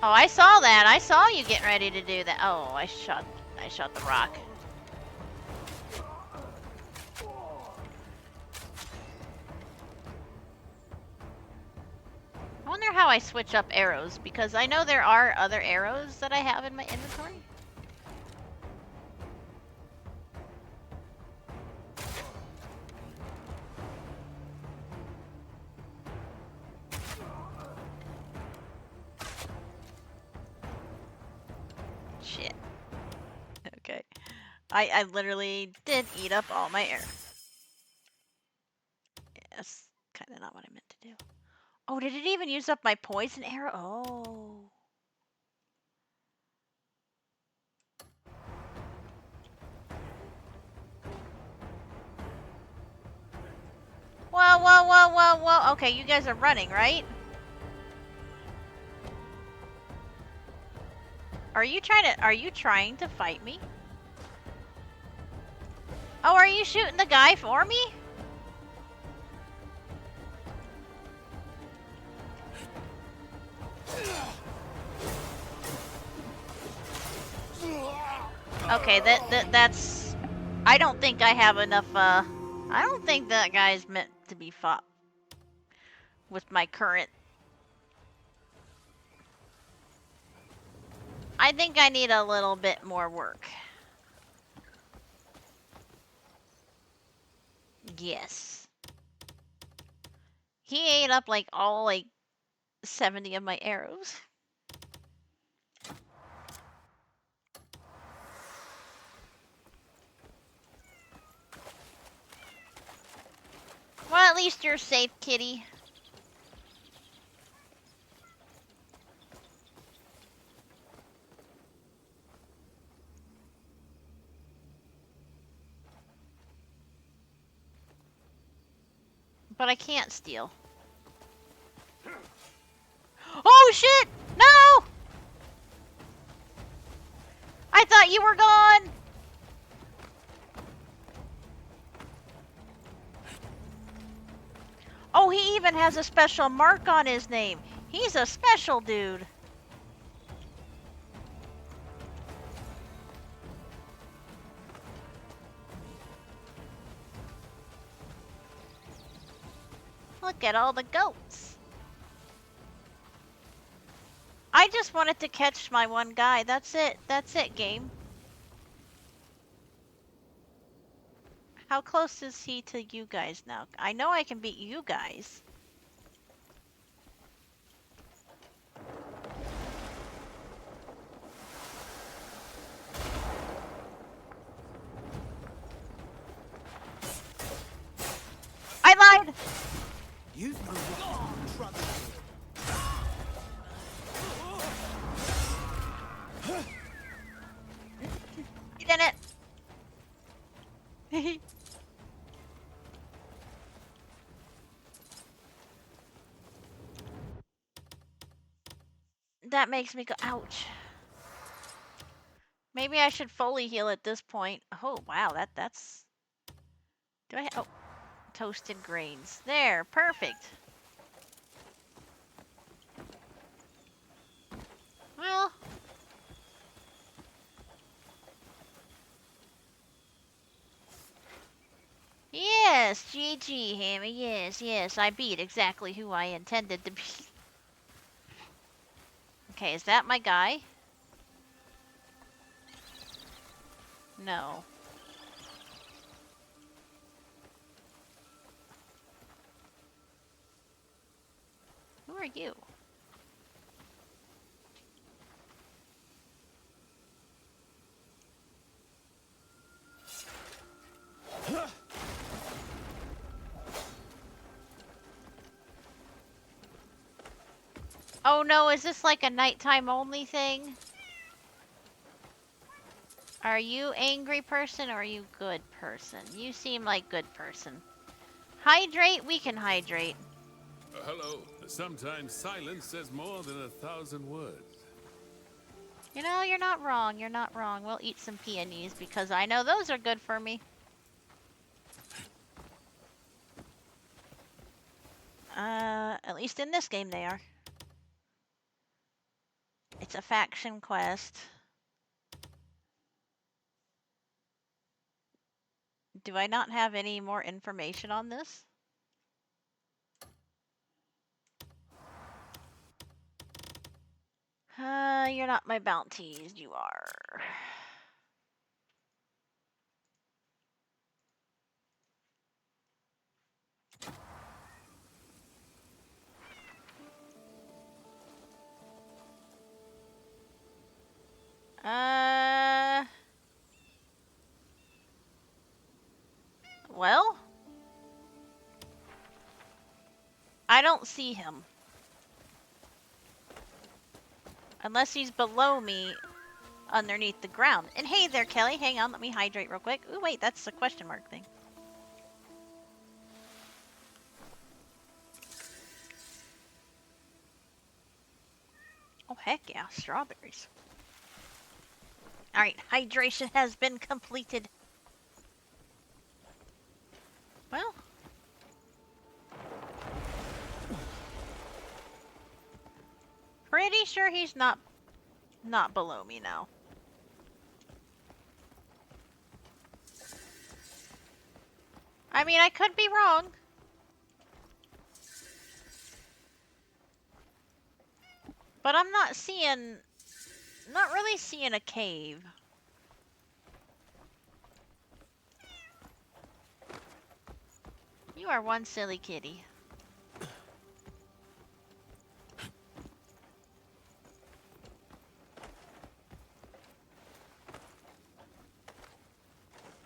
Oh, I saw that. I saw you getting ready to do that. Oh, I shot the rock. I wonder how I switch up arrows, because I know there are other arrows that I have in my inventory. Shit. Okay. I literally did eat up all my arrows. Yeah, that's kind of not what I meant to do. Oh, did it even use up my poison arrow? Oh. Whoa, whoa, whoa, whoa, whoa. Okay, you guys are running, right? Are you trying to fight me? Oh, are you shooting the guy for me? Okay, that's... I don't think I have enough, I don't think that guy's meant to be fought with my current... I think I need a little bit more work. Yes. He ate up, like, all, like, 70 of my arrows. Well, at least you're safe, kitty. But I can't steal. Oh, shit! No! I thought you were gone! Oh, he even has a special mark on his name. He's a special dude. Look at all the goats. I just wanted to catch my one guy. That's it. That's it, game. How close is he to you guys now? I know I can beat you guys. I lied! You You did it! That makes me go, ouch. Maybe I should fully heal at this point. Oh, wow, that's... Do I... Oh, toasted grains. There, perfect. Well... Yes, GG, Hammy, yes, yes, I beat exactly who I intended to beat. Okay, is that my guy? No. Who are you? Oh no, is this like a nighttime only thing? Are you angry person or are you good person? You seem like good person. Hydrate? We can hydrate. Hello. Sometimes silence says more than 1,000 words. You know, you're not wrong. You're not wrong. We'll eat some peonies because I know those are good for me. At least in this game they are. It's a faction quest. Do I not have any more information on this? You're not my bounties. You are. Well, I don't see him. Unless he's below me underneath the ground. And hey there, Kelly. Hang on, let me hydrate real quick. Ooh, wait, that's a question mark thing. Oh, heck yeah, strawberries. Alright, hydration has been completed. Well. Pretty sure he's not below me now. I mean, I could be wrong. But I'm not really seeing a cave. You are one silly kitty.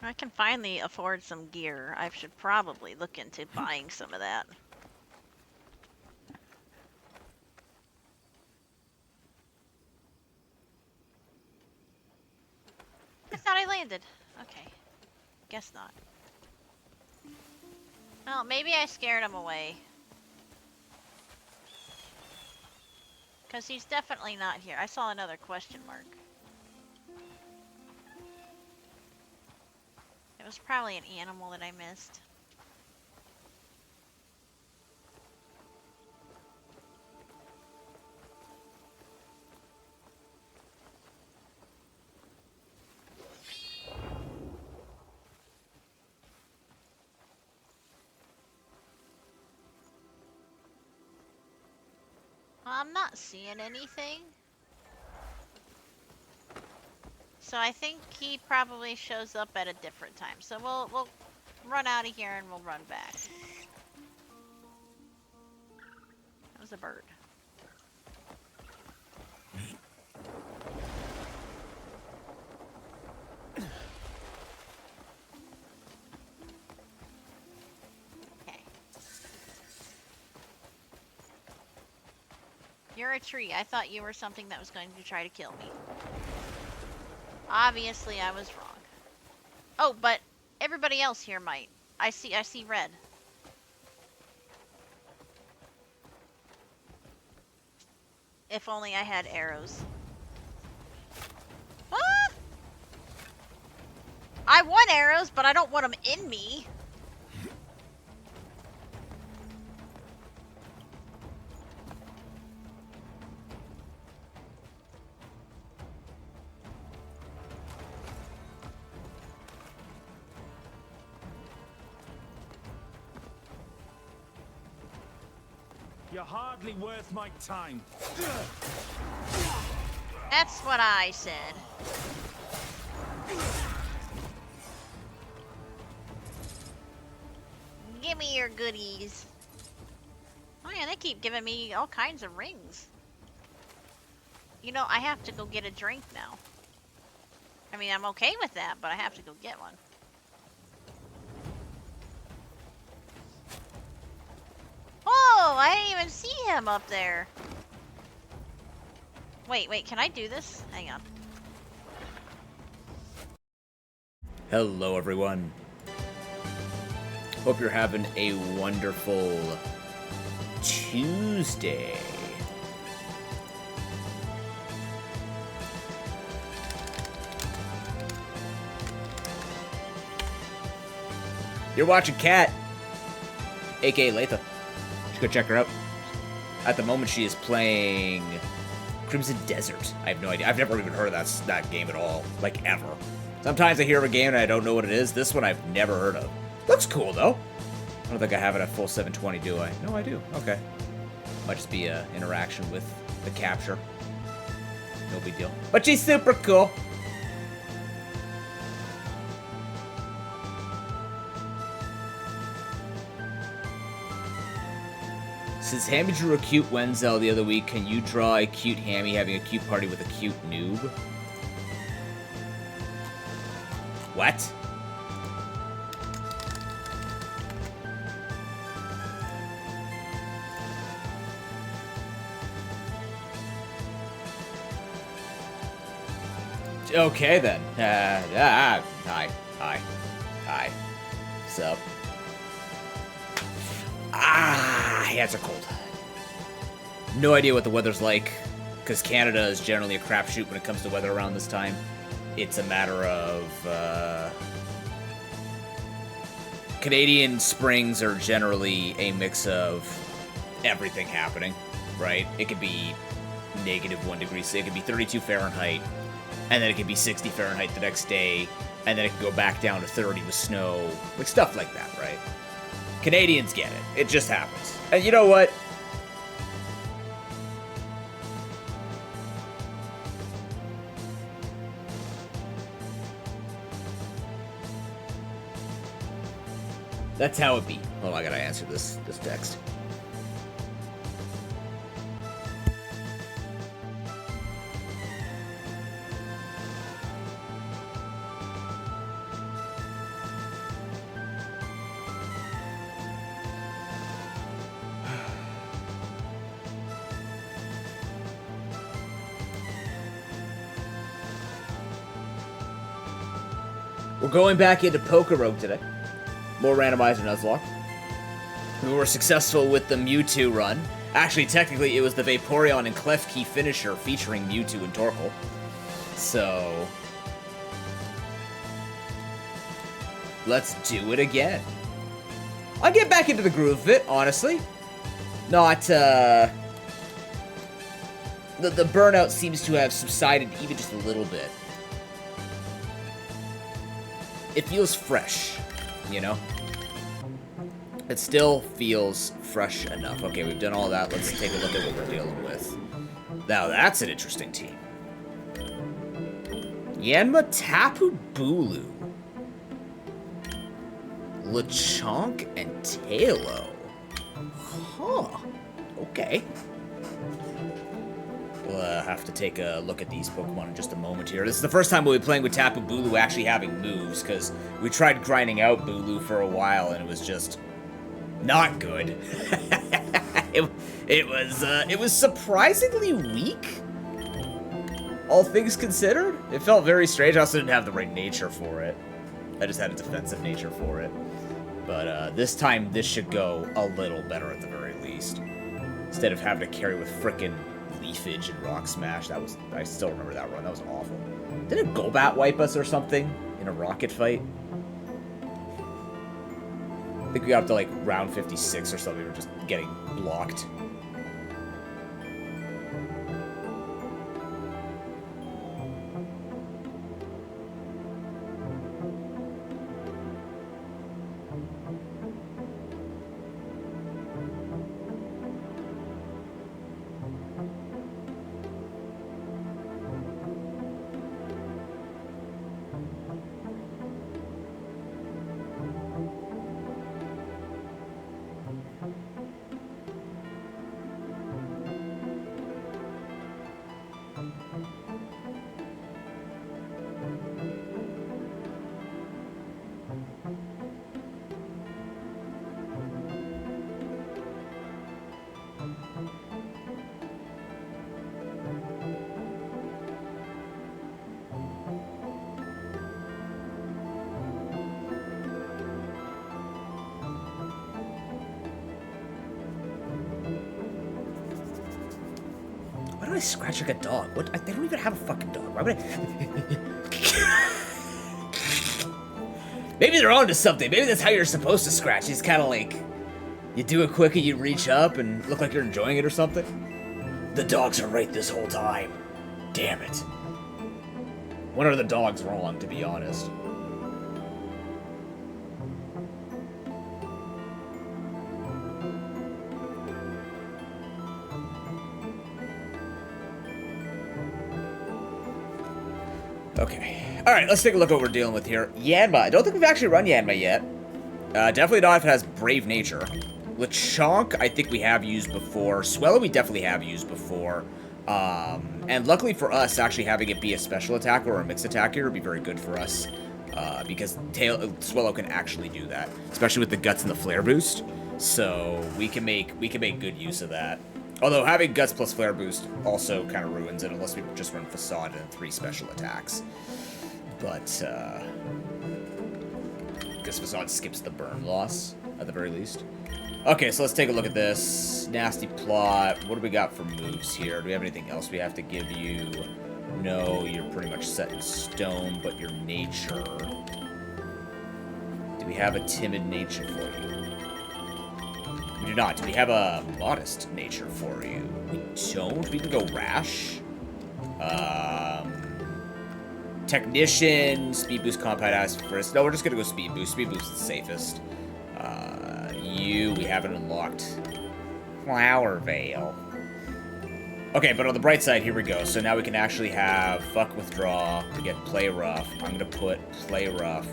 I can finally afford some gear. I should probably look into buying some of that. I thought I landed. Okay. Guess not. Well, maybe I scared him away. Because he's definitely not here. I saw another question mark. It was probably an animal that I missed. Well, I'm not seeing anything. So I think he probably shows up at a different time. So we'll run out of here and we'll run back. That was a bird. Okay. You're a tree. I thought you were something that was going to try to kill me. Obviously, I was wrong. Oh, but everybody else here might. I see red. If only I had arrows. Ah! I want arrows, but I don't want them in me. You're hardly worth my time. That's what I said. Give me your goodies. Oh yeah, they keep giving me all kinds of rings. You know, I have to go get a drink now. I mean, I'm okay with that, but I have to go get one. Oh, I didn't even see him up there. Wait, can I do this? Hang on. Hello, everyone. Hope you're having a wonderful Tuesday. You're watching Kat, aka Latha. You should go check her out. At the moment, she is playing Crimson Desert. I have no idea. I've never even heard of that game at all. Like, ever. Sometimes I hear of a game and I don't know what it is. This one I've never heard of. Looks cool, though. I don't think I have it at full 720, do I? No, I do. Okay. Might just be an interaction with the capture. No big deal. But she's super cool. Since Hammy drew a cute Wenzel the other week, can you draw a cute Hammy having a cute party with a cute noob? What? Okay then. Hi. Sup? Hands are cold. No idea what the weather's like, because Canada is generally a crapshoot when it comes to weather around this time. It's a matter of, Canadian springs are generally a mix of everything happening, right? It could be -1 degree, so it could be 32 Fahrenheit, and then it could be 60 Fahrenheit the next day, and then it could go back down to 30 with snow, like stuff like that, right? Canadians get it. It just happens. And you know what? That's how it be. Hold on, I gotta answer this text. We're going back into Poker Rogue today. More Randomizer Nuzlocke. We were successful with the Mewtwo run. Actually, technically, it was the Vaporeon and Klefki finisher featuring Mewtwo and Torkoal. So... let's do it again. I'll get back into the groove of it, honestly. Not, The burnout seems to have subsided even just a little bit. It feels fresh, you know? It still feels fresh enough. Okay, we've done all that. Let's take a look at what we're dealing with. Now, that's an interesting team. Yanma, Tapu Bulu, Lechonk, and Tailo. Huh. Okay. We'll have to take a look at these Pokemon in just a moment here. This is the first time we'll be playing with Tapu Bulu actually having moves, because we tried grinding out Bulu for a while, and it was just not good. it was surprisingly weak, all things considered. It felt very strange. I also didn't have the right nature for it. I just had a defensive nature for it. But this time, this should go a little better at the very least. Instead of having to carry with frickin' Leafage and Rock Smash. I still remember that run. That was awful. Didn't Golbat wipe us or something in a rocket fight? I think we got up to like round 56 or something. We were just getting blocked. Why do I scratch like a dog? What? They don't even have a fucking dog. Why would I? Maybe they're onto something. Maybe that's how you're supposed to scratch. It's kind of like you do it quick and you reach up and look like you're enjoying it or something. The dogs are right this whole time. Damn it. When are the dogs wrong, to be honest? Okay. Alright, let's take a look at what we're dealing with here. Yanma. I don't think we've actually run Yanma yet. Definitely not if it has Brave Nature. Lechonk, I think we have used before. Swellow, we definitely have used before. And luckily for us, actually having it be a special attacker or a mixed attacker would be very good for us. Because Swellow can actually do that. Especially with the Guts and the Flare Boost. So we can make good use of that. Although having Guts plus Flare Boost also kind of ruins it unless we just run Facade and 3 special attacks. But, because Facade skips the burn loss, at the very least. Okay, so let's take a look at this. Nasty Plot. What do we got for moves here? Do we have anything else we have to give you? No, you're pretty much set in stone, but your nature... Do we have a timid nature for you? We do not. Do we have a modest nature for you? We don't. We can go rash. Technician, speed boost, compound ass first. No, we're just gonna go speed boost. Speed boost is the safest. We haven't unlocked Flower Veil. Okay, but on the bright side, here we go. So now we can actually have Fuck Withdraw to get Play Rough. I'm gonna put Play Rough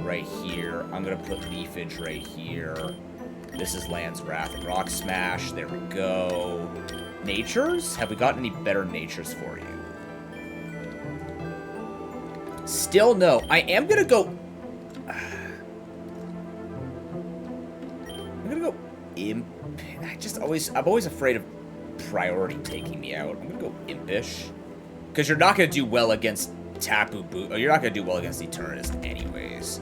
right here. I'm gonna put Leafage right here. This is Land's Wrath and Rock Smash. There we go. Natures? Have we gotten any better natures for you? Still no. I am gonna go... I'm gonna go Imp. I'm always afraid of priority taking me out. I'm gonna go Impish. Because you're not gonna do well against Tapu Boot. Or you're not gonna do well against Eternus anyways.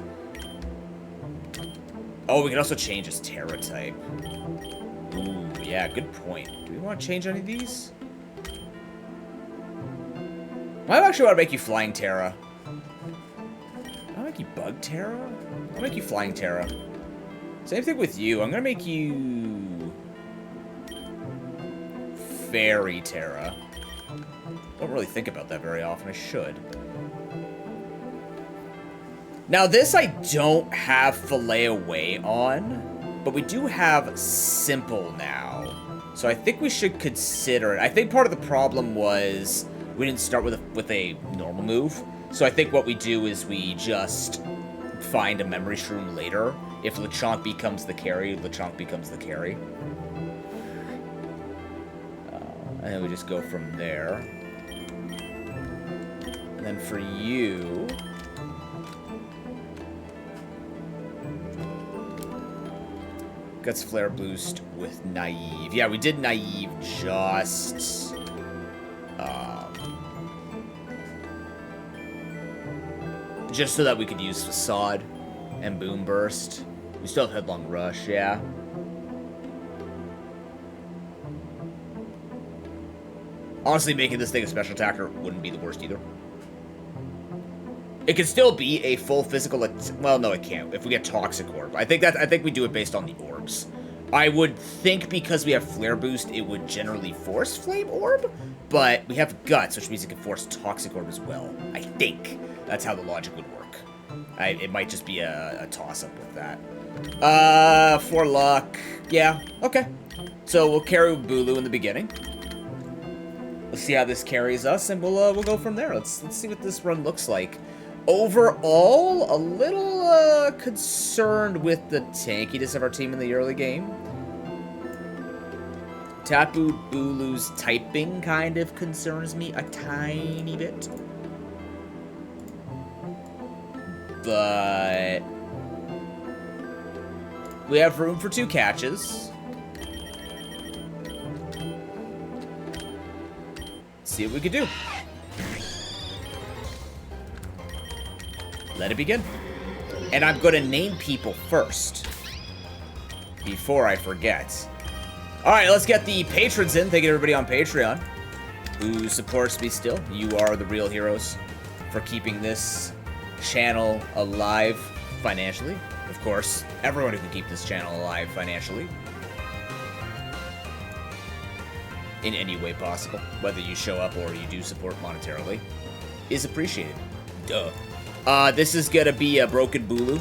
Oh, we can also change his Terra type. Ooh, yeah, good point. Do we want to change any of these? I actually want to make you Flying Terra. I'll make you Bug Terra? I'll make you Flying Terra. Same thing with you. I'm going to make you... Fairy Terra. Don't really think about that very often. I should. Now, this I don't have Fillet Away on, but we do have Simple now. So I think we should consider it. I think part of the problem was we didn't start with a normal move. So I think what we do is we just find a Memory Shroom later. If Lechonk becomes the carry, Lechonk becomes the carry. And then we just go from there. And then for you... Guts Flare Boost with Naive. Yeah, we did Naive just... just so that we could use Facade and Boom Burst. We still have Headlong Rush, yeah. Honestly, making this thing a special attacker wouldn't be the worst either. It could still be a full physical... Well, no, it can't. If we get Toxic Orb. I think we do it based on the orbs. I would think because we have Flare Boost, it would generally force Flame Orb. But we have Guts, which means it can force Toxic Orb as well. I think that's how the logic would work. It might just be a toss-up with that. For luck. Yeah, okay. So we'll carry Bulu in the beginning. Let's see how this carries us, and we'll go from there. Let's see what this run looks like. Overall, a little concerned with the tankiness of our team in the early game. Tapu Bulu's typing kind of concerns me a tiny bit. But we have room for 2 catches. Let's see what we can do. Let it begin. And I'm going to name people first, before I forget. Alright, let's get the patrons in. Thank you to everybody on Patreon who supports me still. You are the real heroes for keeping this channel alive financially. Of course, everyone who can keep this channel alive financially. in any way possible, whether you show up or you do support monetarily, is appreciated. Duh. This is gonna be a Broken Bulu.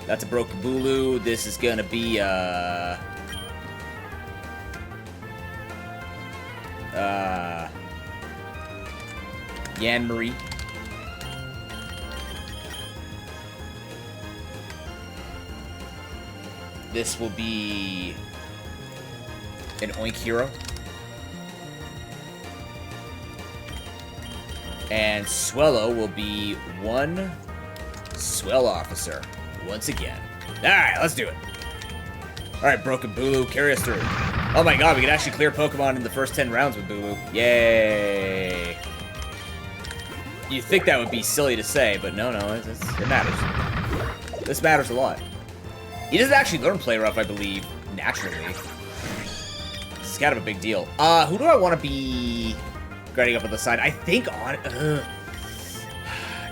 That's a Broken Bulu. This is gonna be, Yan Marie. This will be an Oink Hero. And Swellow will be one Swell Officer once again. Alright, let's do it. Alright, Broken Bulu, carry us through. Oh my god, we can actually clear Pokemon in the first 10 rounds with Bulu. Yay! You'd think that would be silly to say, but no, it matters. This matters a lot. He doesn't actually learn Play Rough, I believe, naturally. This is kind of a big deal. Who do I want to be grinding up on the side? I think on...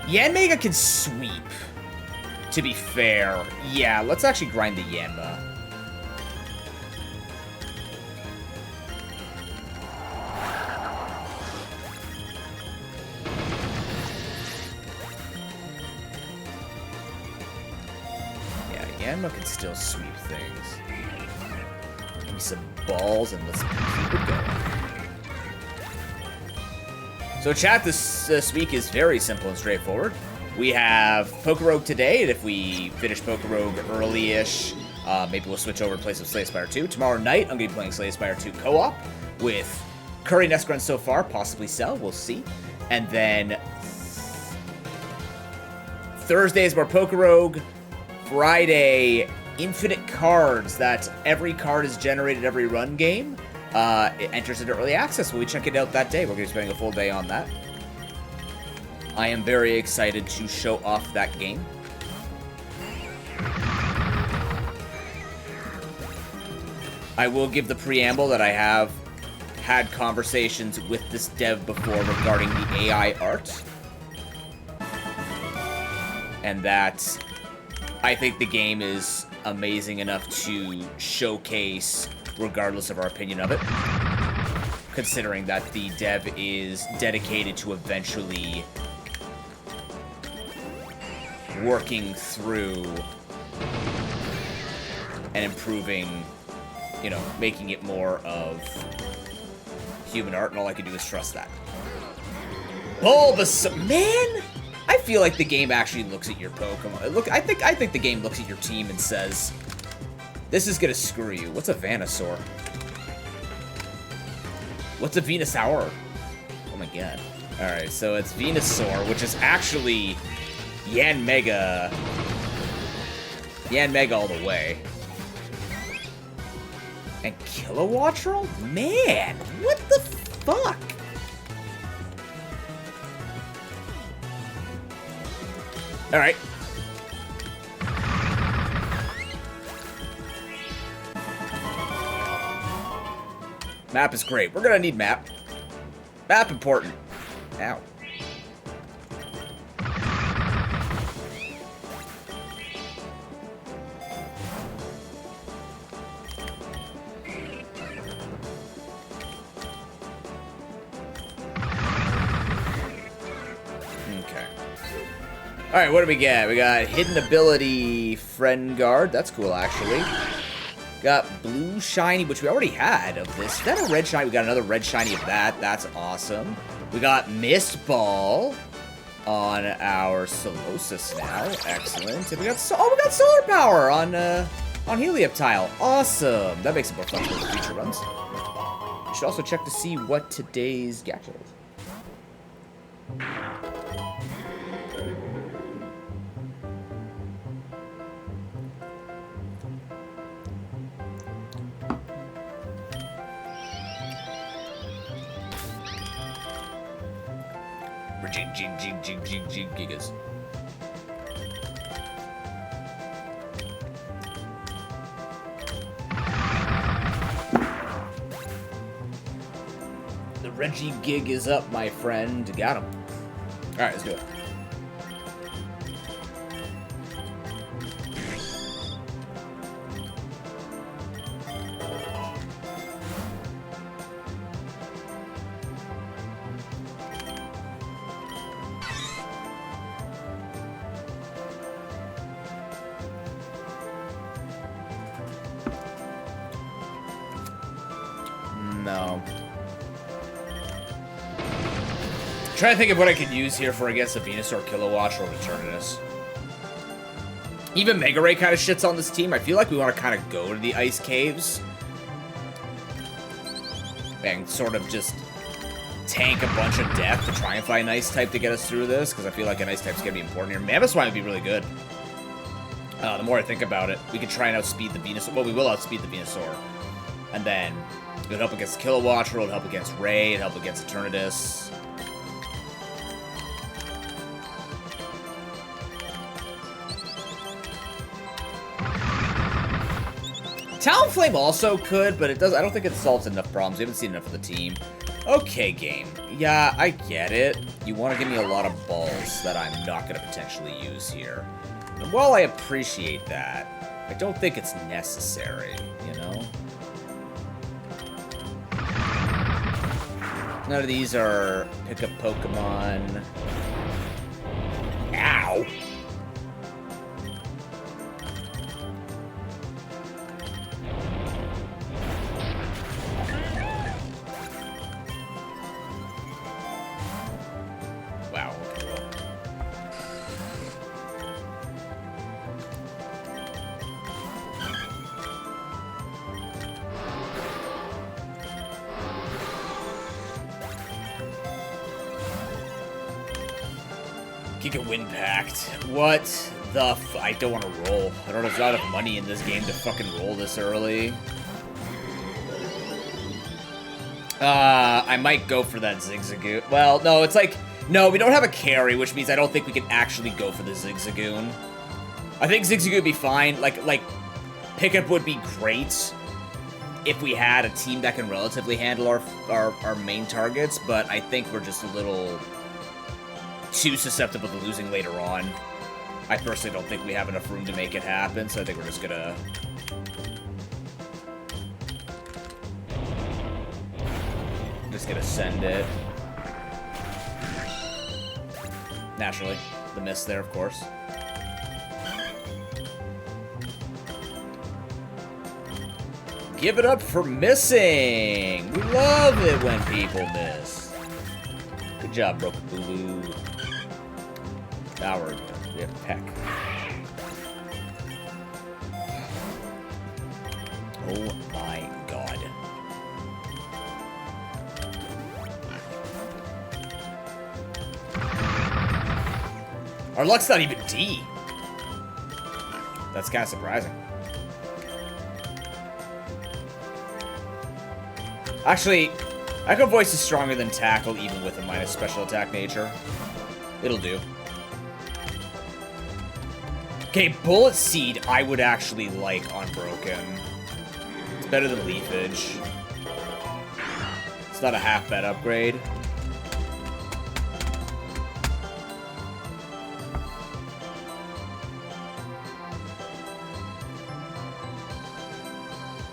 Yanmega can sweep, to be fair. Yeah, let's actually grind the Yanma. Yanma can still sweep things. Give me some balls and let's keep it going. So chat, this week is very simple and straightforward. We have Pokerogue today, and if we finish Pokerogue early-ish, maybe we'll switch over to play some Slay Spire 2. Tomorrow night, I'm going to be playing Slay Spire 2 co-op with Curry and Escrun so far, possibly Cell, we'll see. And then Thursday is more Pokerogue. Friday, infinite cards that every card is generated every run game. It enters into early access. We'll be checking it out that day. We're going to be spending a full day on that. I am very excited to show off that game. I will give the preamble that I have had conversations with this dev before regarding the AI art. And that I think the game is amazing enough to showcase, regardless of our opinion of it, considering that the dev is dedicated to eventually working through and improving, you know, making it more of human art, and all I can do is trust that. Bulbasaur, man! I feel like the game actually looks at your Pokemon. I think the game looks at your team and says, "This is gonna screw you." What's a Venusaur? What's a Venusaur? Oh my god! All right, so it's Venusaur, which is actually Yanmega. Yanmega all the way. And Kilowattrel? Man, what the fuck? Alright. Map is great. We're gonna need map. Map important. Ow. Alright, what do we get? We got Hidden Ability Friend Guard. That's cool, actually. Got Blue Shiny, which we already had of this. Is that a Red Shiny? We got another Red Shiny of that. That's awesome. We got Mist Ball on our Solosis now. Excellent. And we got Solar Power on Helioptile. Awesome. That makes it more fun for the future runs. You should also check to see what today's gadget is. Jig gigas. The Reggie gig is up, my friend. Got him. Alright, let's do it. No. Trying to think of what I could use here for against a Venusaur, Kilowatch, or Eternatus. Even Mega Ray kind of shits on this team. I feel like we want to kind of go to the Ice Caves. And sort of just tank a bunch of death to try and find an Ice type to get us through this, because I feel like an Ice type's going to be important here. Mamoswine would be really good. The more I think about it, we could try and outspeed the Venusaur. Well, we will outspeed the Venusaur. And then it would help against Kilowatch, it would help against Ray, it would help against Eternatus. Talonflame also could, but it does. I don't think it solves enough problems. We haven't seen enough of the team. Okay, game. Yeah, I get it. You want to give me a lot of balls that I'm not going to potentially use here. And while I appreciate that, I don't think it's necessary, you know? None of these are pick-up Pokemon. Ow! Wow, okay, well. Giga Wind Pact. What the I don't want to roll. I don't have a lot of money in this game to fucking roll this early. I might go for that Zigzagoon. Well, no, it's like... No, we don't have a carry, which means I don't think we can actually go for the Zigzagoon. I think Zigzagoon would be fine. Like, pickup would be great if we had a team that can relatively handle our main targets, but I think we're just a little too susceptible to losing later on. I personally don't think we have enough room to make it happen, so I think we're just gonna... send it. Naturally. The miss there, of course. Give it up for missing! We love it when people miss. Good job, Broken Boo Boo. Now we're good. We have Peck. Oh my god. Our luck's not even D. That's kind of surprising. Actually, Echo Voice is stronger than Tackle even with a minus special attack nature. It'll do. Okay, Bullet Seed I would actually like on Broken. It's better than Leafage. It's not a half-bet upgrade.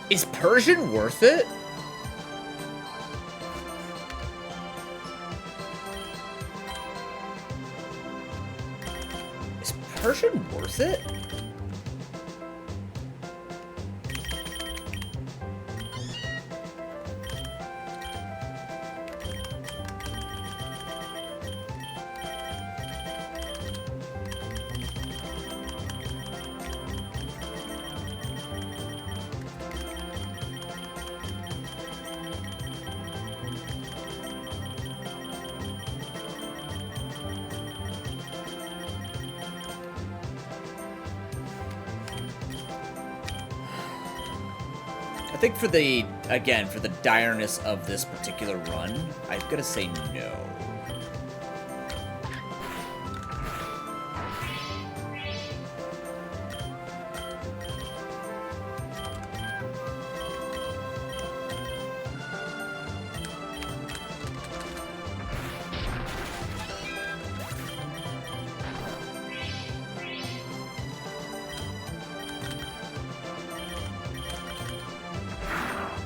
Is Persian worth it? Is Persian worth it? I think for the, again, for the direness of this particular run, I'm gonna say no.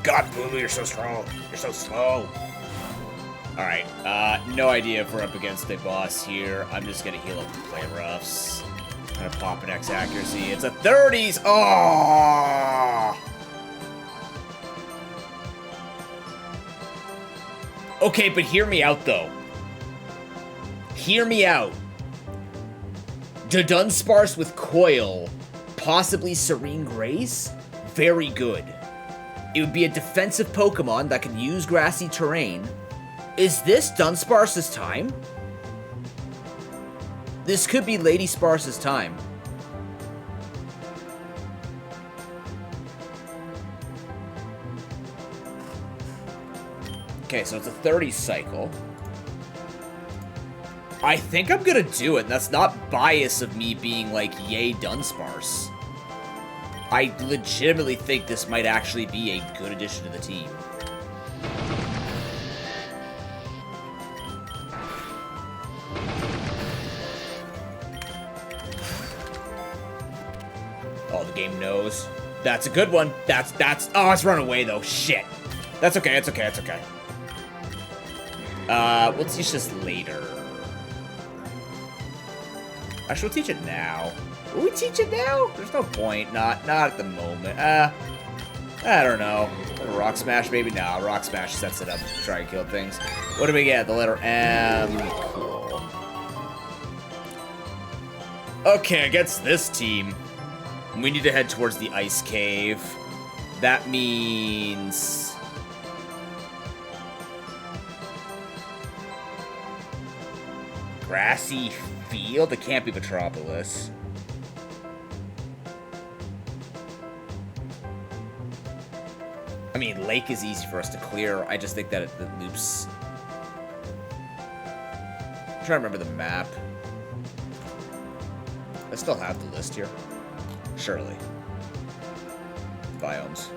God, Boo, you're so strong. You're so slow. Alright, no idea if we're up against the boss here. I'm just gonna heal up the play roughs. I'm gonna pop an X accuracy. It's a 30s! Oh! Okay, but hear me out, though. Hear me out. The Dunsparce with Coil, possibly Serene Grace, very good. It would be a defensive Pokemon that can use grassy terrain. Is this Dunsparce's time? This could be Lady Sparce's time. Okay, so it's a 30 cycle. I think I'm gonna do it. That's not bias of me being like, yay, Dunsparce. I legitimately think this might actually be a good addition to the team. Oh, the game knows. That's a good one. Oh, it's run away though. Shit. That's okay, it's okay, it's okay. We'll teach this later. Actually, we'll teach it now. Will we teach it now? There's no point. Not at the moment. I don't know. Rock Smash, maybe? Nah, Rock Smash sets it up to try and kill things. What do we get? The letter M. Cool. Okay, against this team, we need to head towards the Ice Cave. That means... Grassy Field? It can't be Metropolis. I mean, Lake is easy for us to clear. I just think that it loops... I'm trying to remember the map. I still have the list here. Surely. Biomes.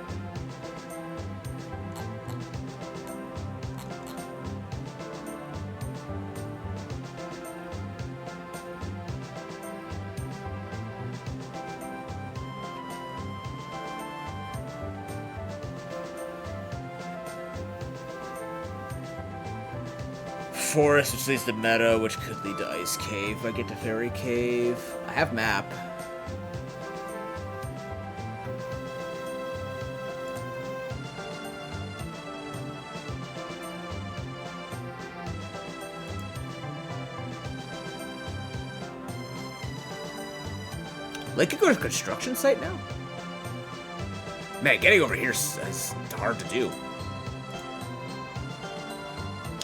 Forest, which leads to Meadow, which could lead to Ice Cave. If I get to Fairy Cave. I have map. Like, could go to construction site now? Man, getting over here is hard to do.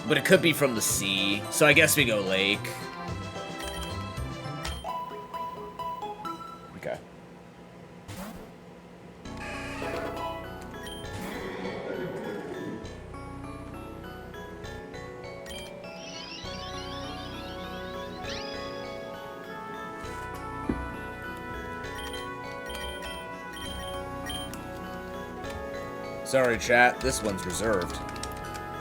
But it could be from the sea, so I guess we go lake. Okay. Sorry, chat. This one's reserved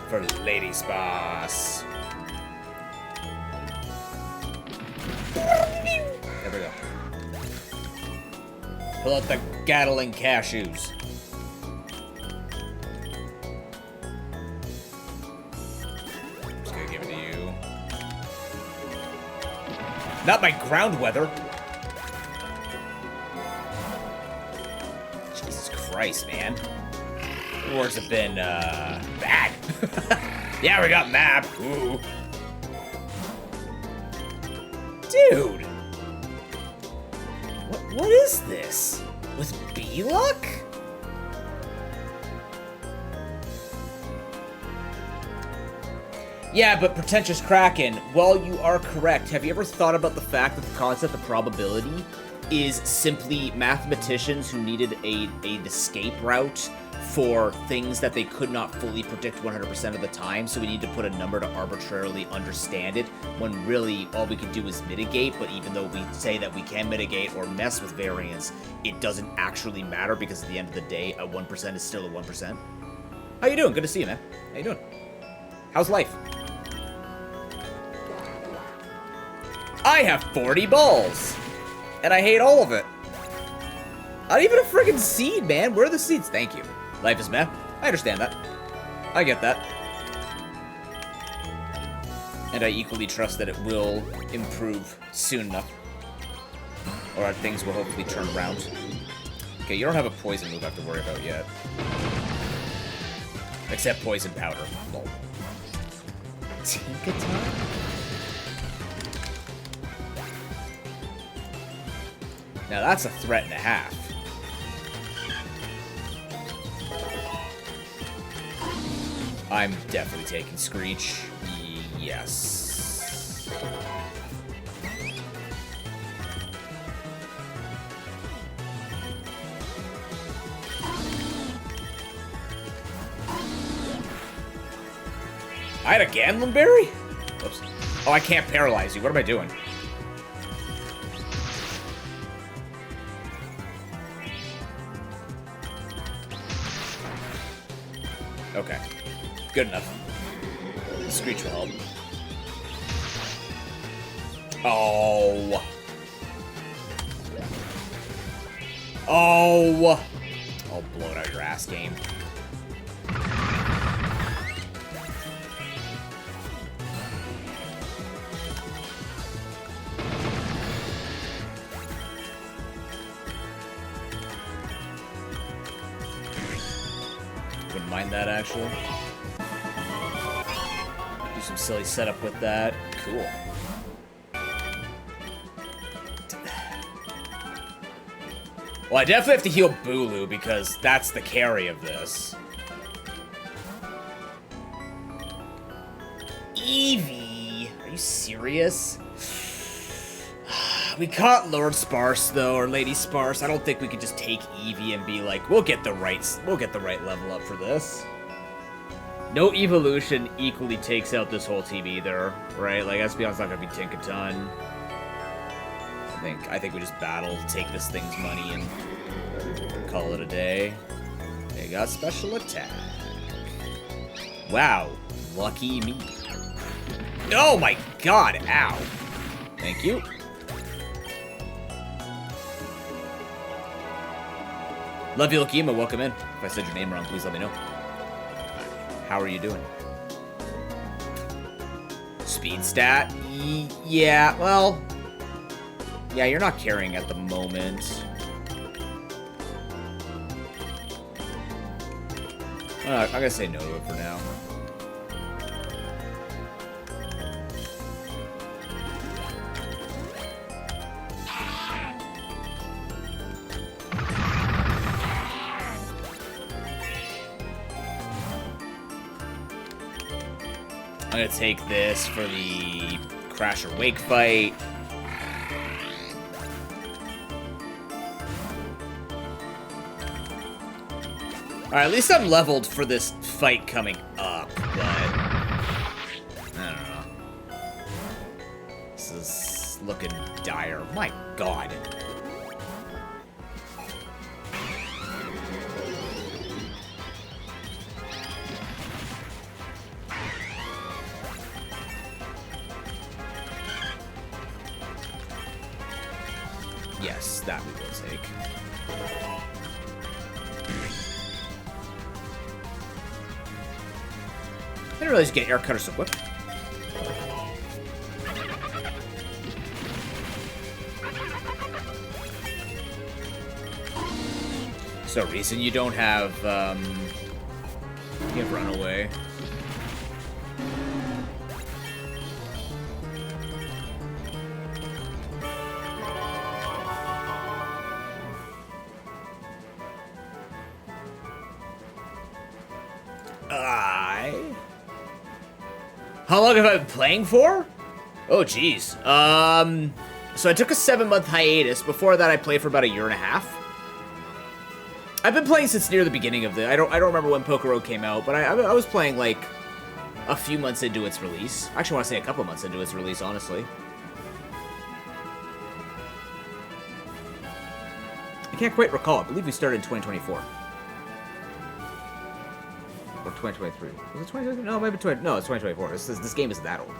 for Lady Sparce. There we go. Pull out the Gatling cashews. I'm just gonna give it to you. Not my ground weather. Jesus Christ, man. Wars have been, bad. Yeah, we got map. Ooh. Dude. What is this? With B-Luck? Yeah, but Pretentious Kraken, while you are correct, have you ever thought about the fact that the concept of probability is simply mathematicians who needed an escape route for things that they could not fully predict 100% of the time, so we need to put a number to arbitrarily understand it, when really all we can do is mitigate, but even though we say that we can mitigate or mess with variance, it doesn't actually matter, because at the end of the day, a 1% is still a 1%. How you doing? Good to see you, man. How you doing? How's life? I have 40 balls, and I hate all of it. Not even a friggin' seed, man. Where are the seeds? Thank you. Life is meh. I understand that. I get that. And I equally trust that it will improve soon enough. Or that things will hopefully turn around. Okay, you don't have a poison move I have to worry about yet. Except poison powder. Lol. Tinkaton? Now that's a threat and a half. I'm definitely taking Screech. Yes. I had a Ganlin Berry? Oops. Oh, I can't paralyze you. What am I doing? Okay. Good enough. Screech will help. Oh. Oh. I'll blow it out your ass, game. Wouldn't mind that, actually. Do some silly setup with that. Cool. Well, I definitely have to heal Bulu because that's the carry of this. Eevee! Are you serious? We caught Lord Sparse though, or Lady Sparse. I don't think we could just take Eevee and be like, we'll get the right level up for this. No evolution equally takes out this whole team either, right? Like, Espeon's not gonna be Tinkaton. I think we just battle, take this thing's money, and call it a day. They got special attack. Wow, lucky me. Oh my god, ow. Thank you. Love you, Lakima, welcome in. If I said your name wrong, please let me know. How are you doing? Speed stat? Yeah, well... Yeah, you're not carrying at the moment. I'm gonna say no to it for now. I'm gonna take this for the Crash or Wake fight. Alright, at least I'm leveled for this fight coming up, but... I don't know. This is looking dire. My god. Yes, that we will take. I didn't realize you get air cutter so quick. So, reason you don't have, you have Runaway. How long have I been playing for? Oh, geez. So I took a 7-month hiatus. Before that, I played for about 1.5 years. I've been playing since near the beginning of the... I don't remember when Pokero came out, but I was playing, like, a few months into its release. I actually want to say a couple months into its release, honestly. I can't quite recall. I believe we started in 2024. Or 2023. Was it 2023? No, maybe 20. No, it's 2024. This game isn't that old.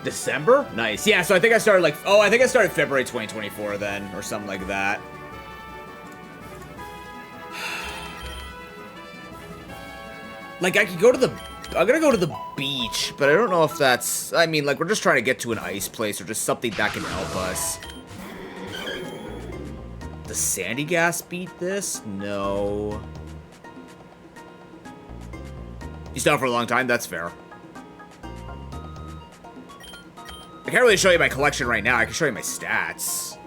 December? Nice. Yeah, so I think I started like... Oh, I think I started February 2024 then, or something like that. Like, I could go to the I'm gonna go to the beach, but I don't know if that's... I mean, like, we're just trying to get to an ice place or just something that can help us. Does Sandy Gas beat this? No. He's down for a long time? That's fair. I can't really show you my collection right now. I can show you my stats.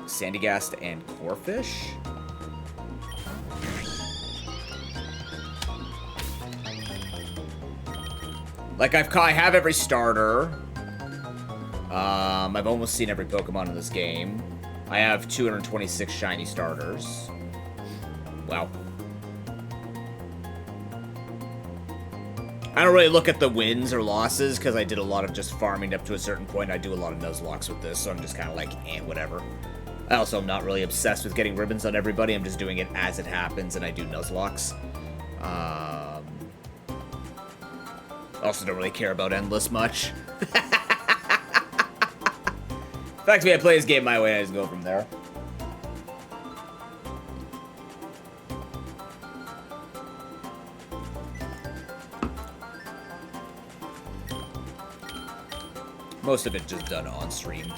Sandygast and Corefish. Like, I have every starter. I've almost seen every Pokemon in this game. I have 226 shiny starters. Wow. I don't really look at the wins or losses, because I did a lot of just farming up to a certain point. I do a lot of Nuzlocks with this, so I'm just kind of like, whatever. I also am not really obsessed with getting ribbons on everybody. I'm just doing it as it happens, and I do Nuzlocks. Also don't really care about Endless much. In fact, if I play this game my way, I just go from there. Most of it just done on stream.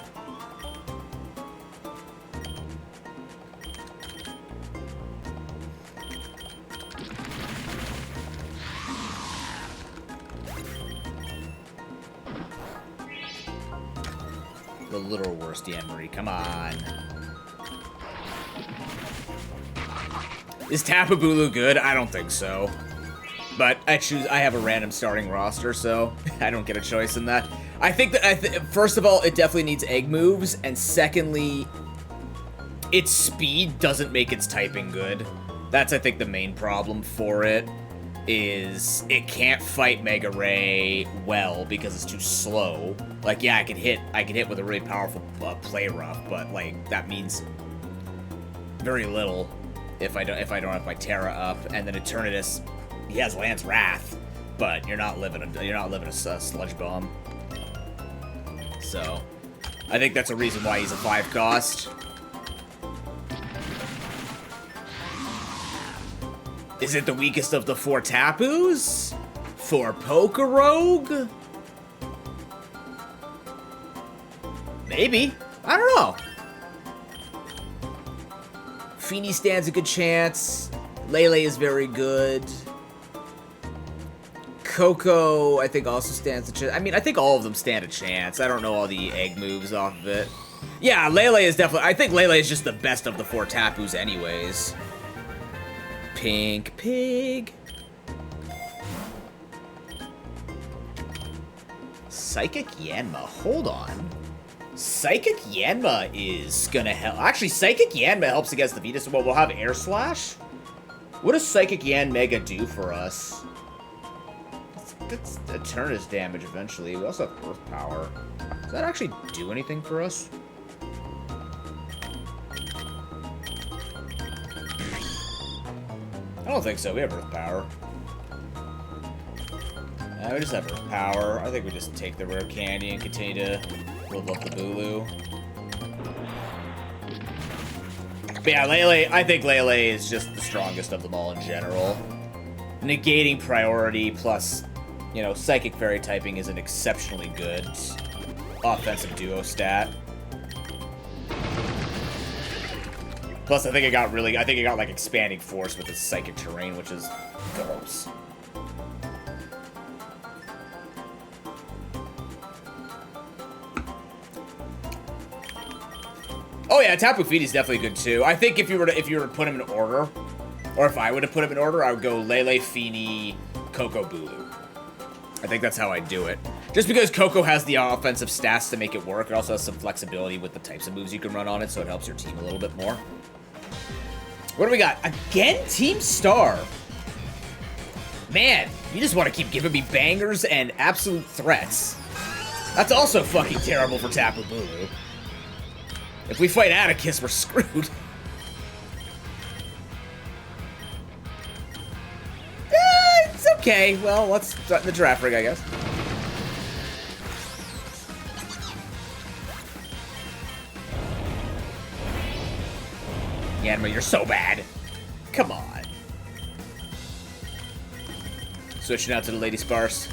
The literal worst, Anne-Marie. Come on. Is Tapu Bulu good? I don't think so. But I have a random starting roster, so I don't get a choice in that. I think that, first of all, it definitely needs egg moves, and secondly, its speed doesn't make its typing good. That's, I think, the main problem for it, is it can't fight Mega Ray well because it's too slow. Like, yeah, I can hit with a really powerful play rough, but, like, that means very little if I don't have my Terra up, and then Eternatus, he has Lance Wrath, but you're not living a Sludge Bomb. So, I think that's a reason why he's a 5 cost. Is it the weakest of the 4 Tapus? For Pokerogue? Maybe. I don't know. Feeny stands a good chance. Lele is very good. Coco, I think, also stands a chance. I mean, I think all of them stand a chance. I don't know all the egg moves off of it. Yeah, Lele is definitely... I think Lele is just the best of the 4 Tapus anyways. Pink Pig. Psychic Yanma. Hold on. Psychic Yanma is gonna help. Actually, Psychic Yanma helps against the Venus. Well, we'll have Air Slash. What does Psychic Yan Mega do for us? That's Eternatus damage eventually. We also have Earth Power. Does that actually do anything for us? I don't think so. We have Earth Power. We just have Earth Power. I think we just take the rare candy and continue to level up the Bulu. But yeah, Lele, I think Lele is just the strongest of them all in general. Negating priority plus, you know, Psychic Fairy typing is an exceptionally good offensive duo stat. Plus, I think it got like expanding force with its Psychic Terrain, which is gross. Oh yeah, Tapu Fini is definitely good too. I think if you were to put him in order, or if I would have put him in order, I would go Lele, Fini, Coco, Bulu. I think that's how I'd do it. Just because Coco has the offensive stats to make it work, it also has some flexibility with the types of moves you can run on it, so it helps your team a little bit more. What do we got? Again, Team Star. Man, you just want to keep giving me bangers and absolute threats. That's also fucking terrible for Tapu Bulu. If we fight Atticus, we're screwed. It's okay. Well, let's start the Giraffe Rig, I guess. Yanma, you're so bad. Come on. Switching out to the Lady Sparse.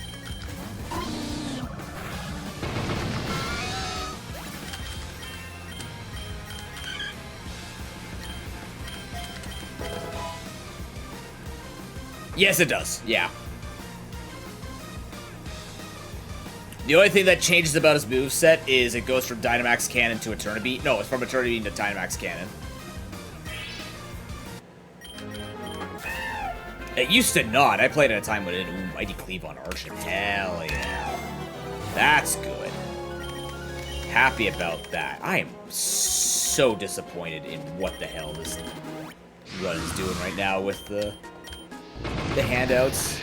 Yes, it does. Yeah. The only thing that changes about his moveset is it goes from Dynamax Cannon to Eternity. No, it's from Eternity to Dynamax Cannon. It used to not. I played at a time when it had Mighty Cleave on Archon. Hell yeah. That's good. Happy about that. I am so disappointed in what the hell this run is doing right now with the handouts.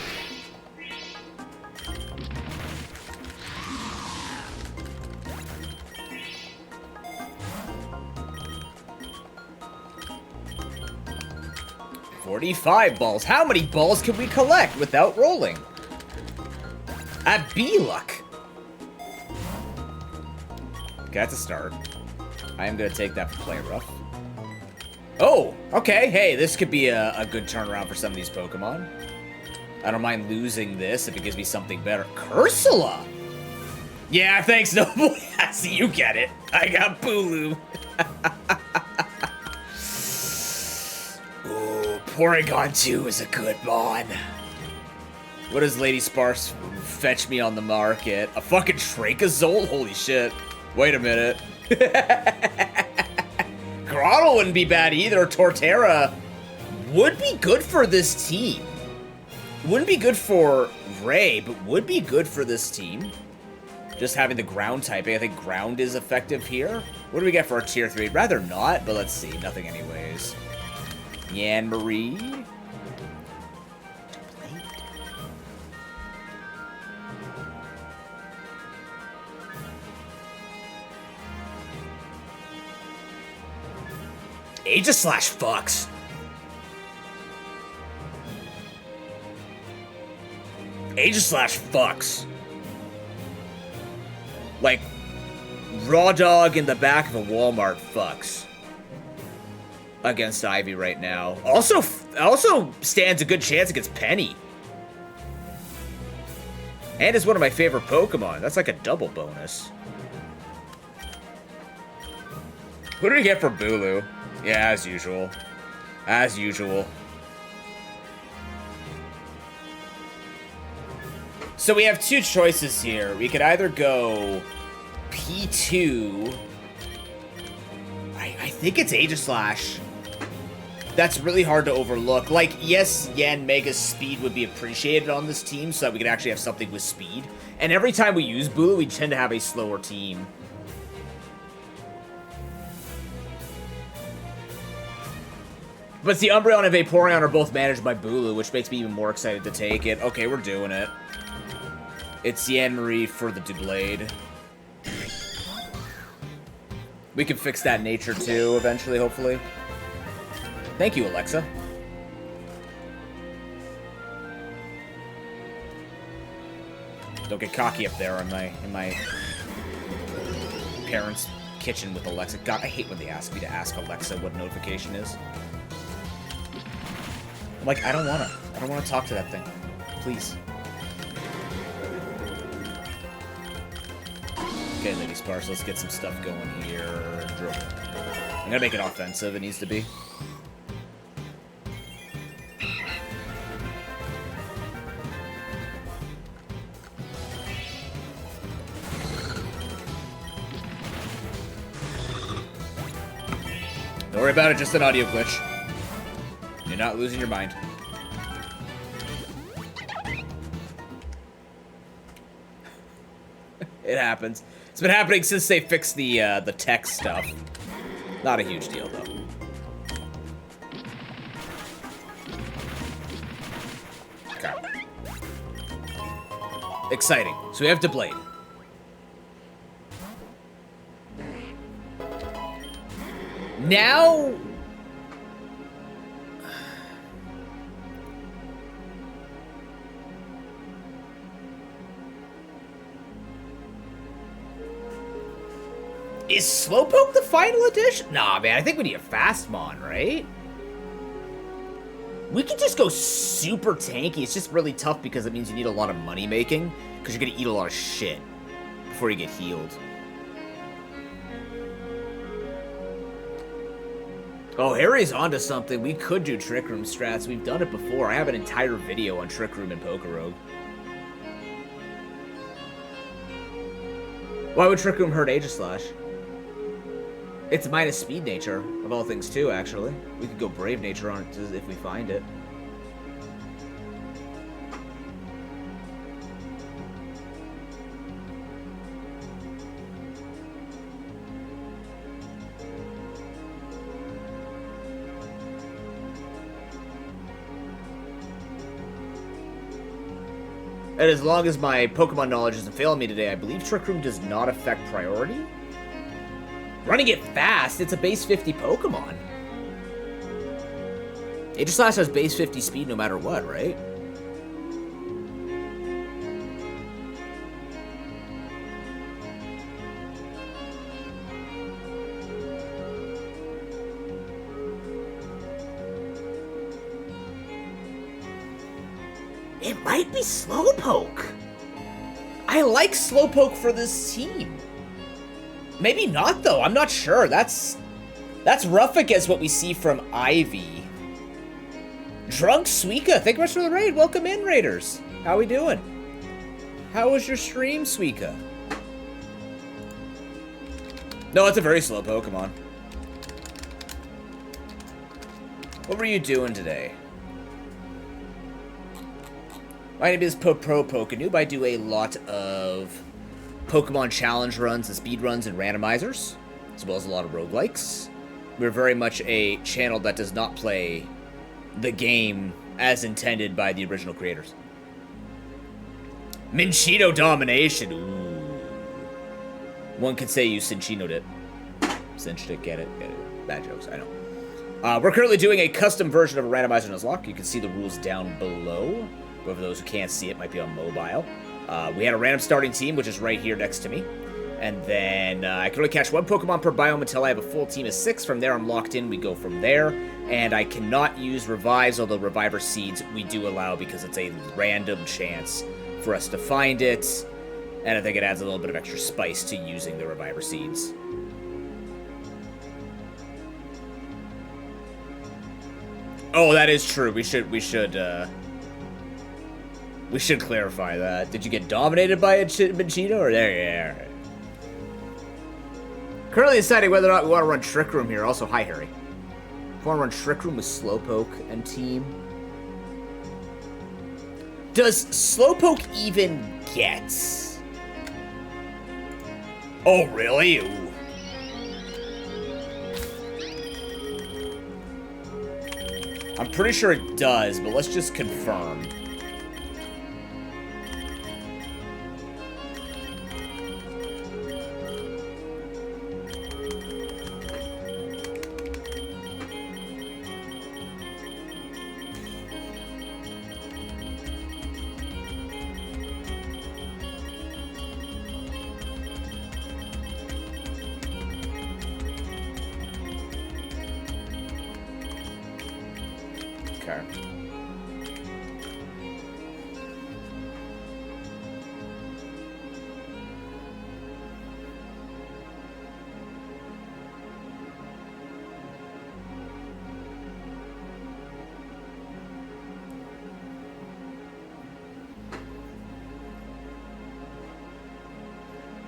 $45 balls. How many balls can we collect without rolling? At B-Luck. Okay, that's a start. I am going to take that for Play Rough. Oh, okay. Hey, this could be a good turnaround for some of these Pokemon. I don't mind losing this if it gives me something better. Cursula! Yeah, thanks, Noble. I see you get it. I got Bulu. Ooh, Porygon 2 is a good mon. What does Lady Sparse fetch me on the market? A fucking Trachazolt? Holy shit. Wait a minute. Grottle wouldn't be bad either. Torterra would be good for this team. Wouldn't be good for Ray, but would be good for this team. Just having the ground typing. I think ground is effective here. What do we get for our tier 3? Rather not, but let's see. Nothing anyways. Yan Marie. Aegislash fucks. Aegislash fucks. Like, raw dog in the back of a Walmart fucks. Against Ivy right now. Also stands a good chance against Penny. And is one of my favorite Pokemon. That's like a double bonus. What do we get for Bulu? Yeah, as usual. As usual. So we have two choices here. We could either go P2. I think it's Aegislash. That's really hard to overlook. Like, yes, Yan Mega's speed would be appreciated on this team so that we could actually have something with speed. And every time we use Bulu, we tend to have a slower team. But the Umbreon and Vaporeon are both managed by Bulu, which makes me even more excited to take it. Okay, we're doing it. It's Yan Marie for the Doublade. We can fix that nature too, eventually, hopefully. Thank you, Alexa. Don't get cocky up there in my parents' kitchen with Alexa. God, I hate when they ask me to ask Alexa what notification is. I'm like, I don't wanna talk to that thing. Please. Okay, Lady Sparse, let's get some stuff going here. I'm gonna make it offensive, it needs to be. Don't worry about it, just an audio glitch. You're not losing your mind. It happens. It's been happening since they fixed the text stuff. Not a huge deal, though. Okay. Exciting. So we have Doublade. Now... Is Slowpoke the final edition? Nah, man, I think we need a Fastmon, right? We could just go super tanky. It's just really tough because it means you need a lot of money making. Because you're going to eat a lot of shit before you get healed. Oh, Harry's onto something. We could do Trick Room strats. We've done it before. I have an entire video on Trick Room and Poker Rogue. Why would Trick Room hurt Aegislash? It's minus speed nature, of all things too, actually. We could go Brave Nature on it if we find it. And as long as my Pokemon knowledge isn't failing me today, I believe Trick Room does not affect priority. Running it fast, it's a base 50 Pokemon. Aegislash has base 50 speed no matter what, right? It might be Slowpoke. I like Slowpoke for this team. Maybe not, though. I'm not sure. That's rough against what we see from Ivy. Drunk Suika, thank you much for the raid. Welcome in, Raiders. How we doing? How was your stream, Suika? No, it's a very slow Pokemon. What were you doing today? My name is Pro Pokenoob. I do a lot of Pokemon challenge runs and speed runs and randomizers, as well as a lot of roguelikes. We're very much a channel that does not play the game as intended by the original creators. Minchino domination. Ooh. One could say you Cinchino'd it. Cinched it, get it. Bad jokes, I know. We're currently doing a custom version of a Randomizer Nuzlocke. You can see the rules down below. But for those who can't see it, might be on mobile. We had a random starting team, which is right here next to me. And then I can only catch one Pokemon per biome until I have a full team of 6. From there, I'm locked in. We go from there. And I cannot use Revives, although Reviver Seeds we do allow because it's a random chance for us to find it. And I think it adds a little bit of extra spice to using the Reviver Seeds. Oh, that is true. We should clarify that. Did you get dominated by a Minchino, or there you are? Currently deciding whether or not we want to run Trick Room here. Also, hi, Harry. If we want to run Trick Room with Slowpoke and team. Does Slowpoke even get? Oh, really? Ooh. I'm pretty sure it does, but let's just confirm.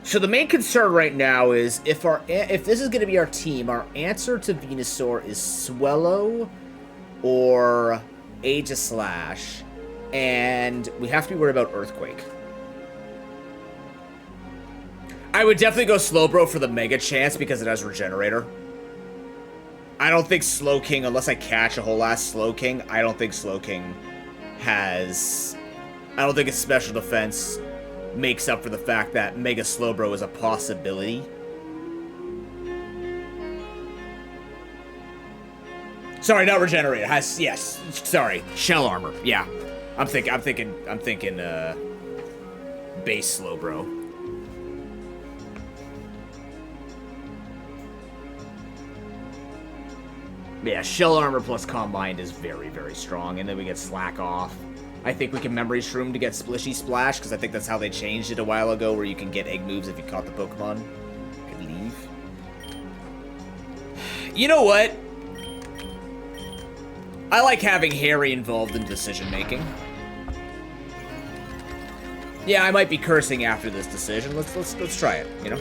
So the main concern right now is if this is going to be our team, our answer to Venusaur is Swellow or Aegislash, and we have to be worried about Earthquake. I would definitely go Slowbro for the Mega Chance because it has Regenerator. I don't think Slowking, unless I catch a whole ass Slowking, I don't think Slowking has... I don't think its special defense makes up for the fact that Mega Slowbro is a possibility. Sorry, not Regenerator. Has, yes, sorry, Shell Armor. Yeah, I'm thinking base Slowbro. Yeah, shell armor plus combined is very, very strong, and then we get slack off. I think we can memory shroom to get splishy splash, because I think that's how they changed it a while ago, where you can get egg moves if you caught the Pokemon. I believe. You know what? I like having Harry involved in decision making. Yeah, I might be cursing after this decision. Let's try it, you know?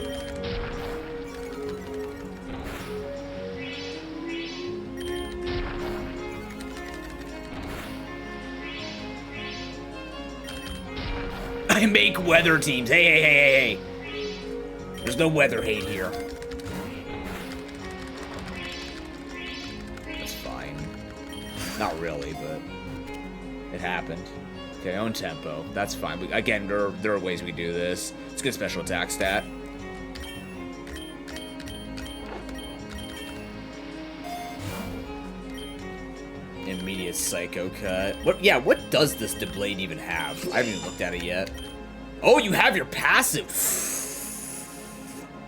I make weather teams. Hey. There's no weather hate here. That's fine. Not really, but it happened. Okay, own tempo. That's fine. Again, there are ways we do this. It's a good special attack stat. Immediate Psycho Cut. What does this Deblade even have? I haven't even looked at it yet. Oh, you have your passive.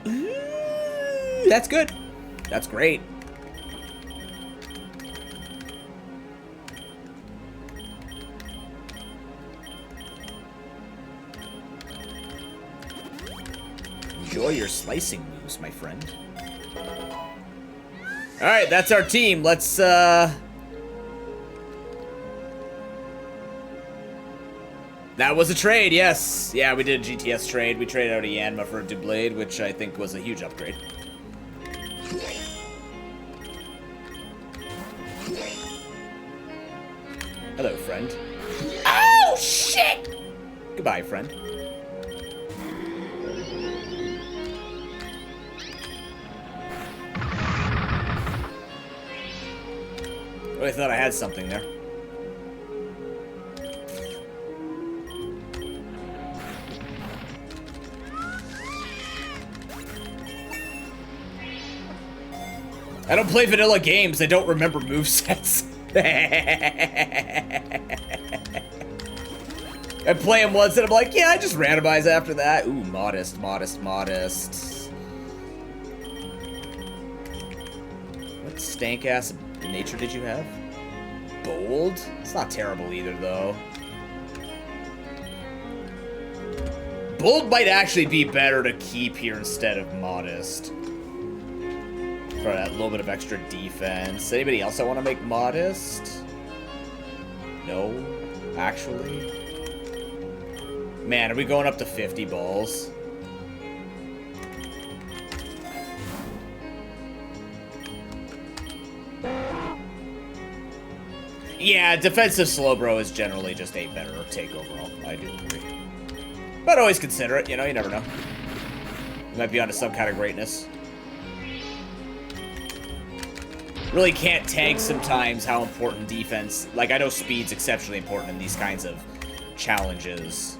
Ooh, that's good. That's great. Enjoy your slicing moves, my friend. Alright, that's our team. Let's, That was a trade, yes. Yeah, we did a GTS trade. We traded out a Yanma for a Doublade, which I think was a huge upgrade. Hello, friend. Oh, shit! Goodbye, friend. Oh, I thought I had something there. I don't play vanilla games. I don't remember movesets. I play them once and I'm like, yeah, I just randomize after that. Ooh, modest. What stank-ass nature did you have? Bold? It's not terrible either, though. Bold might actually be better to keep here instead of modest. For that little bit of extra defense. Anybody else I want to make modest? No, actually. Man, are we going up to 50 balls? Yeah, defensive Slowbro is generally just a better take overall. I do agree. But always consider it, you know, you never know. You might be onto some kind of greatness. Really can't tank sometimes how important defense... Like, I know speed's exceptionally important in these kinds of challenges.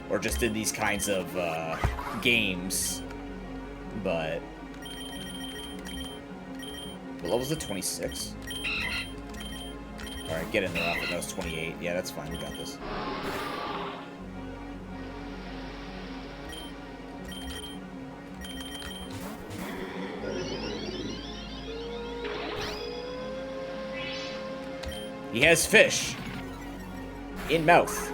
Or just in these kinds of games. But... What level was it? 26? Alright, get in there off it. That was 28. Yeah, that's fine. We got this. He has fish. In mouth.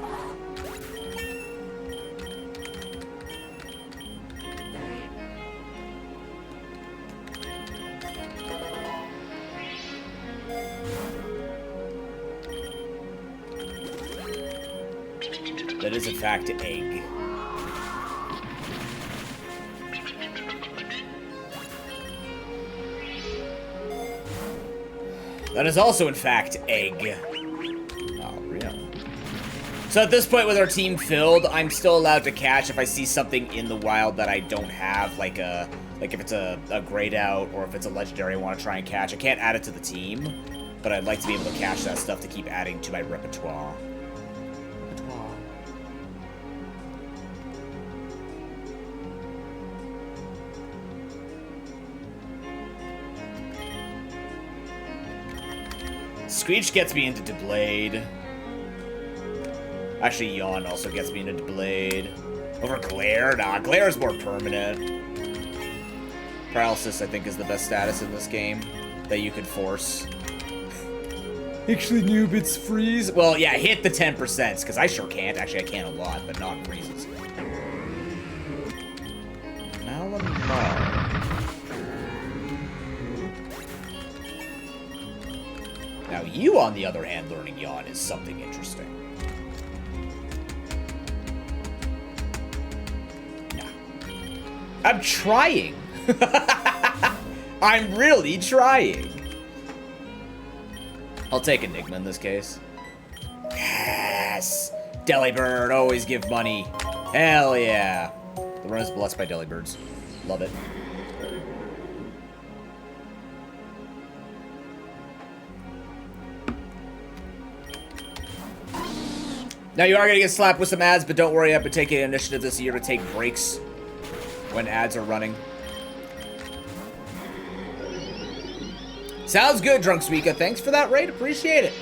That is, in fact, egg. That is also, in fact, egg. Oh, real. So at this point with our team filled, I'm still allowed to catch if I see something in the wild that I don't have, like if it's a grayed out or if it's a legendary I want to try and catch. I can't add it to the team, but I'd like to be able to catch that stuff to keep adding to my repertoire. Screech gets me into Doublade. Actually, Yawn also gets me into Doublade. Over Glare? Nah, Glare is more permanent. Paralysis, I think, is the best status in this game that you could force. Actually, noob, it's freeze. Well, yeah, hit the 10%, because I sure can't. Actually, I can a lot, but not freezes. Malamar. Now, you, on the other hand, learning Yawn is something interesting. Nah. I'm trying. I'm really trying. I'll take Enigma in this case. Yes! Delibird, always give money. Hell yeah. The run is blessed by Delibirds. Love it. Now, you are going to get slapped with some ads, but don't worry, I've been taking initiative this year to take breaks when ads are running. Sounds good, Drunk Suika. Thanks for that raid. Appreciate it.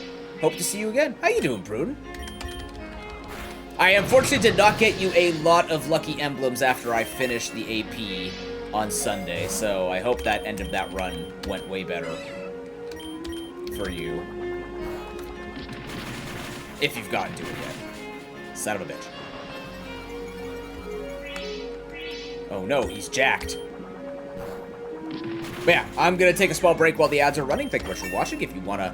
Hope to see you again. How you doing, Pruden? I unfortunately did not get you a lot of lucky emblems after I finished the AP on Sunday, so I hope that end of that run went way better for you. If you've gotten to it yet. Son of a bitch. Oh no, he's jacked. But yeah, I'm going to take a small break while the ads are running. Thank you much for watching. If you want to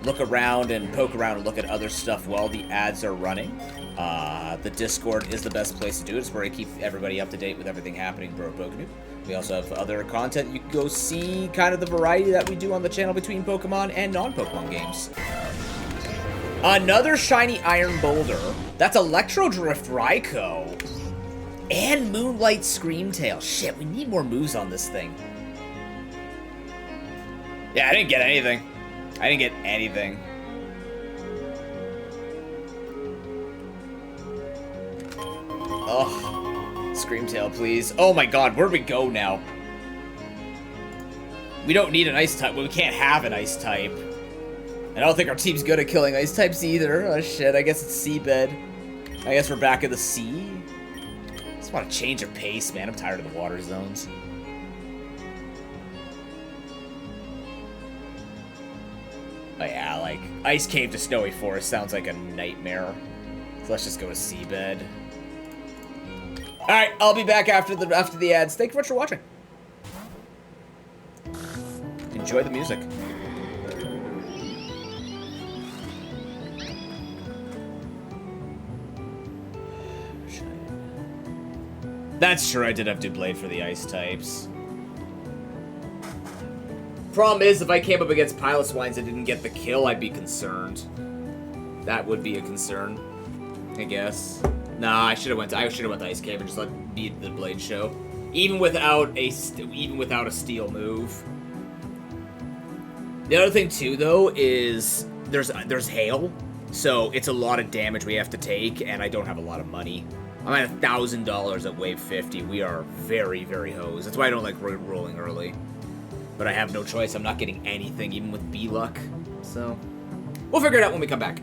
look around and poke around and look at other stuff while the ads are running, the Discord is the best place to do it. It's where I keep everybody up to date with everything happening for Pokemon. We also have other content. You can go see kind of the variety that we do on the channel between Pokemon and non-Pokemon games. Another shiny Iron Boulder. That's Electrodrift Raikou. And Moonlight Screamtail. Shit, we need more moves on this thing. Yeah, I didn't get anything. I didn't get anything. Ugh. Screamtail, please. Oh my god, where'd we go now? We don't need an ice type. Well, we can't have an ice type. I don't think our team's good at killing ice types either. Oh shit, I guess it's seabed. I guess we're back in the sea. I just want to change of pace, man. I'm tired of the water zones. Oh yeah, like, Ice Cave to Snowy Forest sounds like a nightmare. So let's just go to seabed. Alright, I'll be back after the ads. Thank you much for watching. Enjoy the music. That's true, I did have Doublade for the ice types. Problem is, if I came up against Piloswines and didn't get the kill, I'd be concerned. That would be a concern, I guess. Nah, I should have went to Ice Cave and just let beat the Blade Show, even without a steel move. The other thing too, though, is there's hail, so it's a lot of damage we have to take, and I don't have a lot of money. I'm at $1,000 at wave 50. We are very, very hosed. That's why I don't like rolling early. But I have no choice. I'm not getting anything, even with B-Luck. So, we'll figure it out when we come back.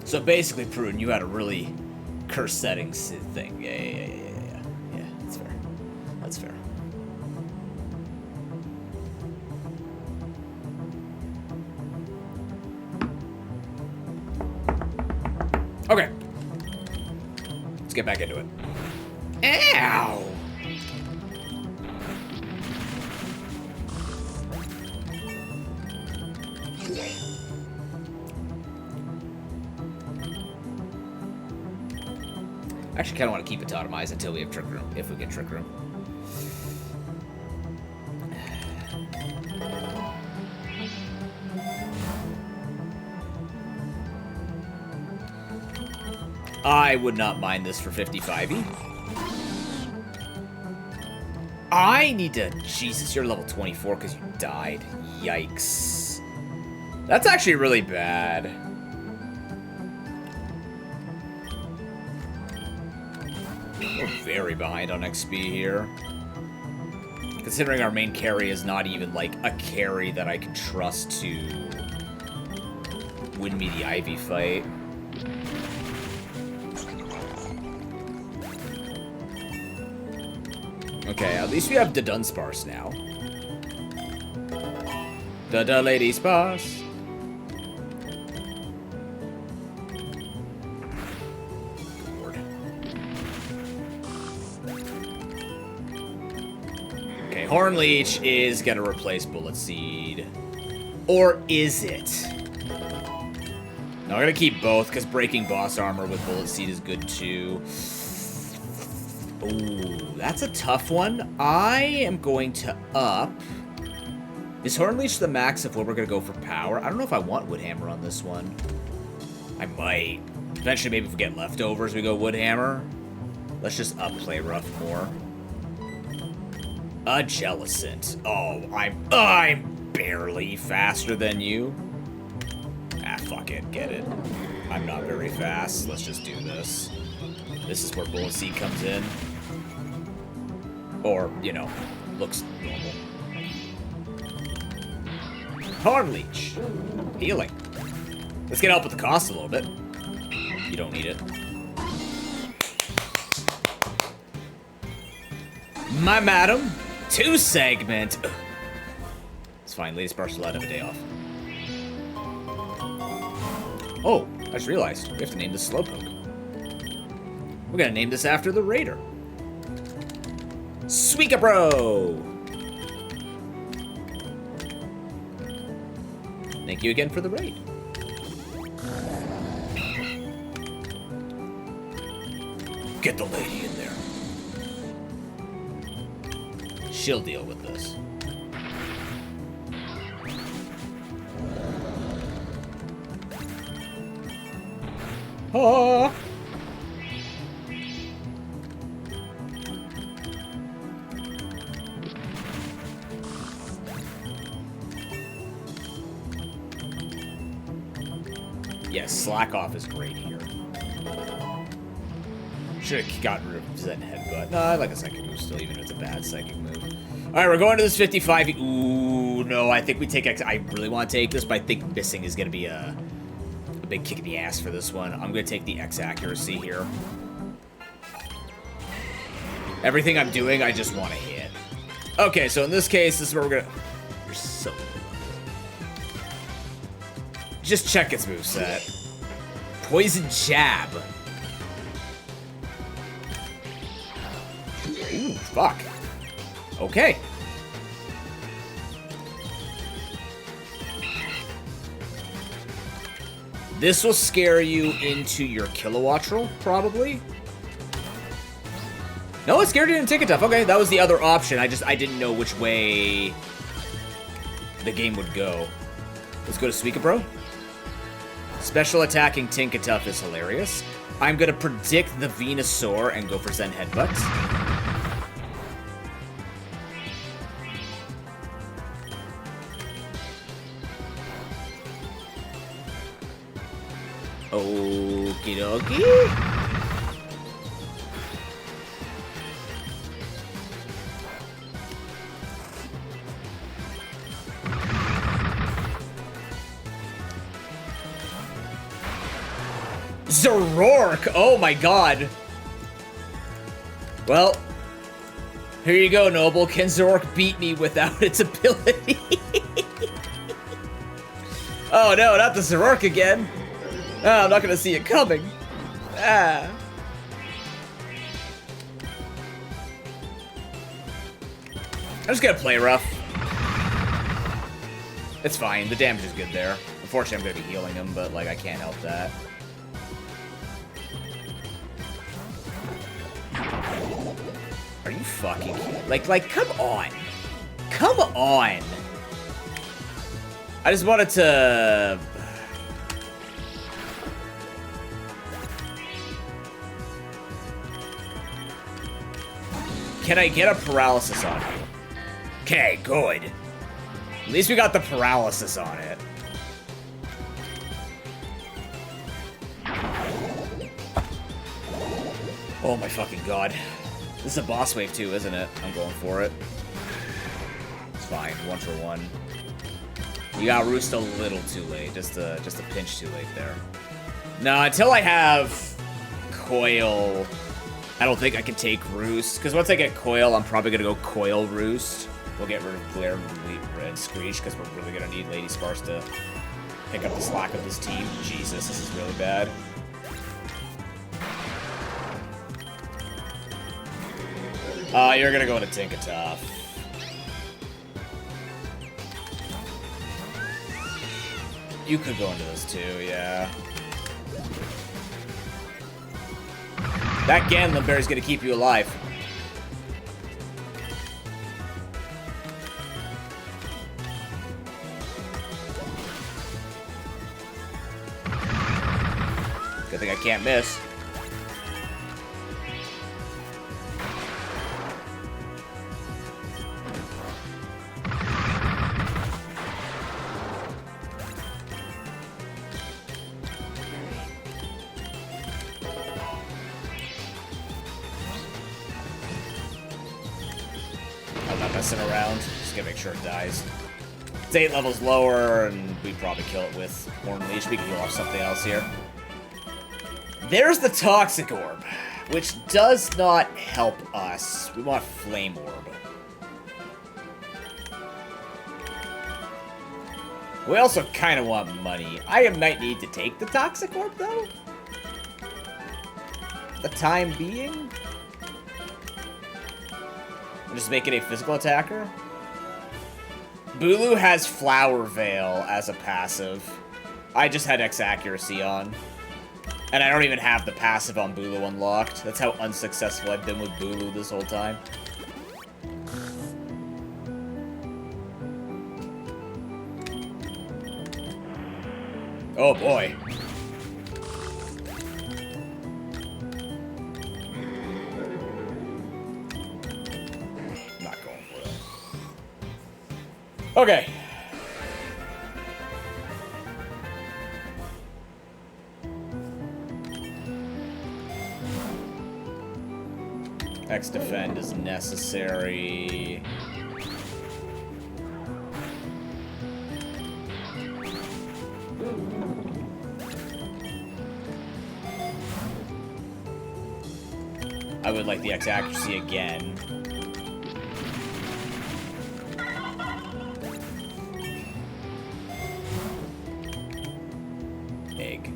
So basically, Pruden, you had a really curse settings thing. Yeah, that's fair. That's fair. Okay. Let's get back into it. Ow! I actually kind of want to keep it totemized until we have Trick Room, if we get Trick Room. I would not mind this for 55-y. I need to... Jesus, you're level 24 because you died. Yikes. That's actually really bad. We're very behind on XP here. Considering our main carry is not even, like, a carry that I can trust to win me the Ivy fight. Okay, at least we have the Dunsparce now. The Lady Sparse. Lord. Okay, Hornleech is gonna replace Bullet Seed. Or is it? No, I'm gonna keep both, because breaking boss armor with Bullet Seed is good too. Ooh, that's a tough one. I am going to up. Is Hornleech the max of what we're going to go for power? I don't know if I want Woodhammer on this one. I might. Eventually, maybe if we get leftovers, we go Woodhammer. Let's just up play Rough more. A Jellicent. Oh, I'm barely faster than you. Ah, fuck it. Get it. I'm not very fast. Let's just do this. This is where Bullet Seed comes in. Or, you know, looks normal. Hornleech. Healing. Let's get help with the cost a little bit. You don't need it. My madam. 2 segment. Ugh. It's fine. Lady Sparse will have a day off. Oh, I just realized. We have to name this Slowpoke. We're gonna name this after the Raider. Suika Bro! Thank you again for the raid. Get the lady in there. She'll deal with this. Oh! Yes, Slack Off is great here. Should have gotten rid of Zen Headbutt. No, I like a psychic move still, even if it's a bad psychic move. Alright, we're going to this 55. Ooh, no, I think we take X. I really want to take this, but I think missing is going to be a big kick in the ass for this one. I'm going to take the X accuracy here. Everything I'm doing, I just want to hit. Okay, so in this case, this is where we're going to... You're so... Just check its moveset. Poison Jab. Ooh, fuck. Okay. This will scare you into your Kilowattrel, probably. No, it scared you into Tinkatuff. Okay, that was the other option. I didn't know which way the game would go. Let's go to Suika Bro. Special attacking Tinkatuff is hilarious. I'm going to predict the Venusaur and go for Zen Headbutt. Okie dokie. Zerork! Oh my god. Well, here you go, Noble. Can Zerork beat me without its ability? Oh no, not the Zerork again. Oh, I'm not gonna see it coming. Ah. I'm just gonna play rough. It's fine, the damage is good there. Unfortunately, I'm gonna be healing him, but, like, I can't help that. Are you fucking kidding? Like, come on. Come on. I just wanted to... Can I get a paralysis on you? Okay, good. At least we got the paralysis on it. Oh my fucking god. This is a boss wave too, isn't it? I'm going for it. It's fine, 1 for 1. You got Roost a little too late, just a pinch too late there. No, until I have Coil, I don't think I can take Roost. Because once I get Coil, I'm probably gonna go Coil Roost. We'll get rid of Glare and Screech because we're really gonna need Lady Sparse to pick up the slack of this team. Jesus, this is really bad. You're gonna go into Tinkatuff. You could go into this too, yeah. That Ganlin Berry's gonna keep you alive. Good thing I can't miss. I'm not messing around. Just gonna make sure it dies. It's 8 levels lower, and we'd probably kill it with Horn Leash. We can heal off something else here. There's the Toxic Orb, which does not help us. We want Flame Orb. We also kind of want money. I might need to take the Toxic Orb, though. For the time being. Just make it a physical attacker. Bulu has Flower Veil as a passive. I just had X accuracy on. And I don't even have the passive on Bulu unlocked. That's how unsuccessful I've been with Bulu this whole time. Oh boy. Not going for it. Okay. X defend is necessary. I would like the X accuracy again. Egg.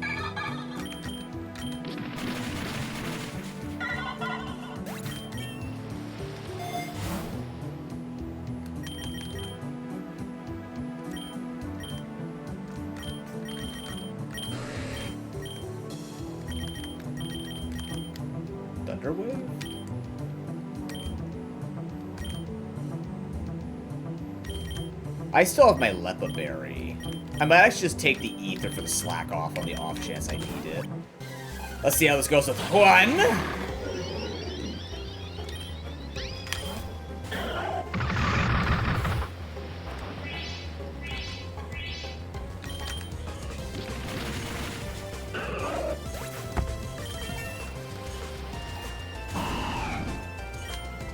Thunderwave? I still have my Lepa Berry. I might actually just take the Ether for the slack off on the off chance I need it. Let's see how this goes with 1.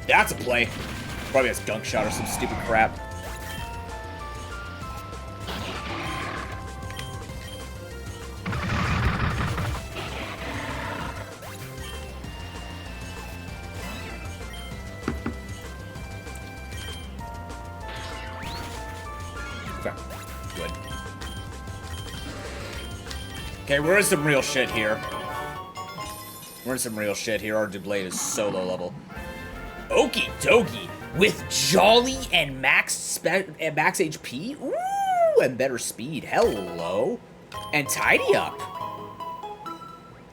That's a play. Probably has Gunk Shot or some stupid crap. Okay, we're in some real shit here. We're in some real shit here. Our Blade is so low level. Okie dokie. With Jolly and max HP? Ooh, and better speed. Hello. And Tidy Up.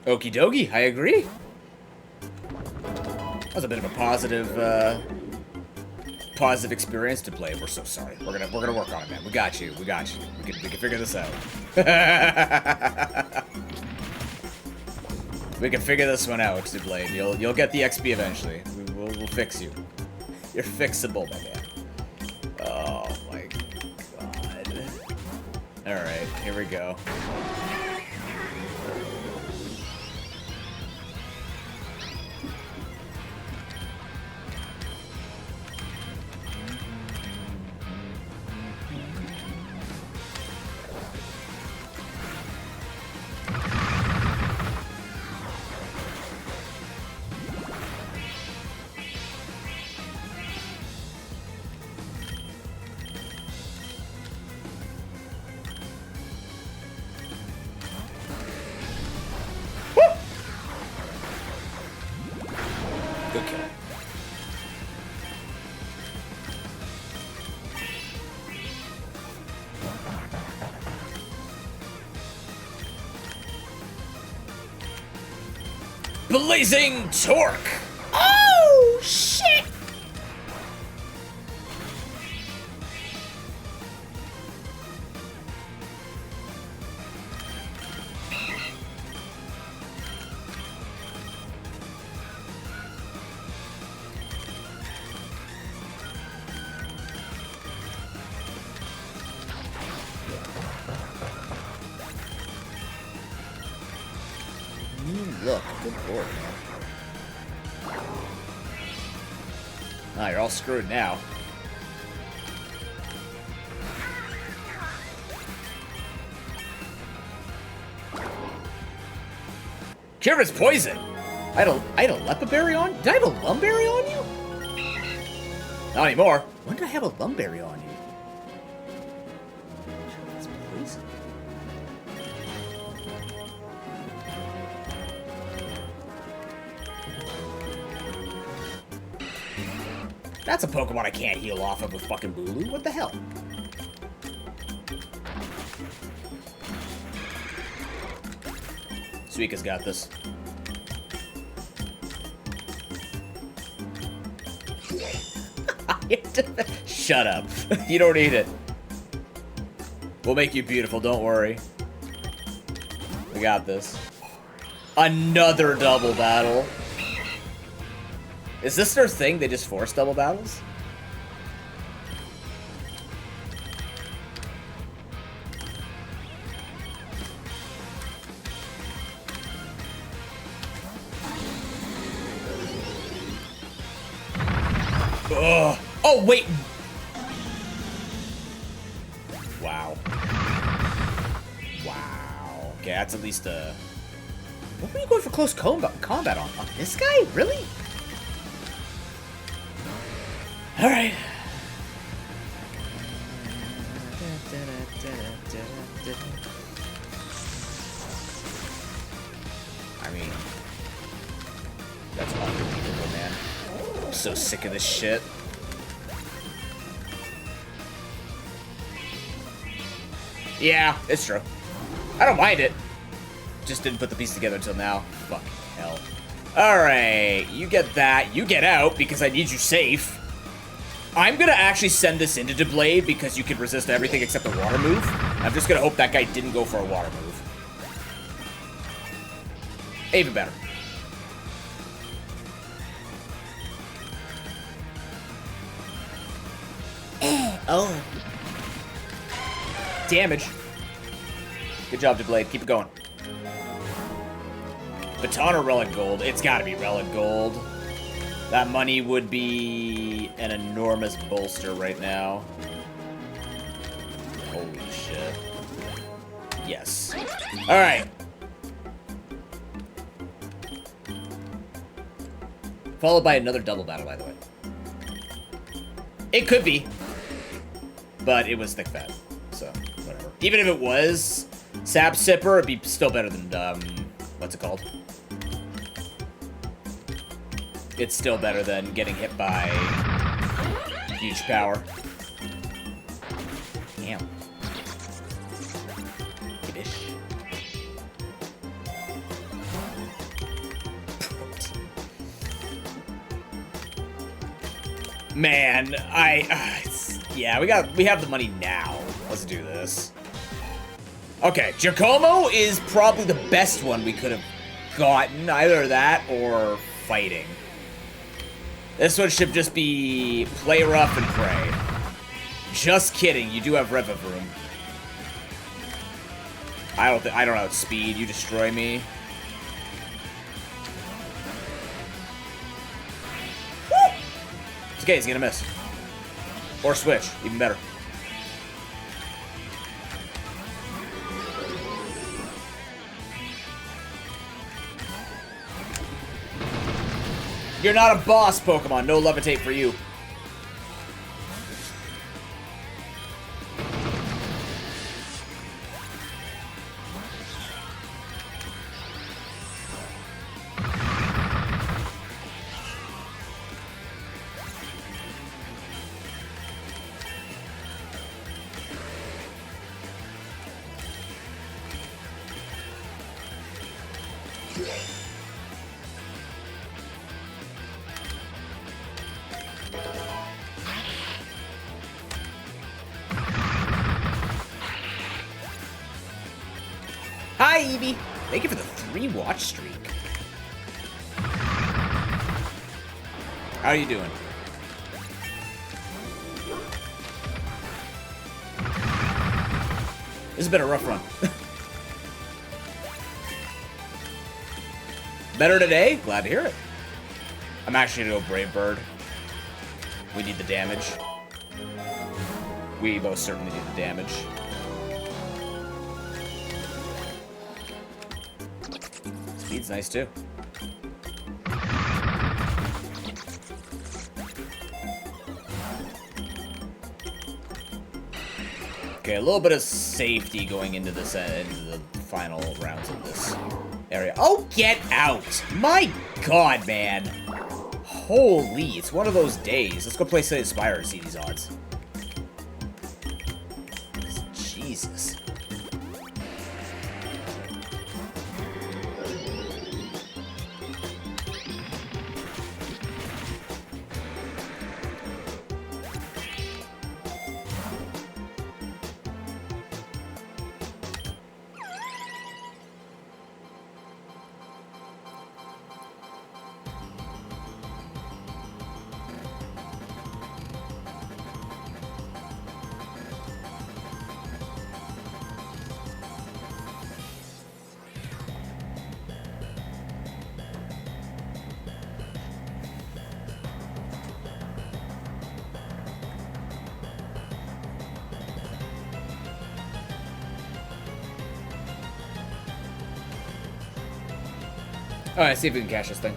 Okie dokie, I agree. That was a bit of a positive experience to play. We're so sorry. We're gonna work on it, man. We got you. We can figure this out. We can figure this one out, Blade. You'll get the XP eventually. We'll fix you. You're fixable, my man. Oh my god. All right, here we go. Good kill. Blazing Torque! Oh, shit! Look, good lord, man. Ah, you're all screwed now. Cure his poison! I had a Lepa Berry on? Did I have a Lumberry on you? Not anymore. When did I have a Lumberry on you? That's poison. That's a Pokemon I can't heal off of with fucking Bulu. What the hell? Suika's got this. Shut up. You don't need it. We'll make you beautiful, don't worry. We got this. Another double battle. Is this their thing? They just force double battles? Ugh. Oh, wait. Wow. Wow. Okay, that's at least a... What were you going for close combat on? On this guy? Really? Alright. I mean... That's unbelievable, man. I'm so sick of this shit. Yeah, it's true. I don't mind it. Just didn't put the piece together until now. Fucking hell. Alright, you get that. You get out because I need you safe. I'm gonna actually send this into Deblade because you can resist everything except the water move. I'm just gonna hope that guy didn't go for a water move. Even better. Oh. Damage. Good job, Deblade. Keep it going. Baton or Relic Gold? It's gotta be Relic Gold. That money would be an enormous bolster right now. Holy shit. Yes. Alright. Followed by another double battle, by the way. It could be. But it was thick fat. So, whatever. Even if it was, Sap Sipper would be still better than, what's it called? It's still better than getting hit by huge power. Damn. Gibbish. Man, yeah, we have the money now. Let's do this. Okay, Giacomo is probably the best one we could have gotten. Either that or fighting. This one should just be play rough and pray. Just kidding, you do have Revavroom. I don't outspeed, you destroy me. Woo! It's okay, he's gonna miss. Or switch, even better. You're not a boss, Pokemon. No levitate for you. Hi, Eevee. Thank you for the 3-watch streak. How are you doing? This has been a rough run. Better today? Glad to hear it. I'm actually gonna go Brave Bird. We need the damage. We most certainly need the damage. Speed's nice too. Okay, a little bit of safety going into this into the final rounds of this area. Oh, get out! My God, man! Holy, it's one of those days. Let's go play Slay the Spire and see these odds. Jesus. Alright, see if we can cash this thing.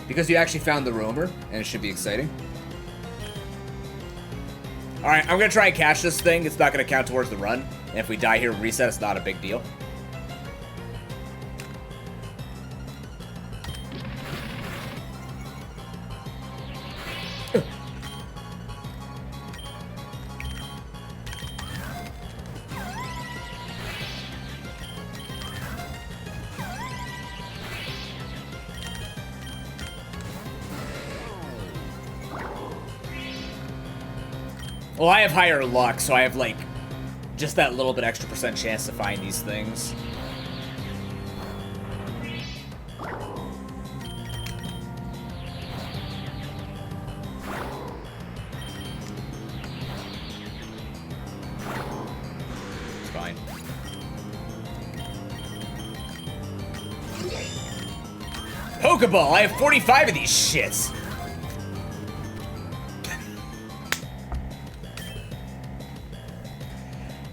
Because you actually found the roamer, and it should be exciting. Alright, I'm gonna try and cash this thing. It's not gonna count towards the run. And if we die here and reset, it's not a big deal. Well, I have higher luck, so I have, like, just that little bit extra % chance to find these things. It's fine. Pokeball! I have 45 of these shits!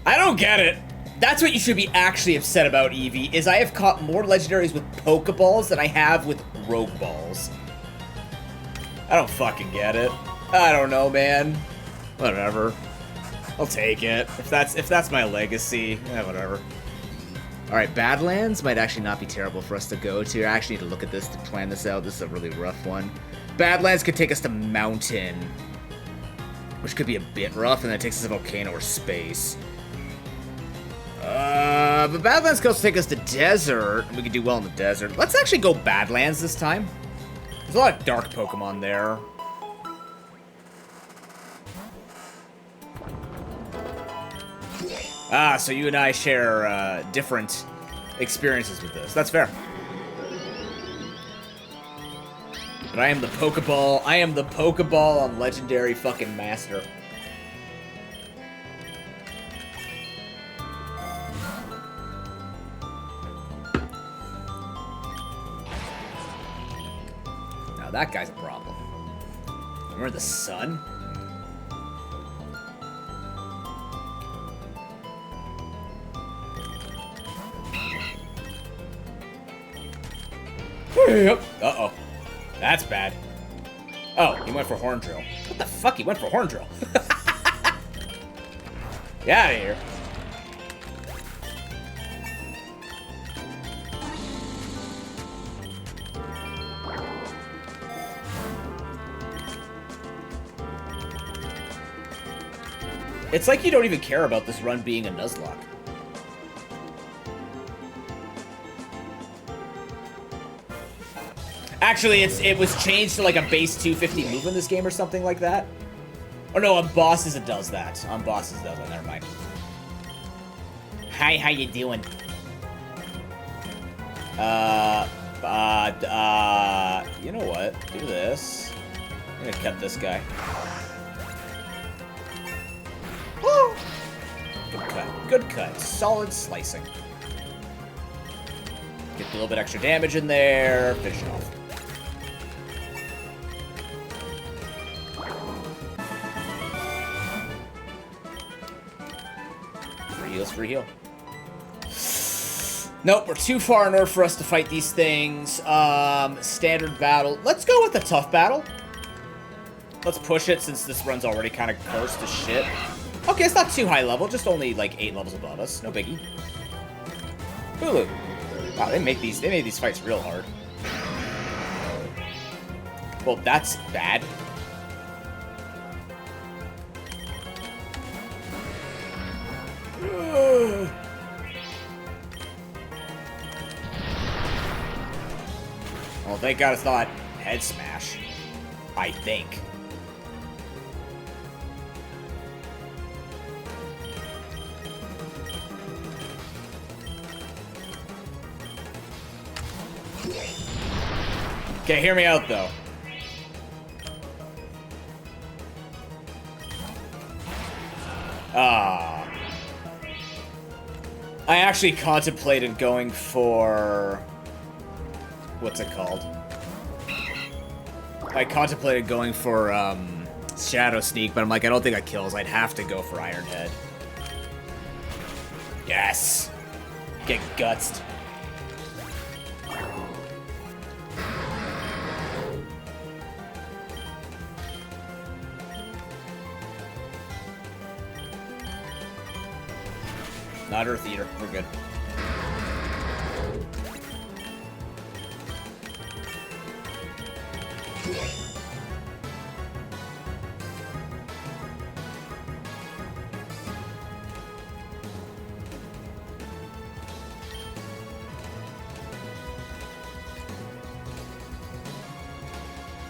I don't get it. That's what you should be actually upset about, Eevee, is I have caught more legendaries with Pokeballs than I have with rogue balls. I don't fucking get it. I don't know, man. Whatever. I'll take it. If that's my legacy, whatever. Alright, Badlands might actually not be terrible for us to go to. I actually need to look at this to plan this out. This is a really rough one. Badlands could take us to Mountain, which could be a bit rough, and then it takes us to Volcano or Space. But Badlands could also take us to Desert, and we could do well in the Desert. Let's actually go Badlands this time. There's a lot of dark Pokemon there. Ah, so you and I share different experiences with this. That's fair. But I am the Pokeball. I am the Pokeball on Legendary fucking Master. Now that guy's a problem. We're in the sun. Uh-oh. That's bad. Oh, he went for Horn Drill. What the fuck? He went for Horn Drill. Get out of here. It's like you don't even care about this run being a Nuzlocke. Actually, it was changed to like a base 250 move in this game or something like that. Oh no, on bosses it does that. On bosses it does that. Never mind. Hi, how you doing? You know what? Do this. I'm gonna cut this guy. Woo! Good cut. Good cut. Solid slicing. Get a little bit extra damage in there. Finish it off. Free heal. Nope, we're too far north for us to fight these things. Standard battle. Let's go with the tough battle. Let's push it since this run's already kind of cursed to shit. Okay, it's not too high level, just only like 8 levels above us. No biggie. Hulu. Wow, they made these fights real hard. Well, that's bad. Well, thank God it's not head smash. I think. Okay, hear me out though. I actually contemplated going for... What's it called? I contemplated going for, Shadow Sneak, but I'm like, I don't think that kills. I'd have to go for Iron Head. Yes! Get gutsed. Not Earth Eater. We're good.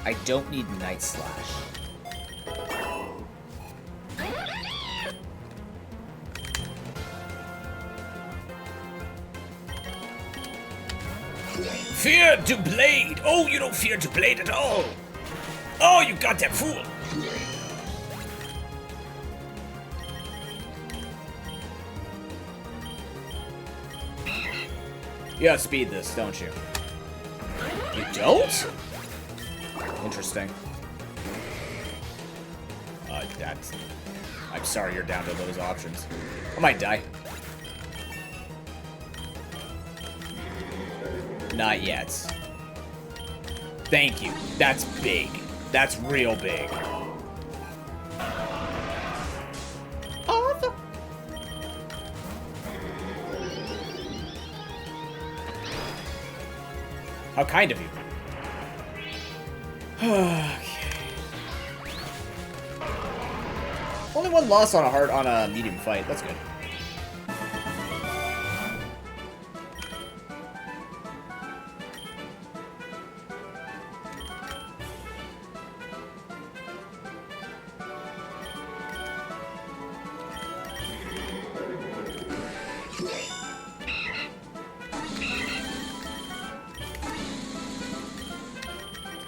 I don't need Night Slash. Fear to blade! Oh, you don't fear to blade at all! Oh, you goddamn fool! You outspeed this, don't you? You don't? Interesting. That's... I'm sorry you're down to those options. I might die. Not yet. Thank you. That's big. That's real big. Arthur. How kind of you. Okay. Only one loss on a medium fight. That's good.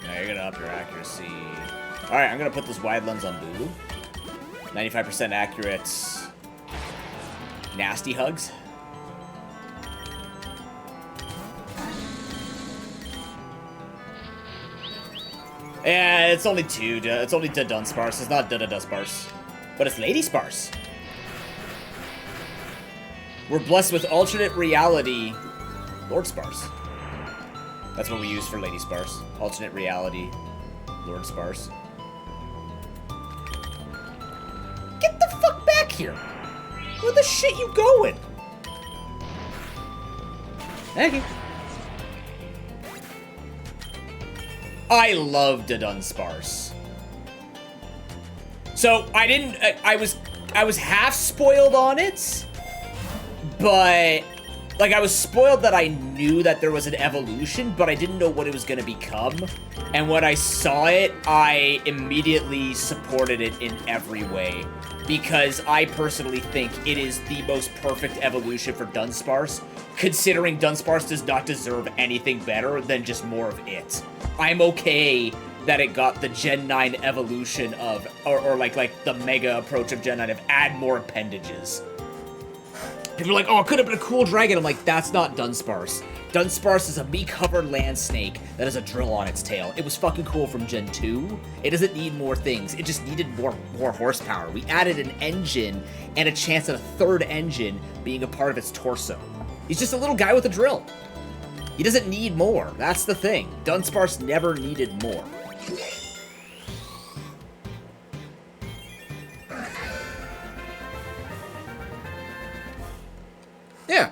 Now you're gonna up your accuracy. Alright, I'm gonna put this wide lens on Lulu. 95% accurate. Nasty hugs. Yeah, it's only two. It's only Dunsparce. It's not Dunsparce. But it's Lady Sparse. We're blessed with alternate reality Lord Sparse. That's what we use for Lady Sparse. Alternate reality Lord Sparse. Get the fuck back here! Where the shit you going? Thank you. I loved a Dunsparce. So I didn't. I was half spoiled on it, but like I was spoiled that I knew that there was an evolution, but I didn't know what it was gonna become. And when I saw it, I immediately supported it in every way. Because I personally think it is the most perfect evolution for Dunsparce, considering Dunsparce does not deserve anything better than just more of it. I'm okay that it got the Gen 9 evolution of, or like the Mega approach of Gen 9 of add more appendages. People are like, oh, it could have been a cool dragon. I'm like, that's not Dunsparce. Dunsparce is a meat-covered land snake that has a drill on its tail. It was fucking cool from Gen 2. It doesn't need more things. It just needed more horsepower. We added an engine and a chance at a third engine being a part of its torso. He's just a little guy with a drill. He doesn't need more. That's the thing. Dunsparce never needed more. Yeah.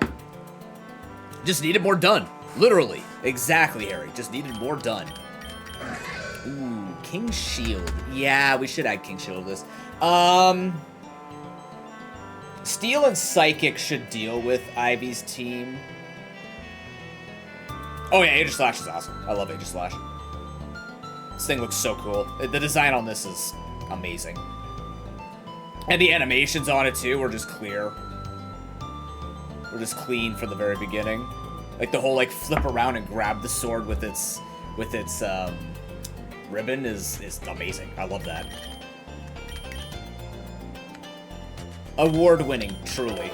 Just needed more done. Literally. Exactly, Harry. Just needed more done. Ooh, King Shield. Yeah, we should add King Shield to this. Steel and Psychic should deal with Ivy's team. Oh yeah, Aegislash is awesome. I love Aegislash. This thing looks so cool. The design on this is amazing. And the animations on it too were just clear. We're just clean from the very beginning. Like the whole like flip around and grab the sword with its ribbon is amazing. I love that. Award-winning, truly.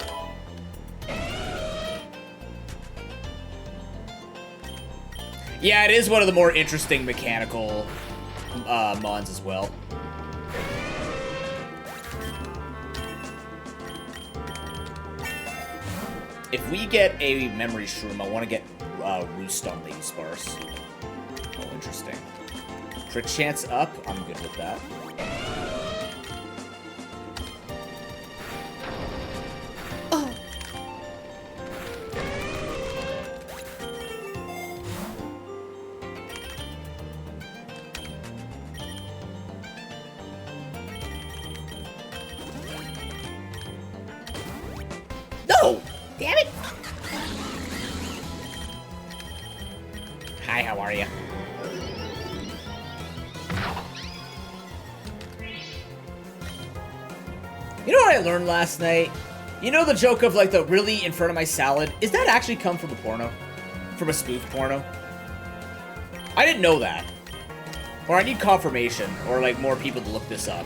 Yeah, it is one of the more interesting mechanical mons as well. If we get a memory shroom, I want to get Roost on Lady Sparse. Oh, interesting. Crit chance up, I'm good with that. Oh. No! Damn it! Hi, how are you? You know what I learned last night? You know the joke of like the really in front of my salad? Is that actually come from a porno? From a spoof porno? I didn't know that. Or I need confirmation, or like more people to look this up.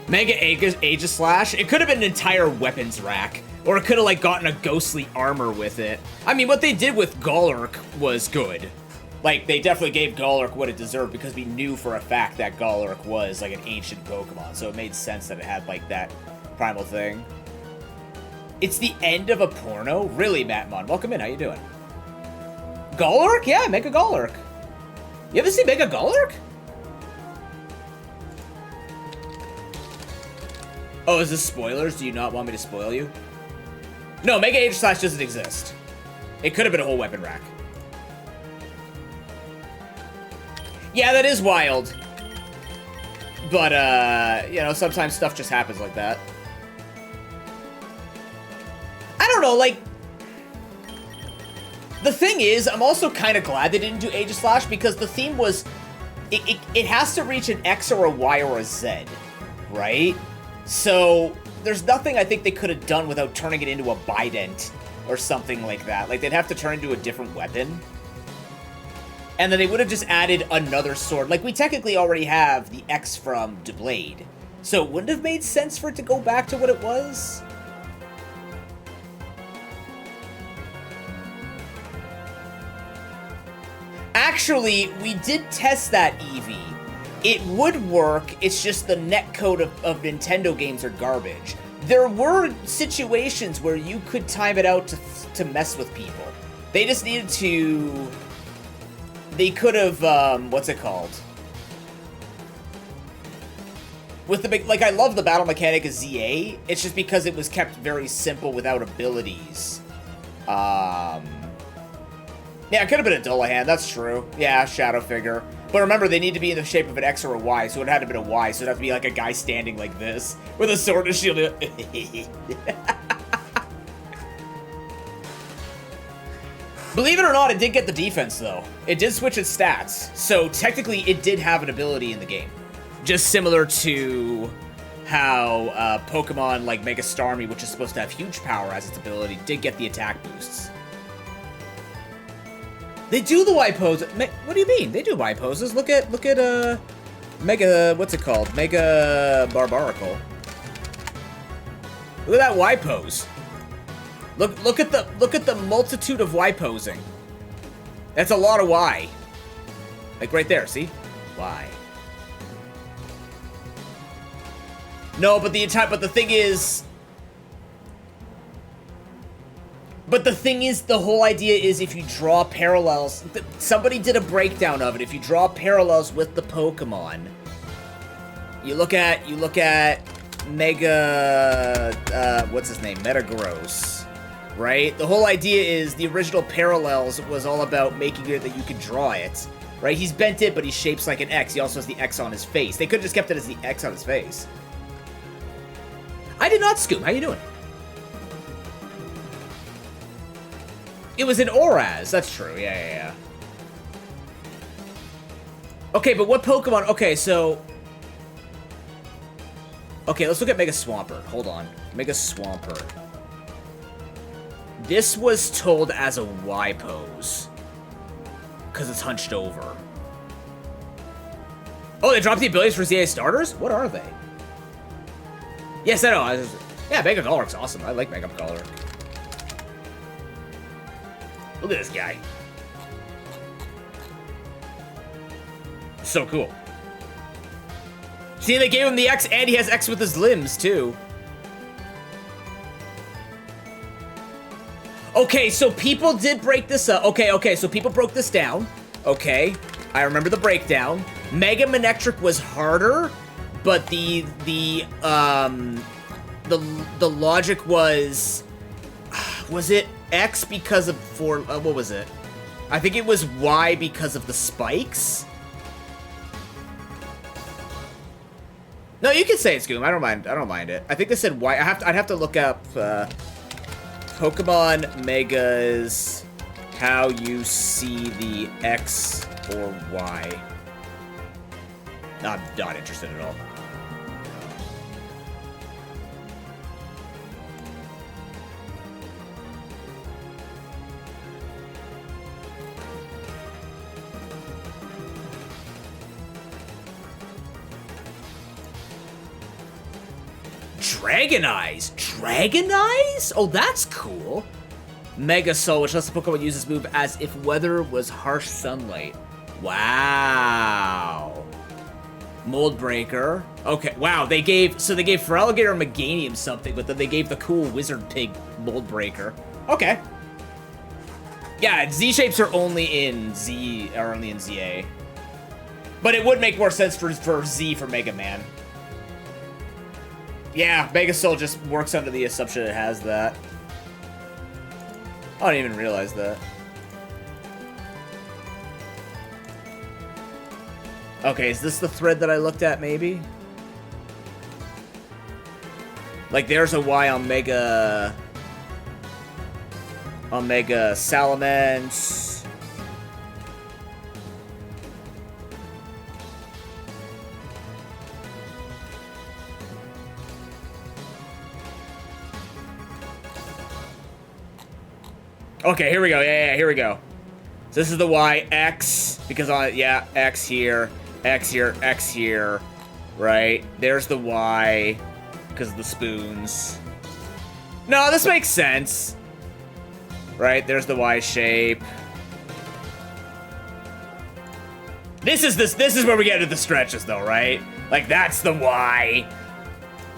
Mega Aegislash. It could have been an entire weapons rack. Or it could have like gotten a ghostly armor with it. I mean, what they did with Golurk was good. Like, they definitely gave Golurk what it deserved because we knew for a fact that Golurk was like an ancient Pokemon. So it made sense that it had like that primal thing. It's the end of a porno? Really, Mattmon? Welcome in, how you doing? Golurk? Yeah, Mega Golurk. You ever see Mega Golurk? Oh, is this spoilers? Do you not want me to spoil you? No, Mega H Slash doesn't exist. It could have been a whole weapon rack. Yeah, that is wild. But, you know, sometimes stuff just happens like that. I don't know, like... The thing is, I'm also kind of glad they didn't do Age of Slash because the theme was... It has to reach an X or a Y or a Z, right? So, there's nothing I think they could have done without turning it into a Bident or something like that. Like, they'd have to turn into a different weapon. And then they would have just added another sword. Like, we technically already have the X from Deblade. So, it wouldn't have made sense for it to go back to what it was. Actually, we did test that, Eevee. It would work, it's just the netcode of Nintendo games are garbage. There were situations where you could time it out to mess with people. They just needed to... They could have, what's it called? With the big... Like, I love the battle mechanic of ZA. It's just because it was kept very simple without abilities. Yeah, it could have been a Dullahan, that's true. Yeah, Shadow Figure. But remember, they need to be in the shape of an X or a Y, so it had to be a Y, so it'd have to be like a guy standing like this, with a sword and shield. Believe it or not, it did get the defense, though. It did switch its stats, so technically it did have an ability in the game. Just similar to how Pokemon like Mega Starmie, which is supposed to have huge power as its ability, did get the attack boosts. They do the Y pose. What do you mean? They do Y poses. Look at Mega, what's it called? Mega Barbaracle. Look at that Y pose. Look at the multitude of Y posing. That's a lot of Y. Like right there, see? Y. No, but the thing is... But the thing is, the whole idea is if you draw parallels... Somebody did a breakdown of it. If you draw parallels with the Pokemon, you look at Mega... what's his name? Metagross, right? The whole idea is the original Parallels was all about making it that you could draw it, right? He's bent it, but he shapes like an X. He also has the X on his face. They could have just kept it as the X on his face. I did not, Scoop. How you doing? It was an Oraz. That's true. Yeah. Okay, but what Pokemon... Okay, so... Okay, let's look at Mega Swampert. Hold on. Mega Swampert. This was told as a Y pose. Because it's hunched over. Oh, they dropped the abilities for ZA starters? What are they? Yes, I know. Yeah, Mega Golurk's awesome. I like Mega Golurk. Look at this guy. So cool. See, they gave him the X, and he has X with his limbs, too. Okay, so people did break this up. Okay, so people broke this down. Okay, I remember the breakdown. Mega Manectric was harder, but the logic was it X because of what was it? I think it was Y because of the spikes. No, you can say it, Scoom. I don't mind it. I think they said Y. I'd have to look up Pokemon Megas, how you see the X or Y. I'm not interested at all. Dragon Eyes! Dragon Eyes? Oh, that's cool. Mega Soul, which lets the Pokemon use this move as if weather was harsh sunlight. Wow. Mold Breaker. Okay, wow, they gave Feraligatr and Meganium something, but then they gave the cool Wizard Pig Mold Breaker. Okay. Yeah, Z-shapes are only in ZA. But it would make more sense for Z for Mega Man. Yeah, Mega Soul just works under the assumption it has that. I didn't even realize that. Okay, is this the thread that I looked at, maybe? Like, there's a Y on Mega Salamence. Okay, here we go. Yeah, here we go. So this is the Y, X, because on, yeah, X here, X here, X here, right? There's the Y, because of the spoons. No, this makes sense. Right, there's the Y shape. This is where we get into the stretches, though, right? Like, that's the Y,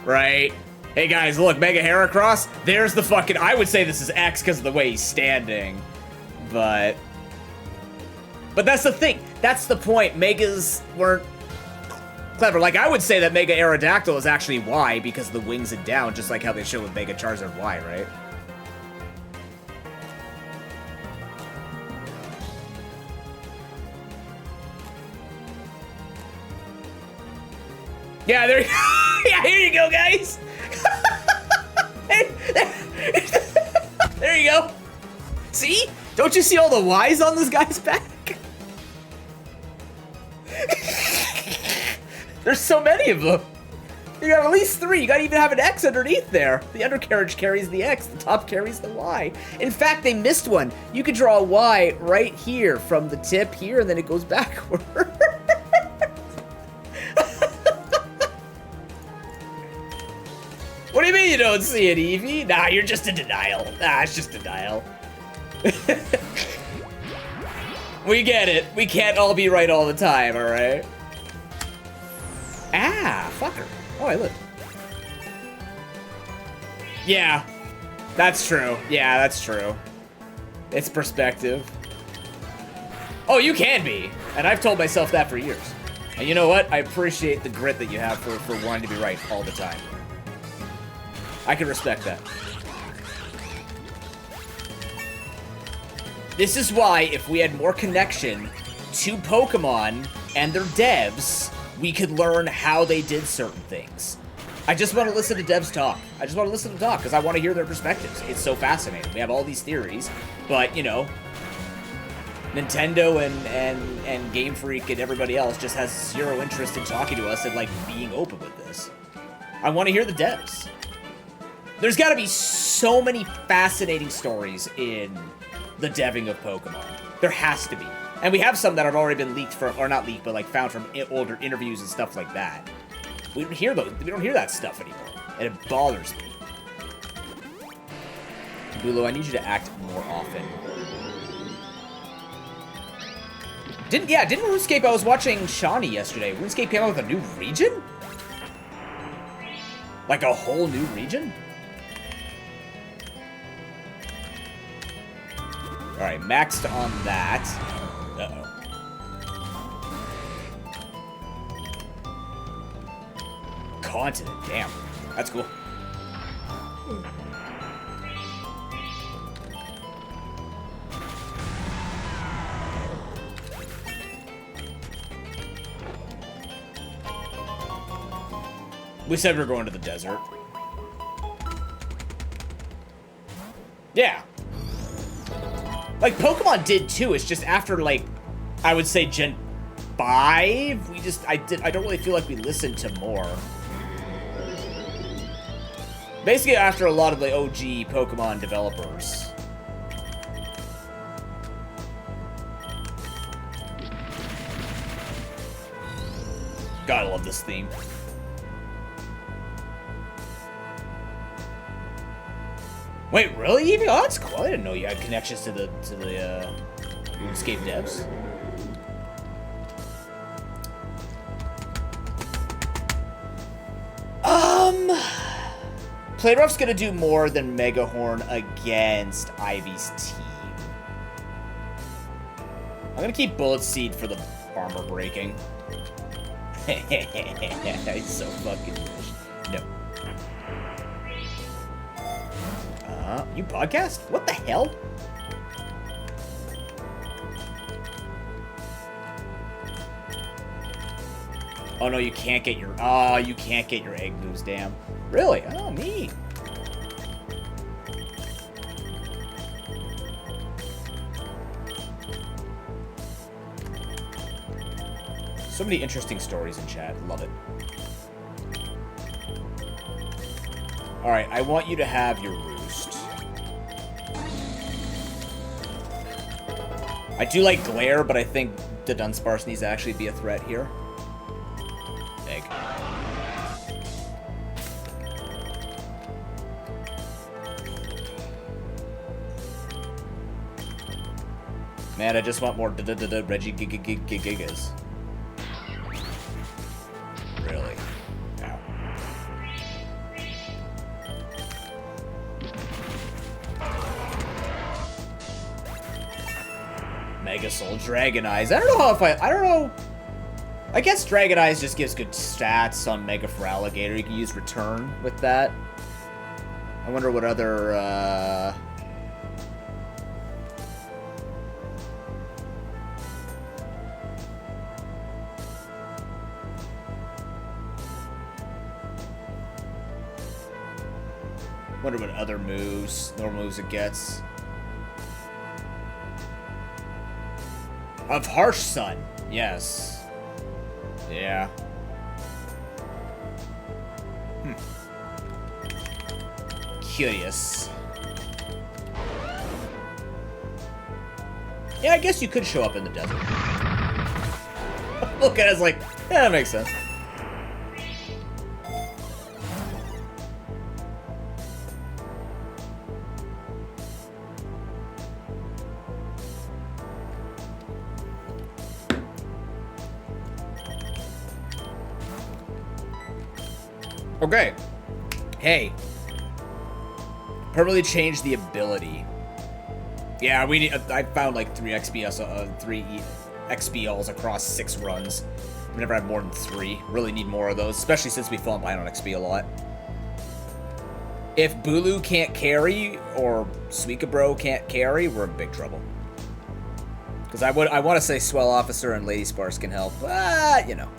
right? Hey, guys, look, Mega Heracross, there's the fucking... I would say this is X because of the way he's standing, but that's the thing. That's the point. Megas weren't clever. Like, I would say that Mega Aerodactyl is actually Y because of the wings and down, just like how they show with Mega Charizard Y, right? Yeah, there you go. Yeah, here you go, guys. There you go. See? Don't you see all the Y's on this guy's back? There's so many of them. You got at least 3. You gotta even have an X underneath there. The undercarriage carries the X, the top carries the Y. In fact, they missed one. You could draw a Y right here from the tip here, and then it goes backward. What do you mean you don't see it, Eevee? Nah, you're just in denial. Nah, it's just denial. We get it. We can't all be right all the time, alright? Ah, fucker. Oh, I look. Yeah, that's true. Yeah, that's true. It's perspective. Oh, you can be. And I've told myself that for years. And you know what? I appreciate the grit that you have for wanting to be right all the time. I can respect that. This is why, if we had more connection to Pokemon and their devs, we could learn how they did certain things. I just want to listen to devs talk. I just want to listen to them talk, because I want to hear their perspectives. It's so fascinating. We have all these theories, but, you know, Nintendo and Game Freak and everybody else just has zero interest in talking to us and, like, being open with this. I want to hear the devs. There's got to be so many fascinating stories in the deving of Pokemon. There has to be. And we have some that have already been leaked from, or not leaked, but like found from older interviews and stuff like that. We don't hear those. We don't hear that stuff anymore. And it bothers me. Bulu, I need you to act more often. Didn't RuneScape, I was watching Shawnee yesterday. RuneScape came out with a new region? Like a whole new region? Alright, maxed on that. Uh-oh. Continent, damn. That's cool. We said we're going to the desert. Yeah. Like, Pokemon did too, it's just after, like, I would say Gen 5, I don't really feel like we listened to more. Basically after a lot of the OG Pokemon developers. God, I love this theme. Wait, really, Eevee? Oh, that's cool. I didn't know you had connections to the RuneScape devs. Playrough's gonna do more than Megahorn against Ivy's team. I'm gonna keep Bullet Seed for the armor breaking. He's so fucking rich. No. You podcast? What the hell? Oh no, you can't get your... Oh, you can't get your egg news, damn. Really? Oh, neat. So many interesting stories in chat. Love it. Alright, I want you to have your roost. I do like Glare, but I think the Dunsparce needs to actually be a threat here. Egg. Man, I just want more Reggie Gigas. Really? Ow. Mega Soul Dragon Eyes. I don't know if I don't know. I guess Dragon Eyes just gives good stats on Mega for Alligator. You can use Return with that. I wonder what other, wonder what other moves, normal moves it gets. Of Harsh Sun, yes. Yeah. Curious. Yeah, I guess you could show up in the desert. Look at it, it's like, yeah, that makes sense. Okay. Hey. Permanently change the ability. Yeah, we need. I found like 3 XBLs across 6 runs. We never had more than 3. Really need more of those, especially since we fall behind on XP a lot. If Bulu can't carry or Suikabro can't carry, we're in big trouble. Because I want to say Swell Officer and Lady Sparse can help, but you know.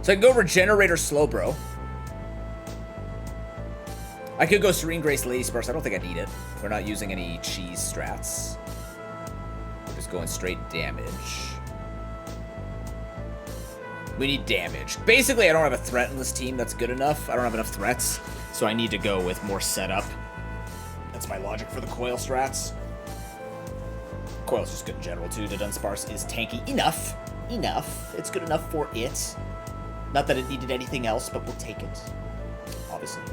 So I can go Regenerator Slowbro. I could go Serene Grace Lady Sparse. I don't think I need it. We're not using any cheese strats. We're just going straight damage. We need damage. Basically, I don't have a threat in this team that's good enough. I don't have enough threats, so I need to go with more setup. That's my logic for the Coil strats. Coil's just good in general, too. The Dunsparce is tanky enough. Enough. It's good enough for it. Not that it needed anything else, but we'll take it. Obviously.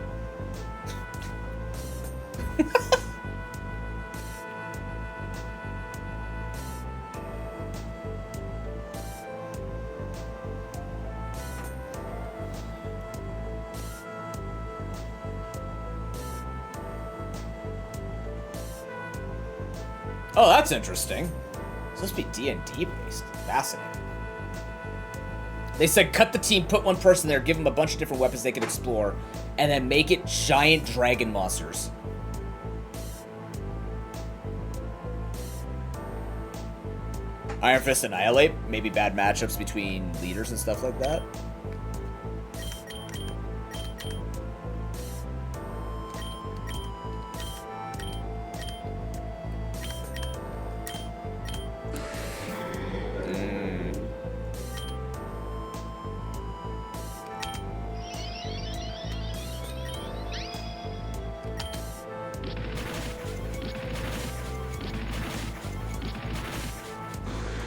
Oh, that's interesting. It's supposed to be D&D based. Fascinating. They said cut the team, put one person there, give them a bunch of different weapons they can explore, and then make it giant dragon monsters. Iron Fist Annihilate, maybe bad matchups between leaders and stuff like that.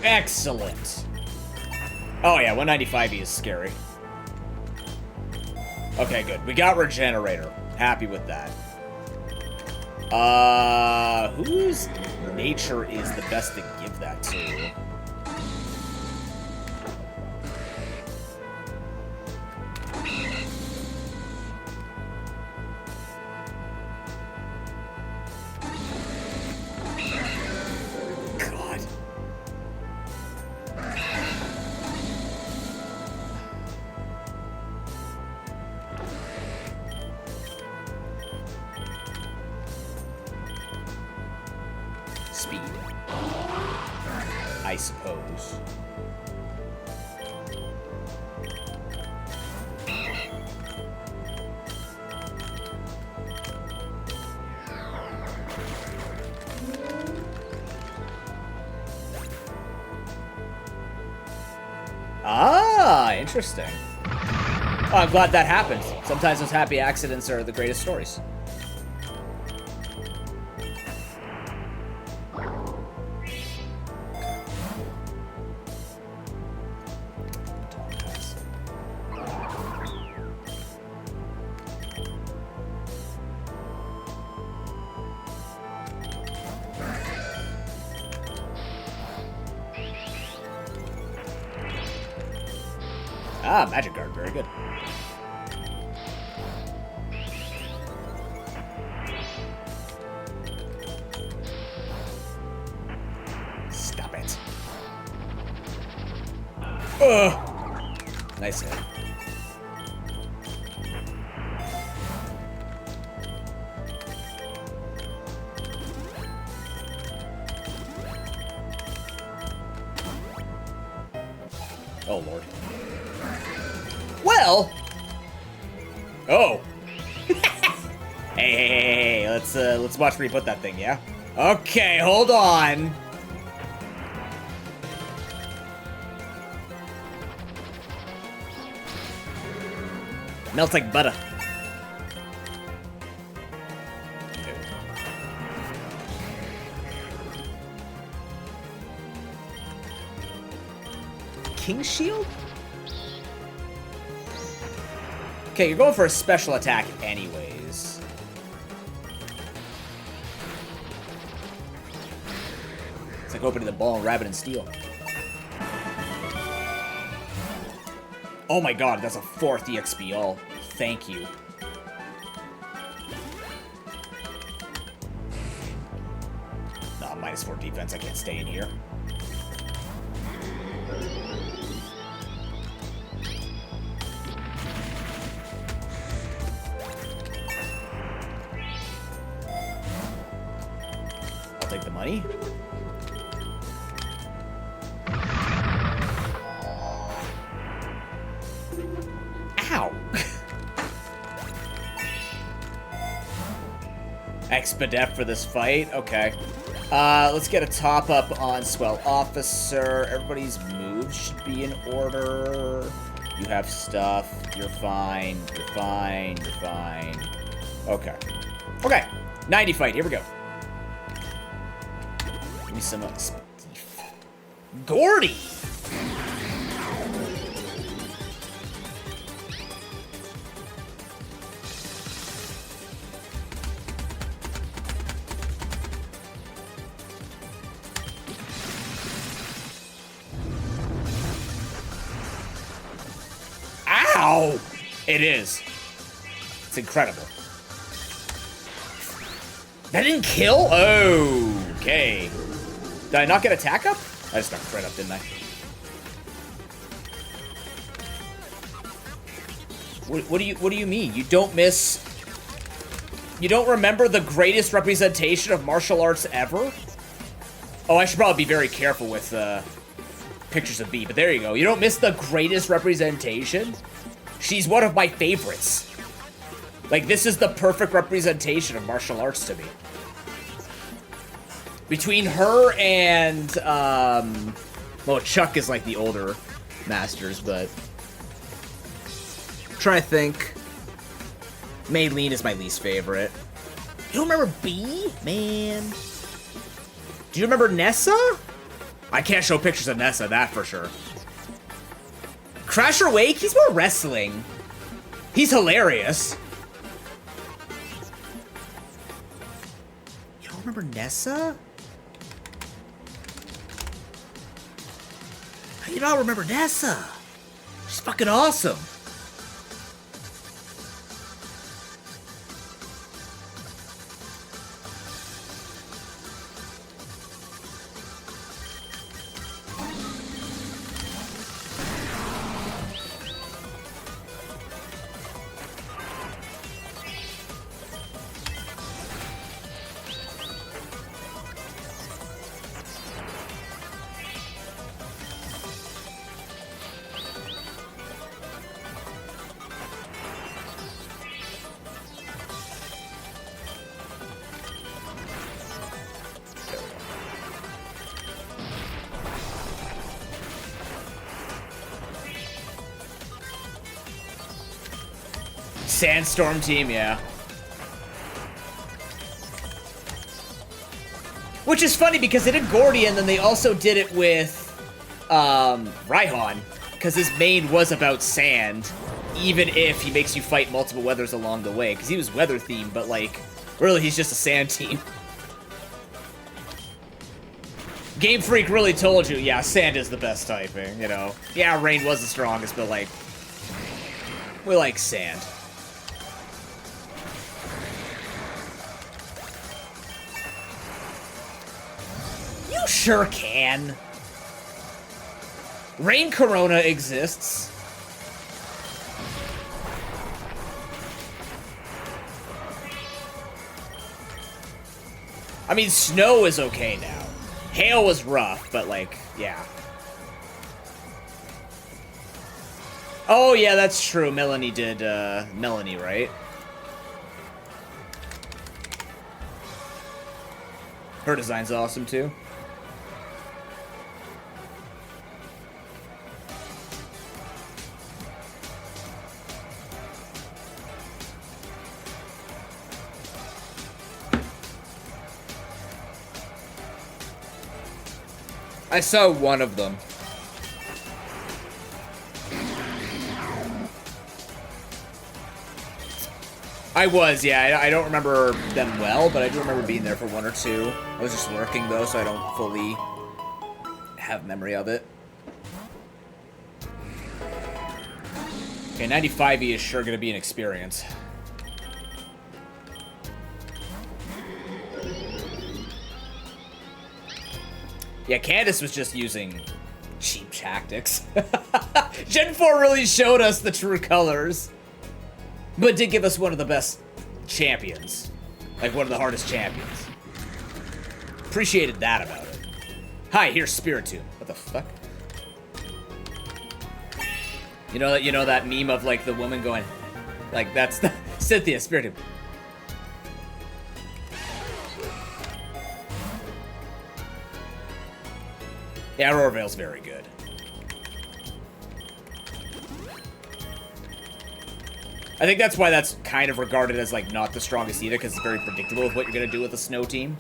Excellent. Oh yeah, 195E is scary. Okay, good. We got Regenerator. Happy with that. Whose nature is the best to give that to? speed. I suppose. Ah, interesting. Oh, I'm glad that happened. Sometimes those happy accidents are the greatest stories. Ah, magic guard, very good. Stop it. Ugh. Nice hit. Oh, Lord. Well. Oh. Hey, let's watch me put that thing, yeah? Okay, hold on. Melts like butter. King Shield? Okay, you're going for a special attack anyways. It's like opening the ball and rabbit and steel. Oh my god, that's a 4th EXP all. Thank you. Nah, -4 defense, I can't stay in here. I'll take the money. Ow! Expedef for this fight? Okay. Let's get a top-up on Swell Officer. Everybody's moves should be in order. You have stuff. You're fine. You're fine. You're fine. Okay. Okay. 90 fight. Here we go. Give me some Gordy! Ow! It is. It's incredible. That didn't kill? Okay. Did I not get attack up? I just got crit up, didn't I? What do you mean? You don't miss... You don't remember the greatest representation of martial arts ever? Oh, I should probably be very careful with pictures of B, but there you go. You don't miss the greatest representation? She's one of my favorites. Like, this is the perfect representation of martial arts to me. Between her and, well, Chuck is like the older masters, but... I'm trying to think. Maylene is my least favorite. You don't remember B? Man. Do you remember Nessa? I can't show pictures of Nessa, that for sure. Crasher Wake? He's more wrestling. He's hilarious. You don't remember Nessa? How do you not remember Nessa? She's fucking awesome. Sandstorm team, yeah. Which is funny because they did Gordian, then they also did it with Raihan, because his main was about sand, even if he makes you fight multiple weathers along the way, because he was weather themed, but like, really he's just a sand team. Game Freak really told you, yeah, sand is the best typing, you know. Yeah, rain was the strongest, but like, we like sand. You sure can. Rain Corona exists. I mean, snow is okay now. Hail was rough, but like, yeah. Oh, yeah, that's true. Melanie did, Melanie, right? Her design's awesome, too. I saw one of them. I was, yeah. I don't remember them well, but I do remember being there for one or two. I was just lurking, though, so I don't fully have memory of it. Okay, 95E is sure going to be an experience. Yeah, Candace was just using cheap tactics. Gen 4 really showed us the true colors. But did give us one of the best champions. Like, one of the hardest champions. Appreciated that about it. Hi, here's Spiritomb. What the fuck? You know that meme of, like, the woman going... Like, that's the... Cynthia, Spiritomb. Yeah, Aurora Veil's very good. I think that's why that's kind of regarded as, like, not the strongest either, because it's very predictable with what you're going to do with a snow team.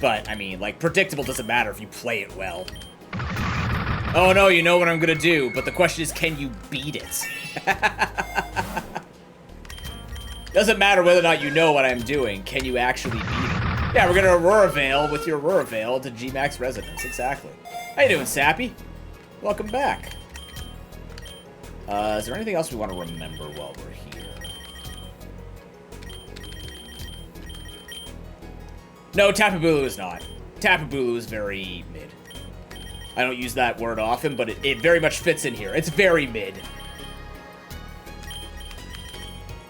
But, I mean, like, predictable doesn't matter if you play it well. Oh, no, you know what I'm going to do, but the question is, can you beat it? Doesn't matter whether or not you know what I'm doing. Can you actually beat it? Yeah, we're going to Aurora Veil with your Aurora Veil to G-Max Resonance. Exactly. How you doing, Sappy? Welcome back. Is there anything else we want to remember while we're here? No, Tapu Bulu is not. Tapu Bulu is very mid. I don't use that word often, but it very much fits in here. It's very mid.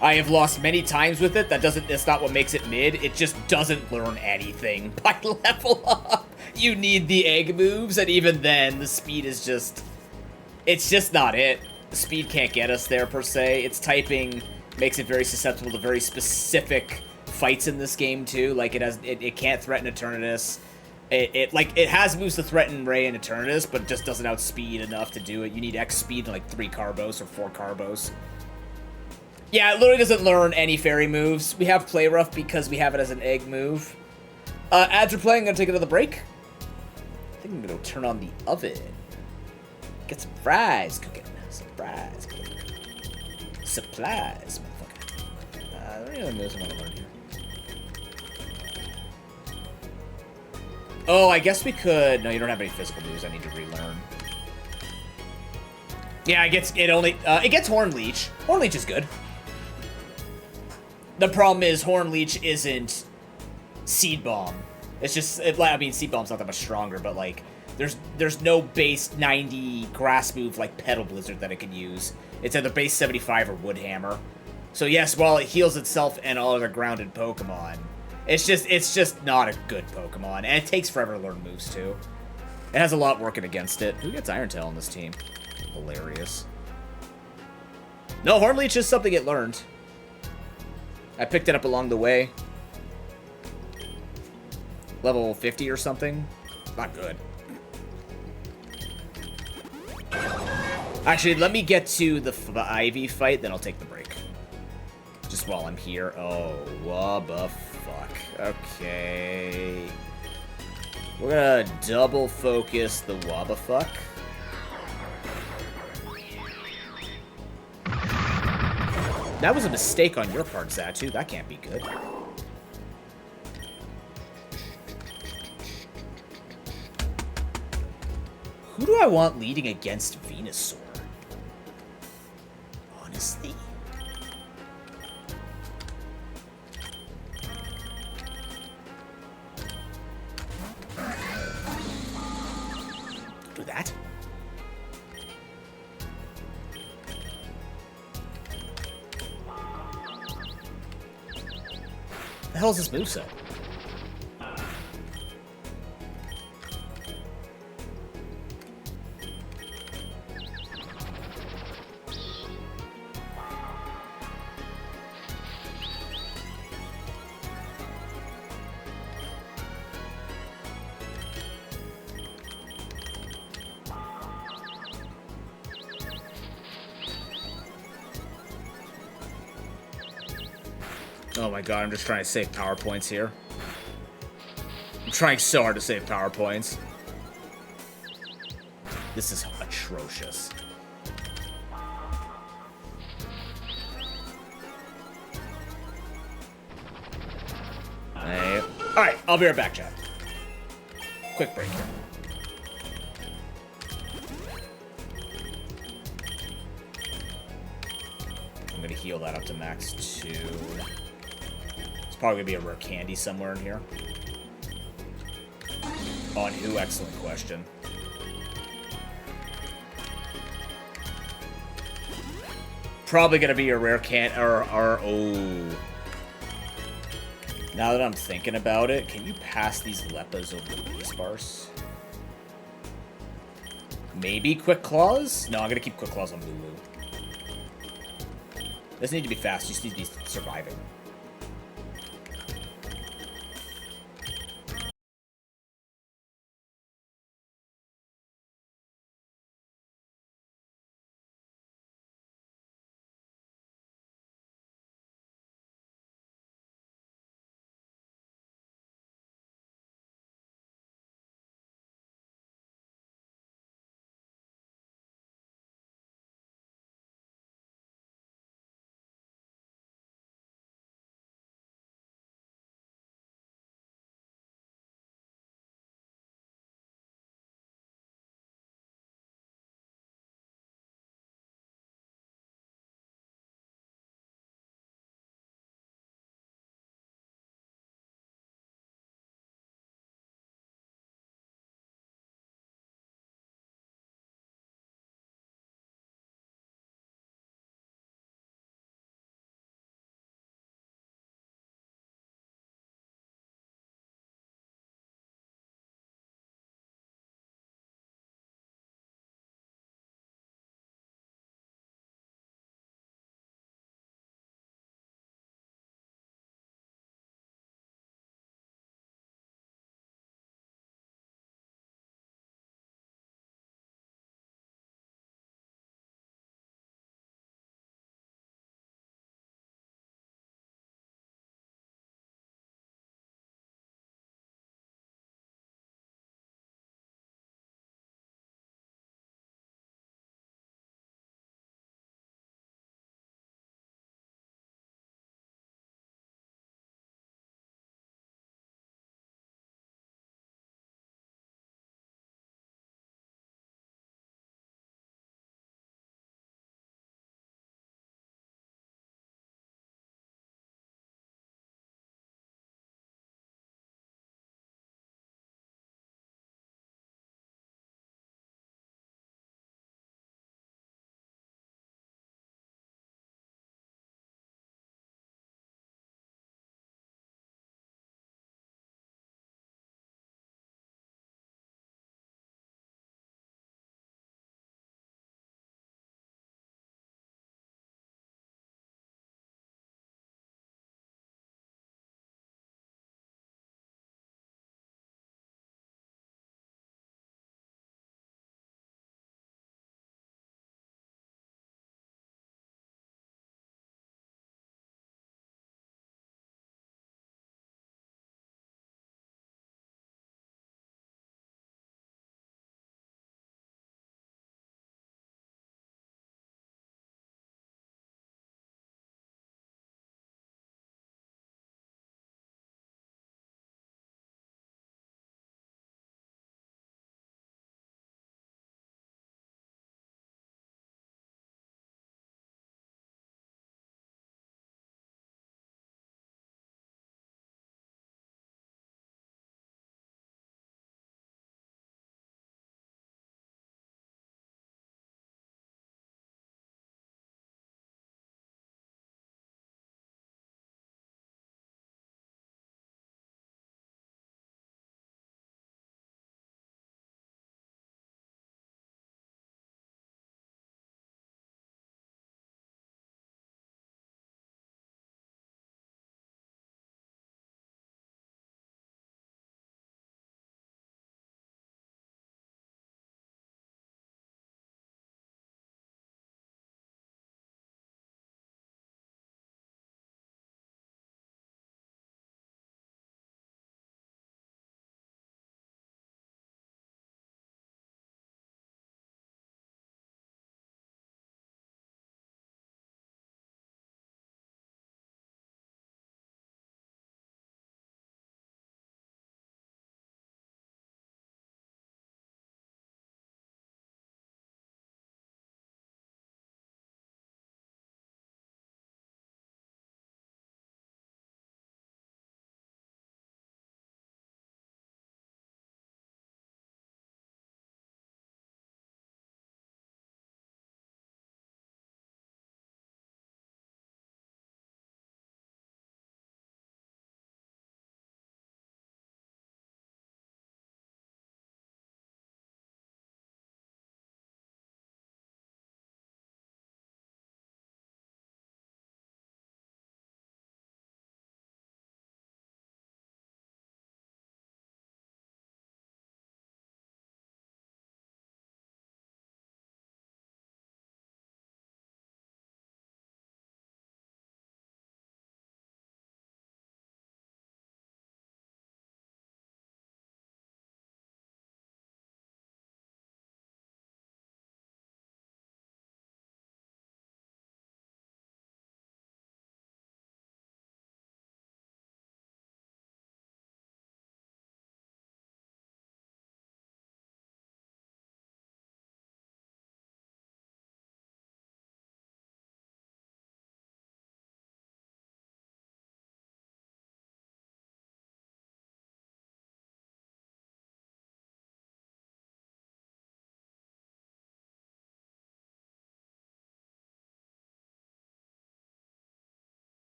I have lost many times with it. That's not what makes it mid. It just doesn't learn anything by level up. You need the egg moves, and even then, the speed is just... It's just not it. The speed can't get us there, per se. Its typing makes it very susceptible to very specific fights in this game, too. Like, it can't threaten Eternatus. It has moves to threaten Ray and Eternatus, but it just doesn't outspeed enough to do it. You need X speed and, like, 3 Carbos or 4 Carbos. Yeah, it literally doesn't learn any fairy moves. We have Play Rough because we have it as an egg move. Ads are playing. I'm going to take another break. I think I'm going to turn on the oven. Get some fries cooking. Some fries cooking. Supplies, motherfucker. Are there any other moves I want to learn here? Oh, I guess we could... No, you don't have any physical moves I need to relearn. Yeah, it gets Horn Leech. Horn Leech is good. The problem is Horn Leech isn't Seed Bomb. It's just, I mean, Seed Bomb's not that much stronger, but like, there's no base 90 grass move like Petal Blizzard that it can use. It's either base 75 or Wood Hammer. So yes, while it heals itself and all other grounded Pokemon, it's just not a good Pokemon, and it takes forever to learn moves too. It has a lot working against it. Who gets Iron Tail on this team? Hilarious. No, Horn Leech is something it learned. I picked it up along the way. Level 50 or something. Not good. Actually, let me get to the Ivy fight, then I'll take the break. while I'm here. Oh, what the fuck. Okay. We're gonna double focus the Wabafuck. That was a mistake on your part, Zatu. That can't be good. Who do I want leading against Venusaur? Honestly. Do that. The hell is this moveset? Oh my god, I'm just trying to save power points here. I'm trying so hard to save power points. This is atrocious. Hey. Alright, I'll be right back, chat. Quick break here. I'm gonna heal that up to max 2. Probably gonna be a rare candy somewhere in here. On who? Excellent question. Probably gonna be a rare oh. Now that I'm thinking about it, can you pass these Leppas over the base bars? Maybe Quick Claws? No, I'm gonna keep Quick Claws on Lulu. Doesn't need to be fast, just need to be surviving.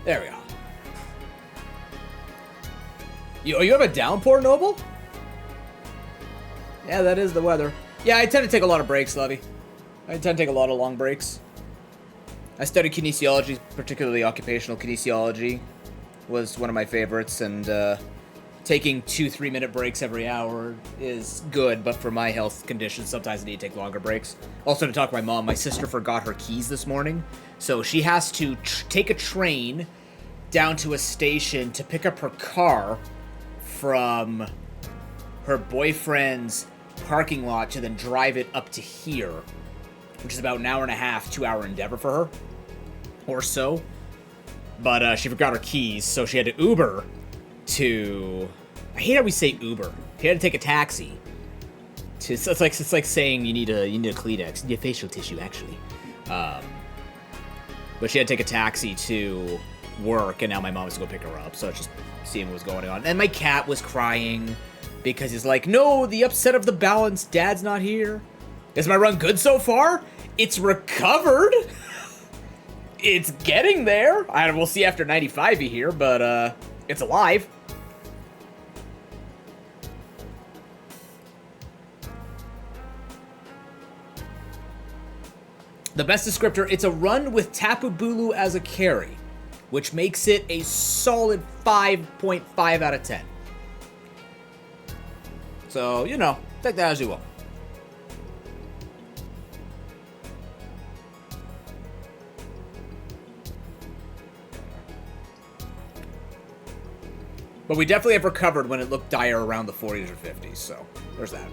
There we go. You have a downpour, Noble? Yeah, that is the weather. Yeah, I tend to take a lot of breaks, Levy. I tend to take a lot of long breaks. I studied kinesiology, particularly occupational kinesiology, was one of my favorites, and taking 2-3 minute breaks every hour is good, but for my health conditions, sometimes I need to take longer breaks. Also, to talk to my mom, my sister forgot her keys this morning, so she has to take a train down to a station to pick up her car from her boyfriend's parking lot to then drive it up to here, which is about an hour and a half, 2-hour endeavor for her, or so. But she forgot her keys, so she had to Uber to... I hate how we say Uber. She had to take a taxi. It's like saying you need a Kleenex. You need a facial tissue, actually. But she had to take a taxi to work, and now my mom was to go pick her up, so I was just seeing what was going on. And my cat was crying because he's like, no, the upset of the balance, Dad's not here. Is my run good so far? It's recovered. It's getting there. We'll see after 95 here, but it's alive. The best descriptor, it's a run with Tapu Bulu as a carry, which makes it a solid 5.5 out of 10. So, you know, take that as you will. But we definitely have recovered when it looked dire around the 40s or 50s, so there's that.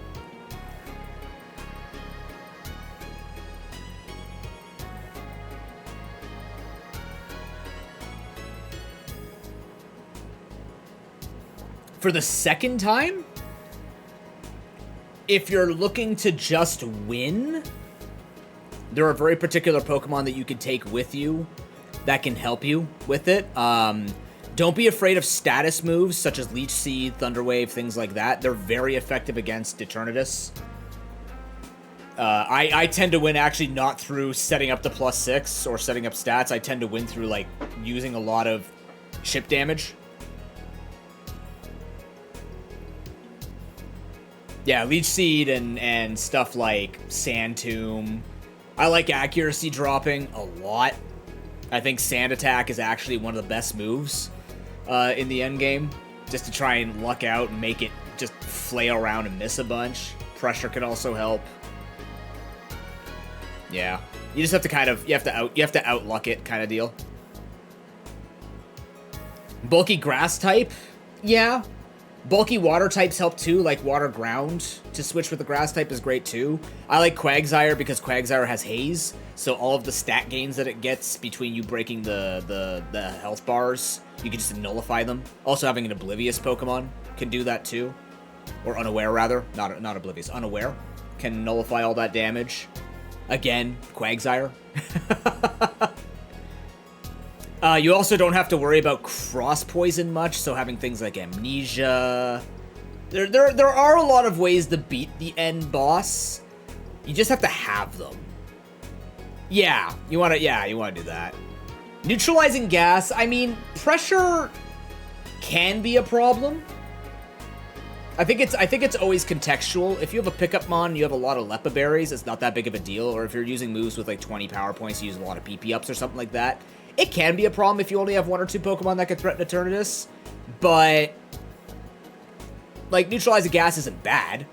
For the second time, if you're looking to just win, there are very particular Pokemon that you can take with you that can help you with it. Don't be afraid of status moves such as Leech Seed, Thunder Wave, things like that. They're very effective against Eternatus. I tend to win actually not through setting up the +6 or setting up stats. I tend to win through like using a lot of chip damage. Yeah, Leech Seed and stuff like Sand Tomb. I like accuracy dropping a lot. I think Sand Attack is actually one of the best moves in the end game, just to try and luck out and make it just flail around and miss a bunch. Pressure can also help. Yeah, you just have to kind of you have to outluck it kind of deal. Bulky grass type, yeah. Bulky water types help too, like Water Ground to switch with the grass type is great too. I like Quagsire because Quagsire has Haze, so all of the stat gains that it gets between you breaking the health bars, you can just nullify them. Also having an Oblivious Pokemon can do that too. Or Unaware rather, not Oblivious, Unaware can nullify all that damage. Again, Quagsire. You also don't have to worry about cross poison much, so having things like Amnesia. There are a lot of ways to beat the end boss. You just have to have them. Yeah, you wanna do that. Neutralizing gas, I mean, pressure can be a problem. I think it's always contextual. If you have a pickup mon and you have a lot of Lepa berries, it's not that big of a deal. Or if you're using moves with like 20 power points, you use a lot of PP ups or something like that, It can be a problem if you only have 1 or 2 Pokemon that can threaten Eternatus, but like, neutralizing gas isn't bad.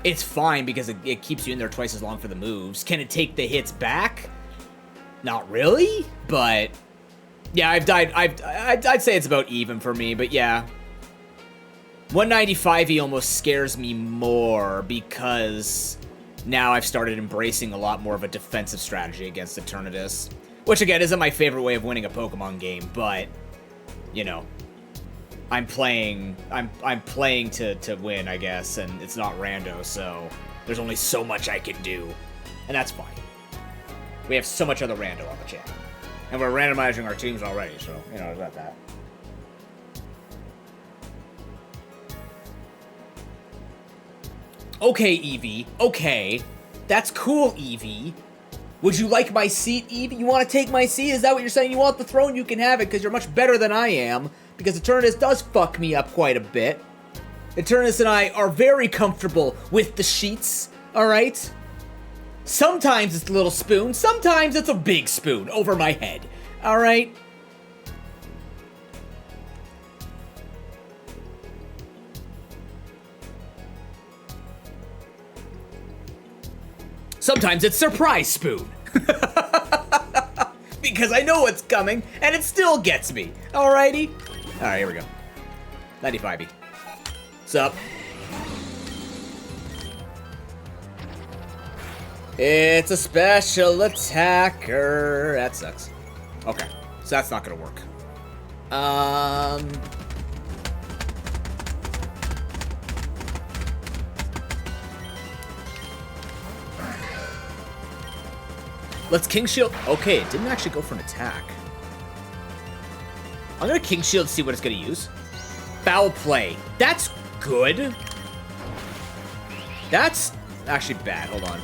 It's fine because it keeps you in there twice as long for the moves. Can it take the hits back? Not really, but yeah, I'd say it's about even for me, but yeah. 195E almost scares me more because now I've started embracing a lot more of a defensive strategy against Eternatus, which again isn't my favorite way of winning a Pokemon game, but you know, I'm playing to win, I guess, and it's not rando, so there's only so much I can do, and that's fine. We have so much other rando on the channel, and we're randomizing our teams already, so you know, about that. Okay, Eevee. Okay, that's cool, Eevee. Would you like my seat, Eevee? You want to take my seat? Is that what you're saying? You want the throne? You can have it, because you're much better than I am. Because Eternatus does fuck me up quite a bit. Eternatus and I are very comfortable with the sheets, alright? Sometimes it's a little spoon, sometimes it's a big spoon over my head, alright? Sometimes it's surprise spoon. Because I know what's coming, and it still gets me. Alrighty? Alright, here we go. 95E. What's up? It's a special attacker. That sucks. Okay, so that's not gonna work. Let's King Shield. Okay, it didn't actually go for an attack. I'm gonna King Shield to see what it's gonna use. Foul play. That's good. That's actually bad. Hold on.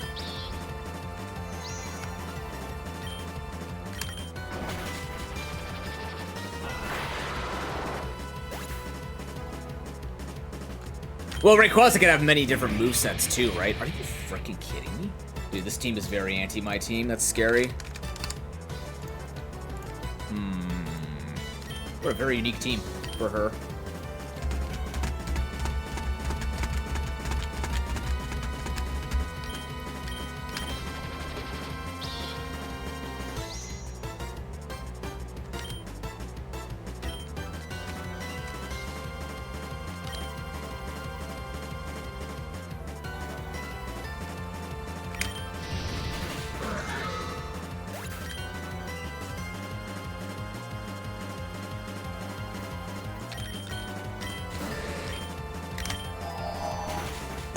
Well, Rayquaza can have many different movesets too, right? Are you freaking kidding me? Dude, this team is very anti my team. That's scary. We're a very unique team for her.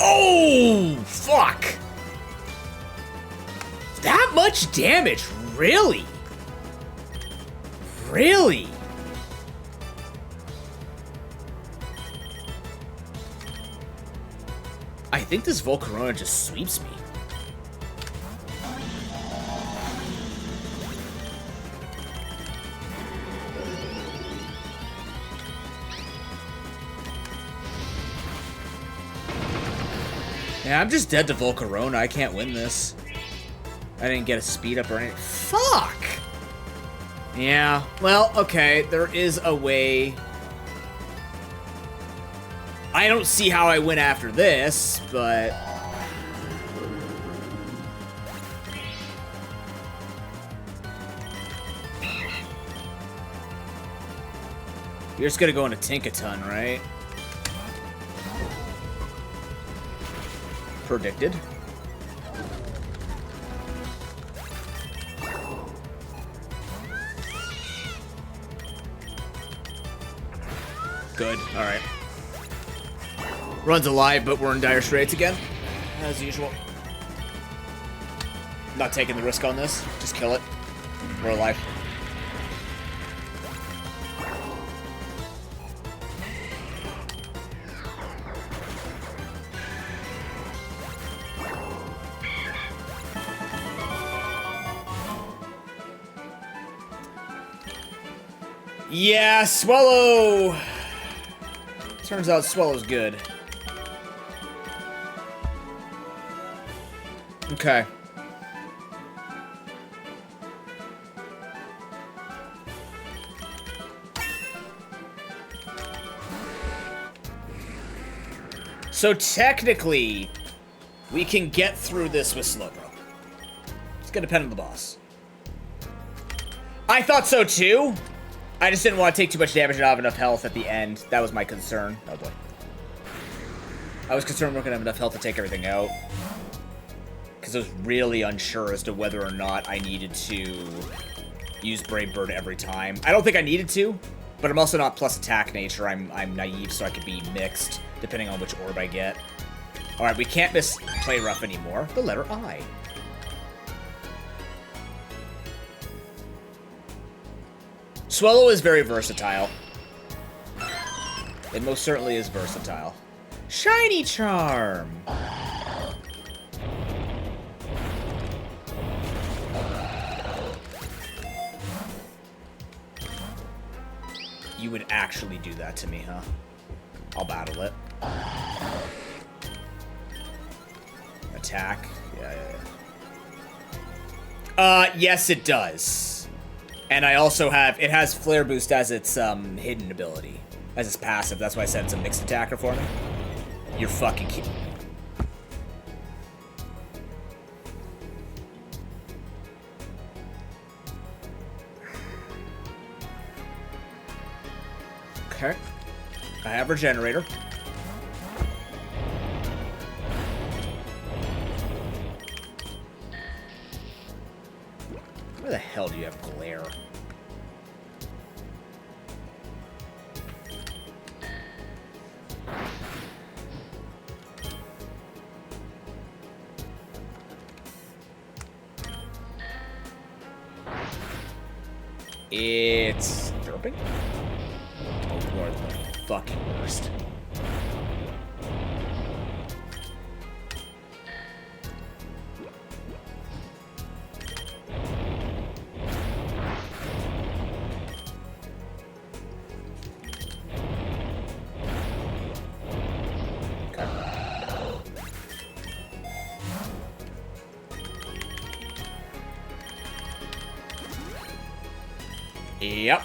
Oh, fuck! That much damage? Really? Really? I think this Volcarona just sweeps me. Yeah, I'm just dead to Volcarona. I can't win this. I didn't get a speed up or anything. Fuck! Yeah, well, okay. There is a way. I don't see how I win after this, but... You're just gonna go into Tinkaton, right? Predicted. Good, alright. Run's alive, but we're in dire straits again, as usual. Not taking the risk on this, just kill it. We're alive. Yeah, Swallow! Turns out Swallow's good. Okay. So technically, we can get through this with Slowbro. It's gonna depend on the boss. I thought so too. I just didn't want to take too much damage and not have enough health at the end. That was my concern. Oh boy. I was concerned we weren't gonna have enough health to take everything out. Because I was really unsure as to whether or not I needed to use Brave Bird every time. I don't think I needed to, but I'm also not plus attack nature. I'm naive, so I could be mixed, depending on which orb I get. Alright, we can't miss Play Rough anymore. The letter I. Swallow is very versatile. It most certainly is versatile. Shiny Charm! You would actually do that to me, huh? I'll battle it. Attack. Yeah. Yes, it does. And I also have... It has Flare Boost as its, hidden ability. As its passive. That's why I said it's a mixed attacker for me. You're fucking kidding. Okay. I have Regenerator. Where the hell do you have Glare? It's derping? Oh, you are the fucking worst. Yep.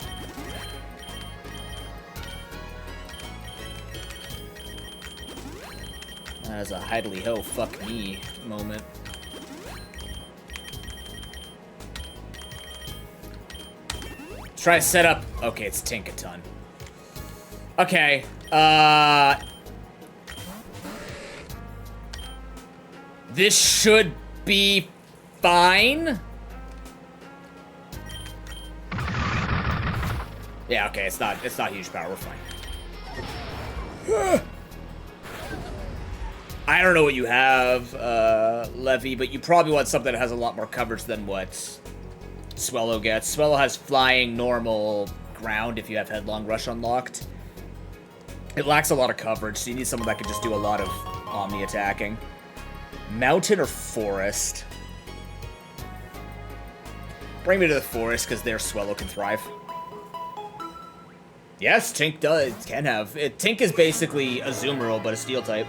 That is a hidely ho fuck me moment. Let's try to set up. Okay, it's Tinkaton. Okay. This should be fine. Yeah, okay, it's not huge power, we're fine. I don't know what you have, Levy, but you probably want something that has a lot more coverage than what Swallow gets. Swallow has flying, normal, ground if you have Headlong Rush unlocked. It lacks a lot of coverage, so you need someone that can just do a lot of Omni attacking. Mountain or Forest? Bring me to the Forest, because there Swallow can thrive. Yes, Tink can have. Tink is basically a Azumarill, but a Steel type.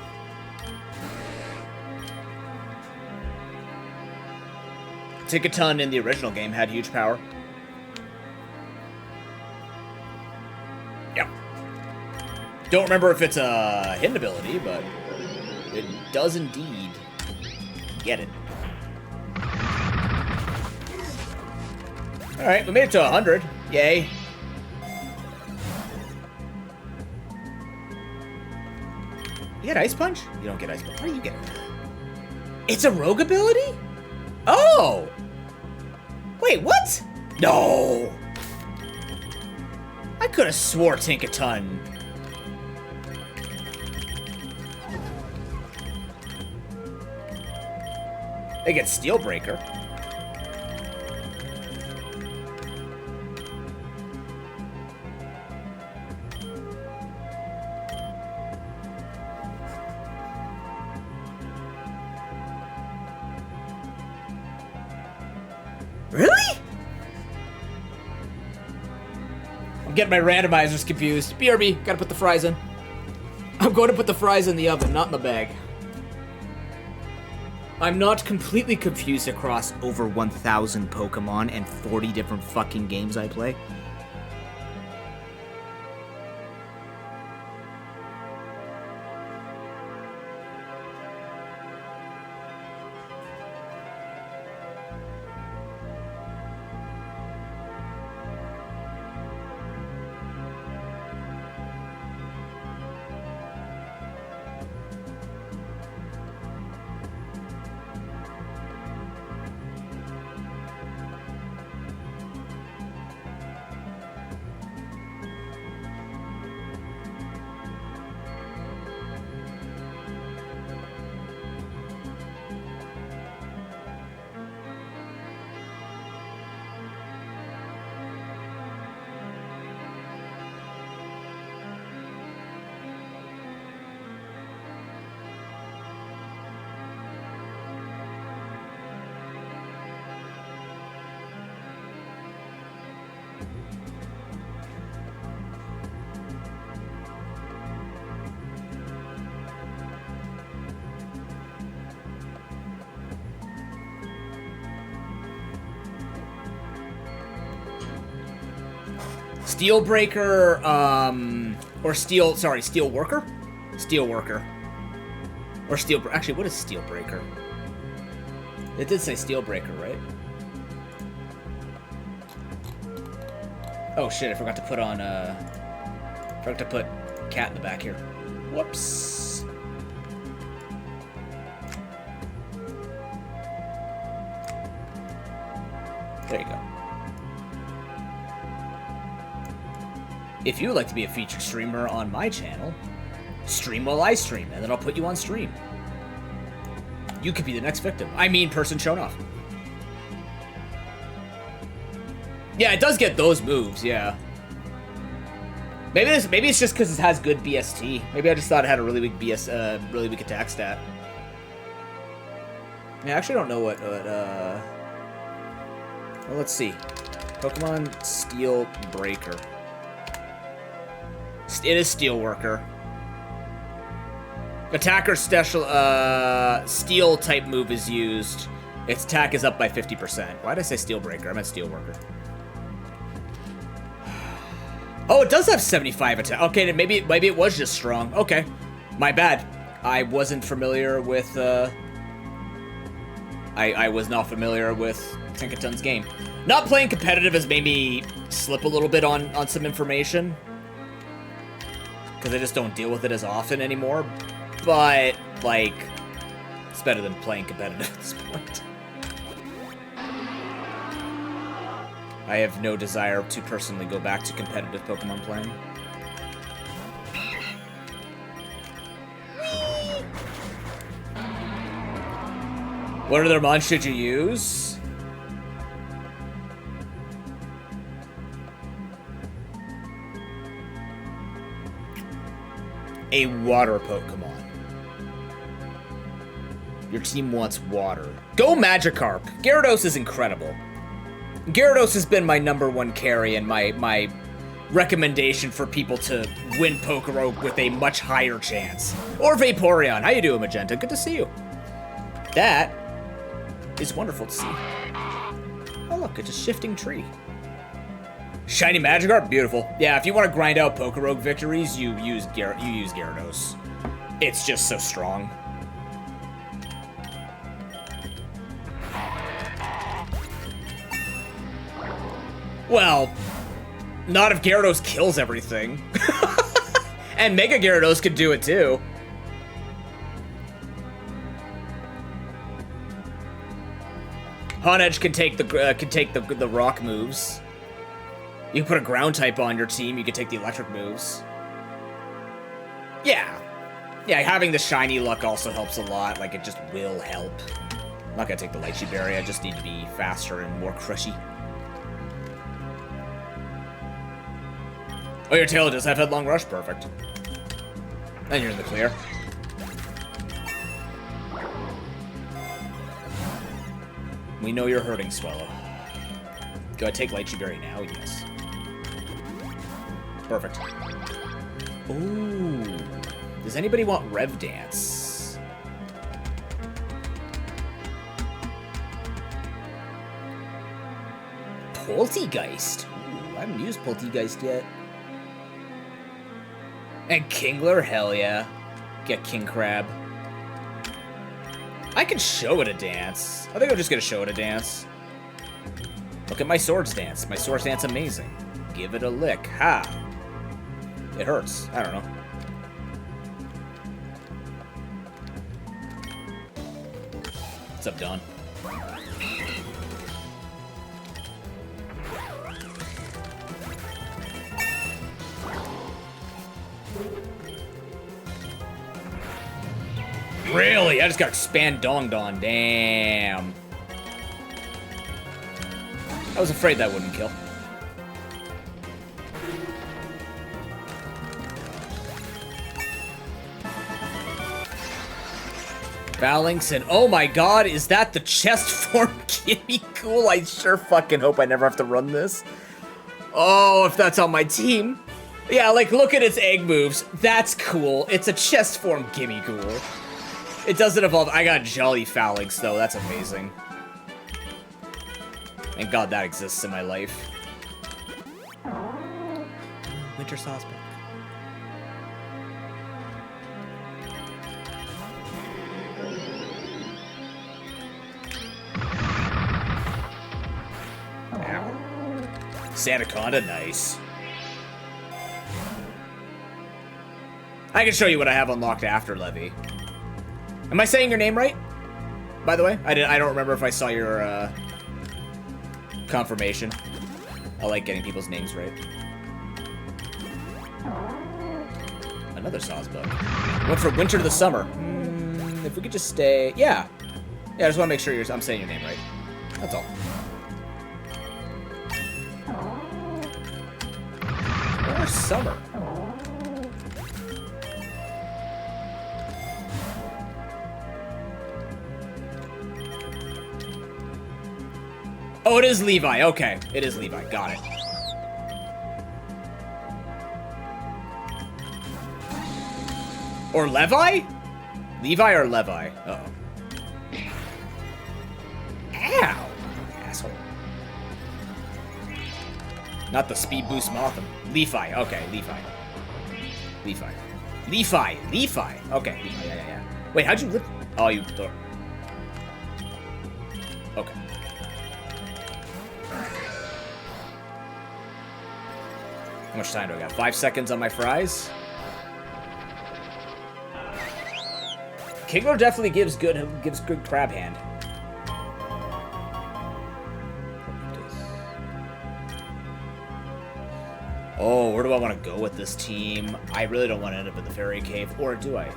Tinkaton in the original game had huge power. Yep. Don't remember if it's a hidden ability, but it does indeed get it. Alright, we made it to 100. Yay. You get Ice Punch? You don't get Ice Punch. What do you get? It's a rogue ability? Oh! Wait, what? No! I could have swore Tinkaton. They get Steel Breaker. Really? I'm getting my randomizers confused. BRB, gotta put the fries in. I'm going to put the fries in the oven, not in the bag. I'm not completely confused across over 1,000 Pokemon and 40 different fucking games I play. Steel Breaker, or Steel, sorry, Steel Worker? Steel Worker. Or Steel, actually, what is Steel Breaker? It did say Steel Breaker, right? Oh shit, I forgot to put on, forgot to put Cat in the back here. Whoops. There you go. If you would like to be a featured streamer on my channel, stream while I stream, and then I'll put you on stream. You could be the next victim. I mean, person shown off. Yeah, it does get those moves, yeah. Maybe it's just because it has good BST. Maybe I just thought it had a really weak really weak attack stat. Yeah, I actually don't know what well, let's see. Pokemon Steel Breaker. It is Steel Worker. Attacker special, Steel type move is used. Its attack is up by 50%. Why did I say Steel Breaker? I meant Steel Worker. Oh, it does have 75 attack. Okay, maybe it was just strong. Okay, my bad. I wasn't familiar with, I was not familiar with Tinkaton's game. Not playing competitive has made me slip a little bit on some information. Because I just don't deal with it as often anymore. But, like, it's better than playing competitive at this point. I have no desire to personally go back to competitive Pokemon playing. What other mon should you use? A water Pokemon. Your team wants water. Go Magikarp! Gyarados is incredible. Gyarados has been my #1 carry and my recommendation for people to win Pokerogue with a much higher chance. Or Vaporeon. How you doing, Magenta? Good to see you. That is wonderful to see. Oh look, it's a shifting tree. Shiny Magikarp, beautiful. Yeah, if you want to grind out Pokerogue victories, you use Gyarados. It's just so strong. Well, not if Gyarados kills everything. And Mega Gyarados could do it too. Honedge can take the rock moves. You can put a ground type on your team, you can take the electric moves. Yeah. Yeah, having the shiny luck also helps a lot, like it just will help. I'm not gonna take the Lychee Berry, I just need to be faster and more crushy. Oh, your tail does have Headlong Rush, perfect. And you're in the clear. We know you're hurting, Swallow. Do I take Lychee Berry now? Yes. Perfect. Ooh. Does anybody want Rev Dance? Poltegeist. Ooh, I haven't used Poltegeist yet. And Kingler? Hell yeah. Get King Crab. I can show it a dance. I think I'm just gonna show it a dance. Look at my Swords Dance. My Swords Dance amazing. Give it a lick. Ha! It hurts. I don't know. What's up, Don? Really? I just got Expand Dong Don. Damn. I was afraid that wouldn't kill. Phalanx and oh my god, is that the chest form Gimme Cool? I sure fucking hope I never have to run this. Oh, if that's on my team. Yeah, like look at its egg moves. That's cool. It's a chest form Gimme Cool. It doesn't evolve. I got Jolly Phalanx though, that's amazing. Thank God that exists in my life. Winter Sawsbuck. Sanaconda, nice. I can show you what I have unlocked after Levy. Am I saying your name right? By the way, I don't remember if I saw your confirmation. I like getting people's names right. Another Sawsbuck. Went from winter to the summer. If we could just stay, yeah. I just want to make sure I'm saying your name right. That's all. Where's summer? Oh, it is Levi. Okay. It is Levi. Got it. Or Levi? Levi or Levi? Uh-oh. Ow! Asshole. Not the speed boost Motham. Levi. Okay, Levi. Levi. Levi. Levi. Okay. Levi. Yeah. Wait, how'd you live? Oh, you... Okay. How much time do I got? 5 seconds on my fries? Kingler definitely gives good crab hand. Oh, where do I want to go with this team? I really don't want to end up in the fairy cave, or do I?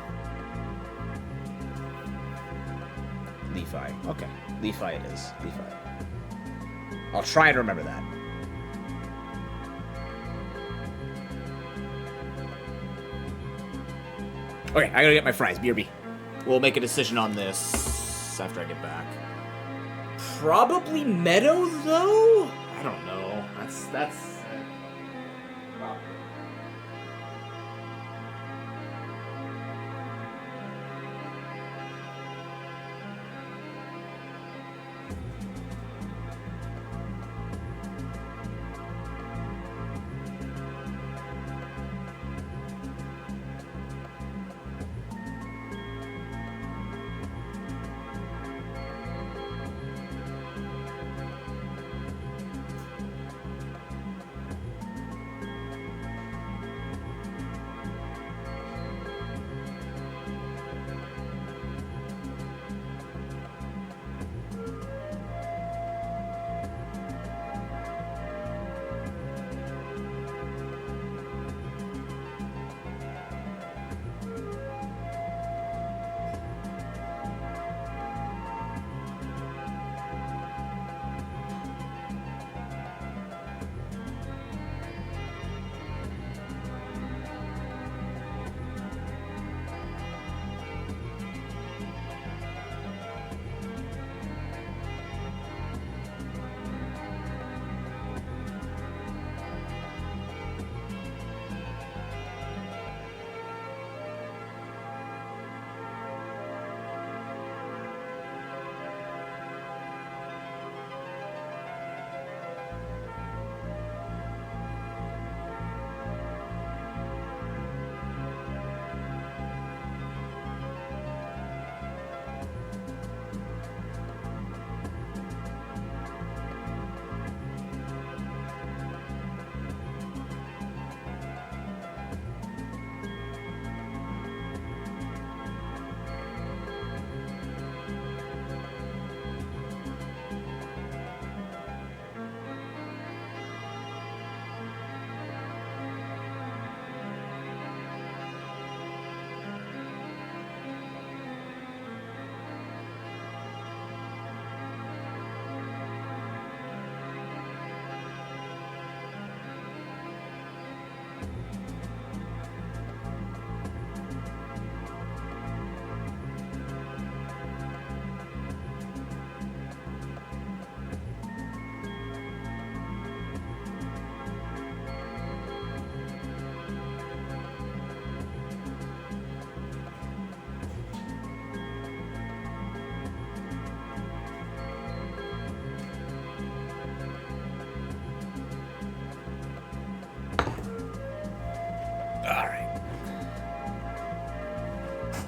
Levi. Okay. Levi it is. Levi. I'll try and remember that. Okay, I gotta get my fries. BRB. We'll make a decision on this after I get back. Probably Meadow, though? I don't know. That's...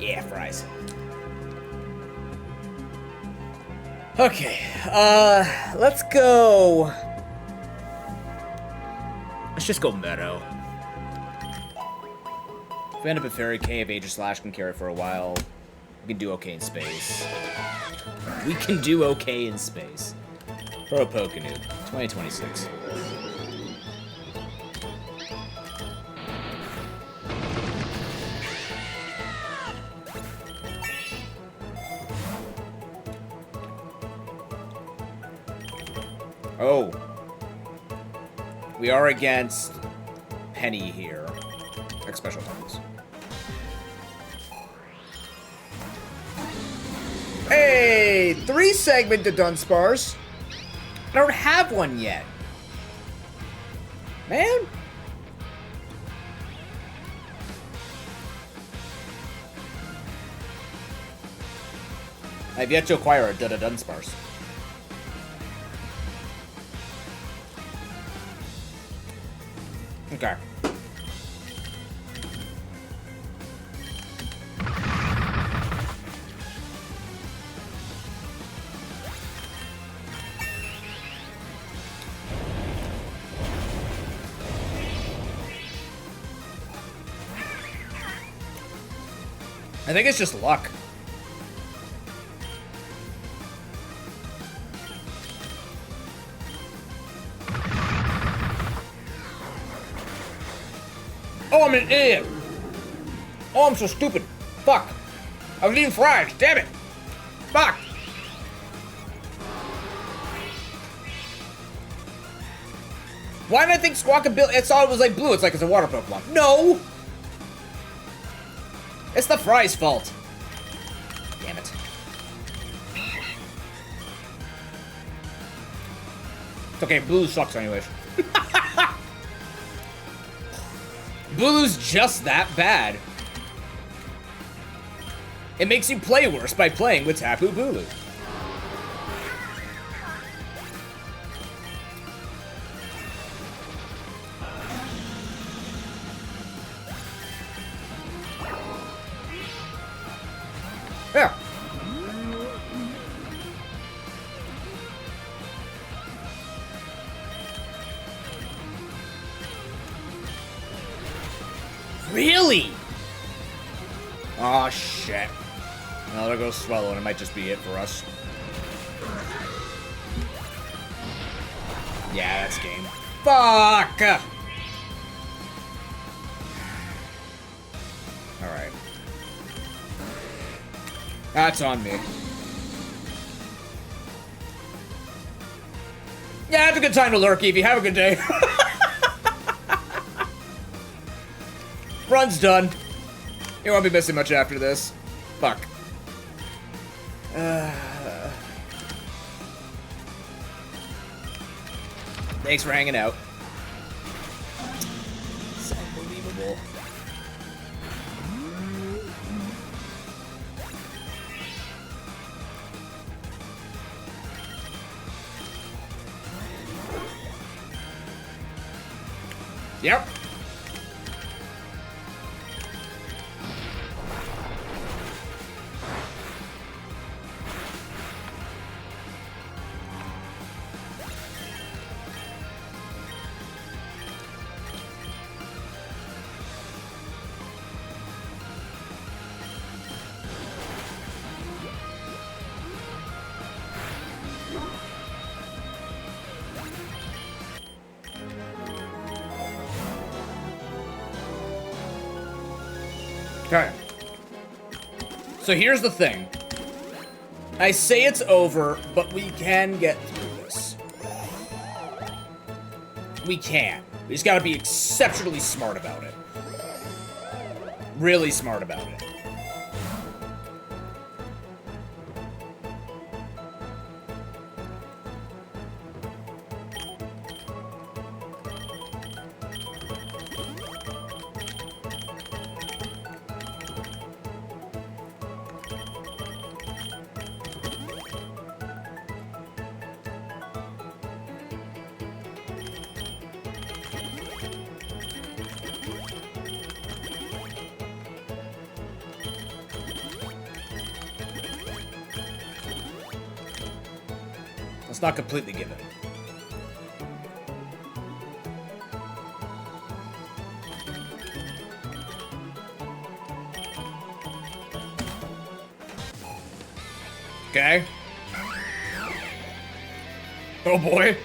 Yeah, fries. Okay, let's go. Let's just go Meadow. If we end up at Fairy Cave, Aegis Slash can carry for a while. We can do okay in space. We can do okay in space. Pro Pokénoob, 2026. Oh. We are against Penny here. X special times. Hey! 3-segmented Dunsparce. I don't have one yet. Man. I've yet to acquire a Dunsparce. Okay. I think it's just luck. Oh, I'm an idiot. Oh, I'm so stupid. Fuck. I was eating fries. Damn it. Fuck. Why did I think Squawkabilly? I thought it was like blue. It's like it's a water Pokemon. No. It's the fries' fault. Damn it. It's okay. Blue sucks anyways. Bulu's just that bad. It makes you play worse by playing with Tapu Bulu. Yeah. Really? Aw, shit. Well, there goes Swellow, and it might just be it for us. Yeah, that's game. Fuck! Alright. That's on me. Yeah, it's a good time to lurky if you have a good day. Run's done. You won't be missing much after this. Fuck. Thanks for hanging out. It's unbelievable. Yep. Okay. So here's the thing. I say it's over, but we can get through this. We can. We just gotta be exceptionally smart about it. Really smart about it. not completely given. Okay. Oh boy.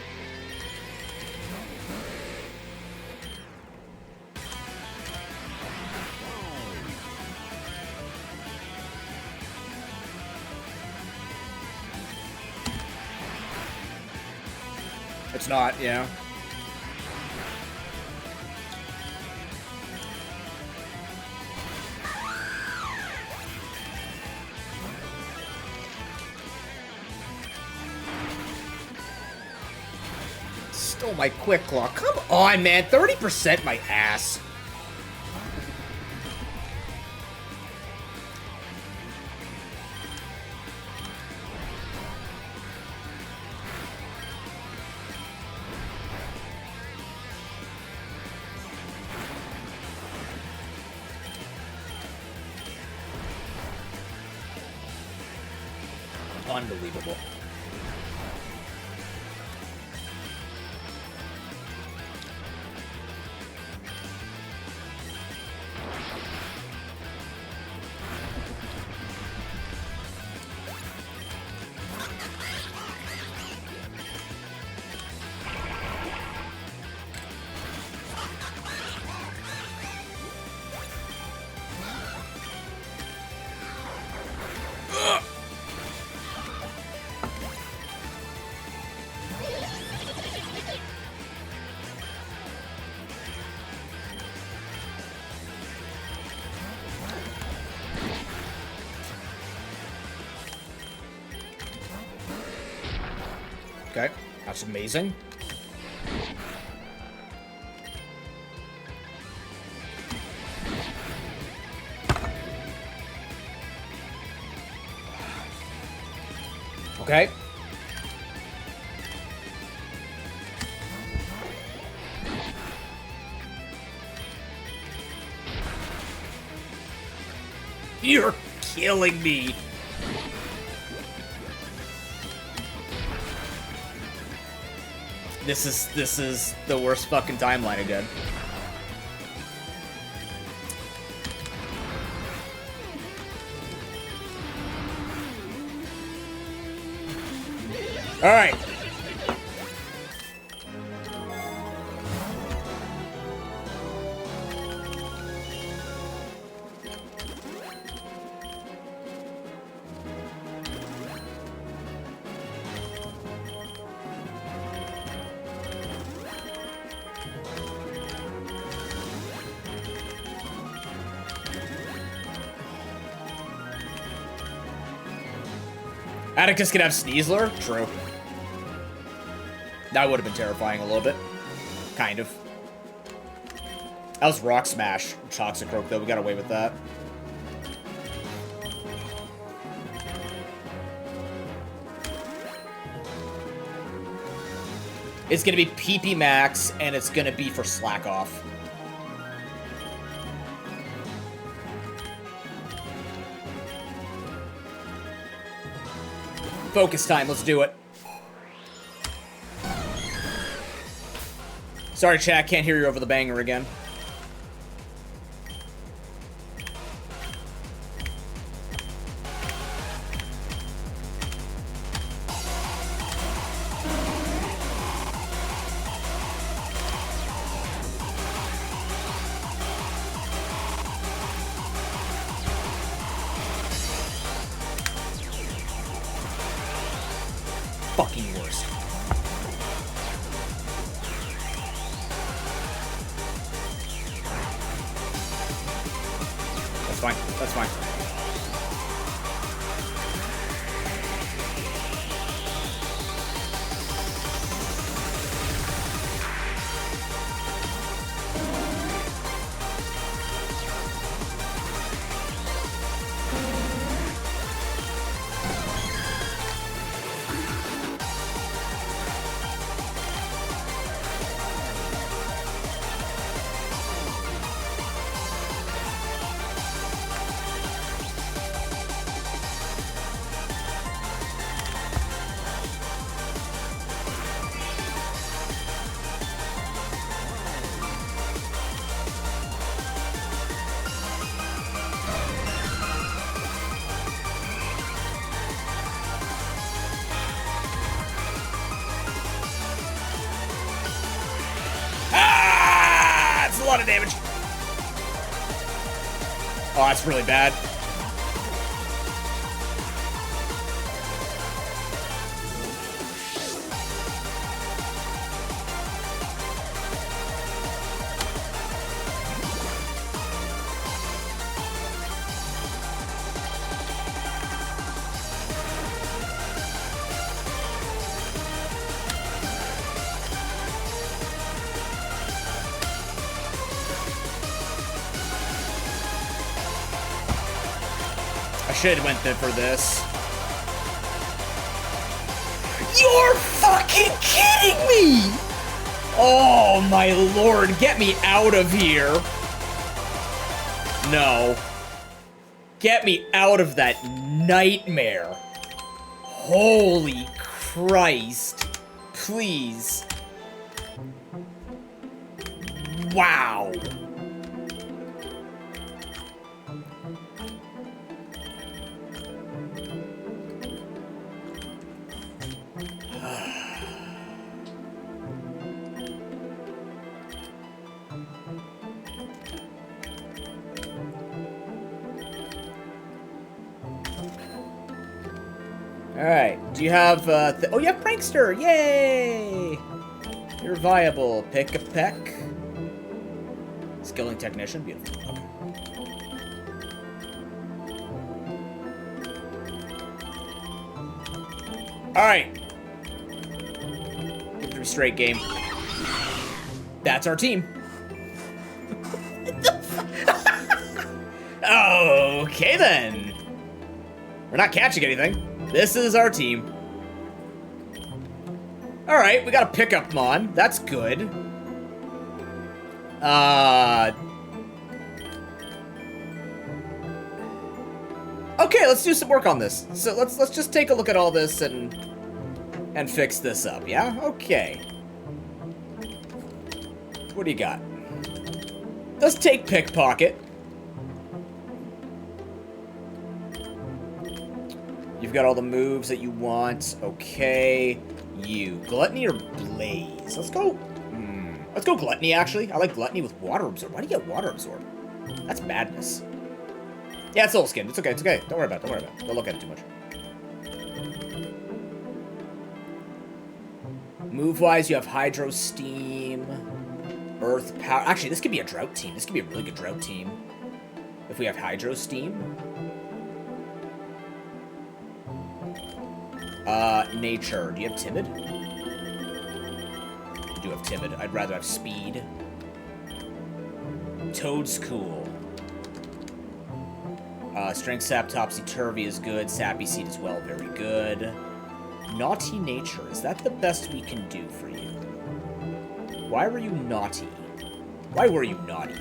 It's not, yeah. Stole my quick claw. Come on, man. 30% my ass. Unbelievable. Okay, that's amazing. Okay. You're killing me. This is the worst fucking timeline again. All right. Atticus could have Sneasler? True. That would have been terrifying a little bit. Kind of. That was Rock Smash. Toxicroak, though. We got away with that. It's gonna be PP Max, and it's gonna be for Slack Off. Focus time, let's do it. Sorry, chat, can't hear you over the banger again. Fucking worst. That's fine. That's fine. lot of damage. Oh, that's really bad. I should have went there for this. You're fucking kidding me! Oh my lord, get me out of here. No. Get me out of that nightmare. Holy Christ. Please. Wow. Alright, do you have, oh, you have Prankster! Yay! You're viable. Pick a peck. Skilling Technician, beautiful. Okay. Alright. Get through straight game. That's our team. Okay then. We're not catching anything. This is our team. Alright, we got a pickup mon. That's good. Okay, let's do some work on this. So let's just take a look at all this and fix this up, yeah? Okay. What do you got? Let's take Pickpocket. You've got all the moves that you want. Okay. You. Gluttony or Blaze? Let's go. Let's go Gluttony, actually. I like Gluttony with Water Absorb. Why do you get Water Absorb? That's madness. Yeah, it's Soul Skin. It's okay. It's okay. Don't worry about it. Don't worry about it. Don't look at it too much. Move-wise, you have Hydro Steam, Earth Power. Actually, this could be a Drought team. This could be a really good Drought team. If we have Hydro Steam. Nature. Do you have Timid? I do have Timid. I'd rather have Speed. Toad's cool. Strength Sap Topsy-Turvy is good. Sappy Seed as well. Very good. Naughty Nature. Is that the best we can do for you? Why were you naughty? Why were you naughty?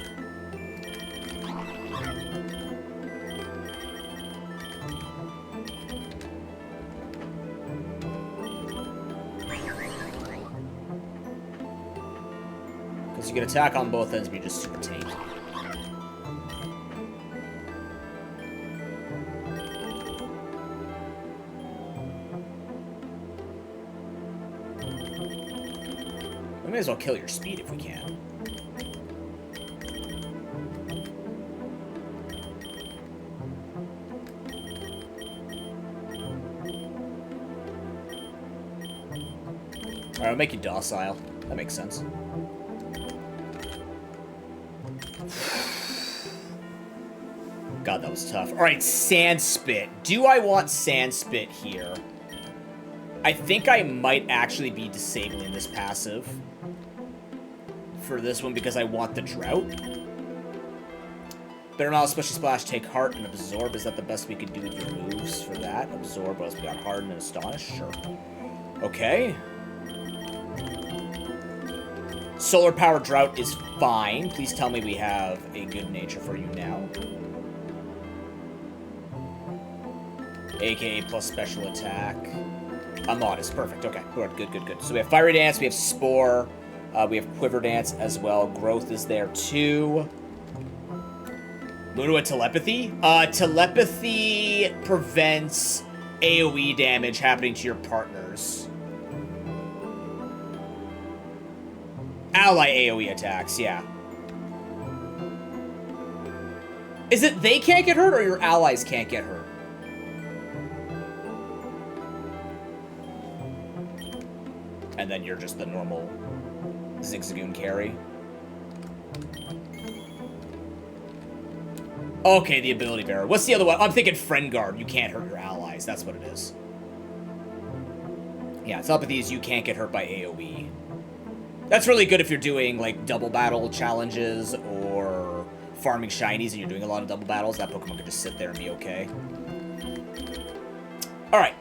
Because you can attack on both ends, but you're just super tame. We may as well kill your speed if we can. Alright, I'll make you docile. That makes sense. God, that was tough. Alright, Sand Spit. Do I want Sand Spit here? I think I might actually be disabling this passive for this one because I want the Drought. Better not Splashing Splash, take Heart, and Absorb. Is that the best we could do with your moves for that? Absorb, what else we got? Harden and Astonish? Sure. Okay. Solar Power Drought is fine. Please tell me we have a good nature for you now. AKA plus special attack. Modest, perfect. Okay, good, good, good, good. So we have Fiery Dance, we have Spore, we have Quiver Dance as well. Growth is there too. Move to a Telepathy. Telepathy prevents AoE damage happening to your partners. Ally AoE attacks, yeah. Is it they can't get hurt or your allies can't get hurt? And then you're just the normal Zigzagoon carry. Okay, the ability bearer. What's the other one? I'm thinking Friend Guard. You can't hurt your allies. That's what it is. Yeah, telepathies, you can't get hurt by AoE. That's really good if you're doing, like, double battle challenges or farming shinies and you're doing a lot of double battles. That Pokemon could just sit there and be okay. Alright.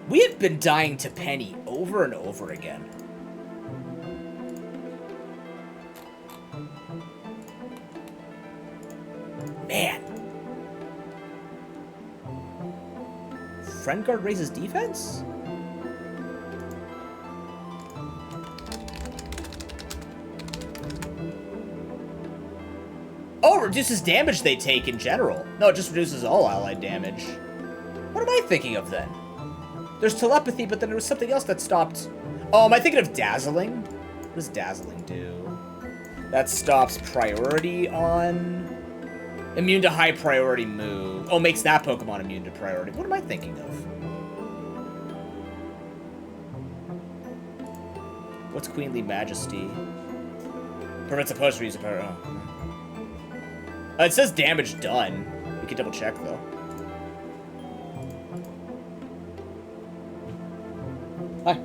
We have been dying to Penny over and over again. Man. Friend Guard raises defense? Oh, reduces damage they take in general. No, it just reduces all allied damage. What am I thinking of then? There's telepathy, but then there was something else that stopped. Oh, am I thinking of Dazzling? What does Dazzling do? That stops priority on... Immune to high priority move. Oh, makes that Pokemon immune to priority. What am I thinking of? What's Queenly Majesty? Prevents opposed from using power. Oh. It says damage done. We can double check though. Hi.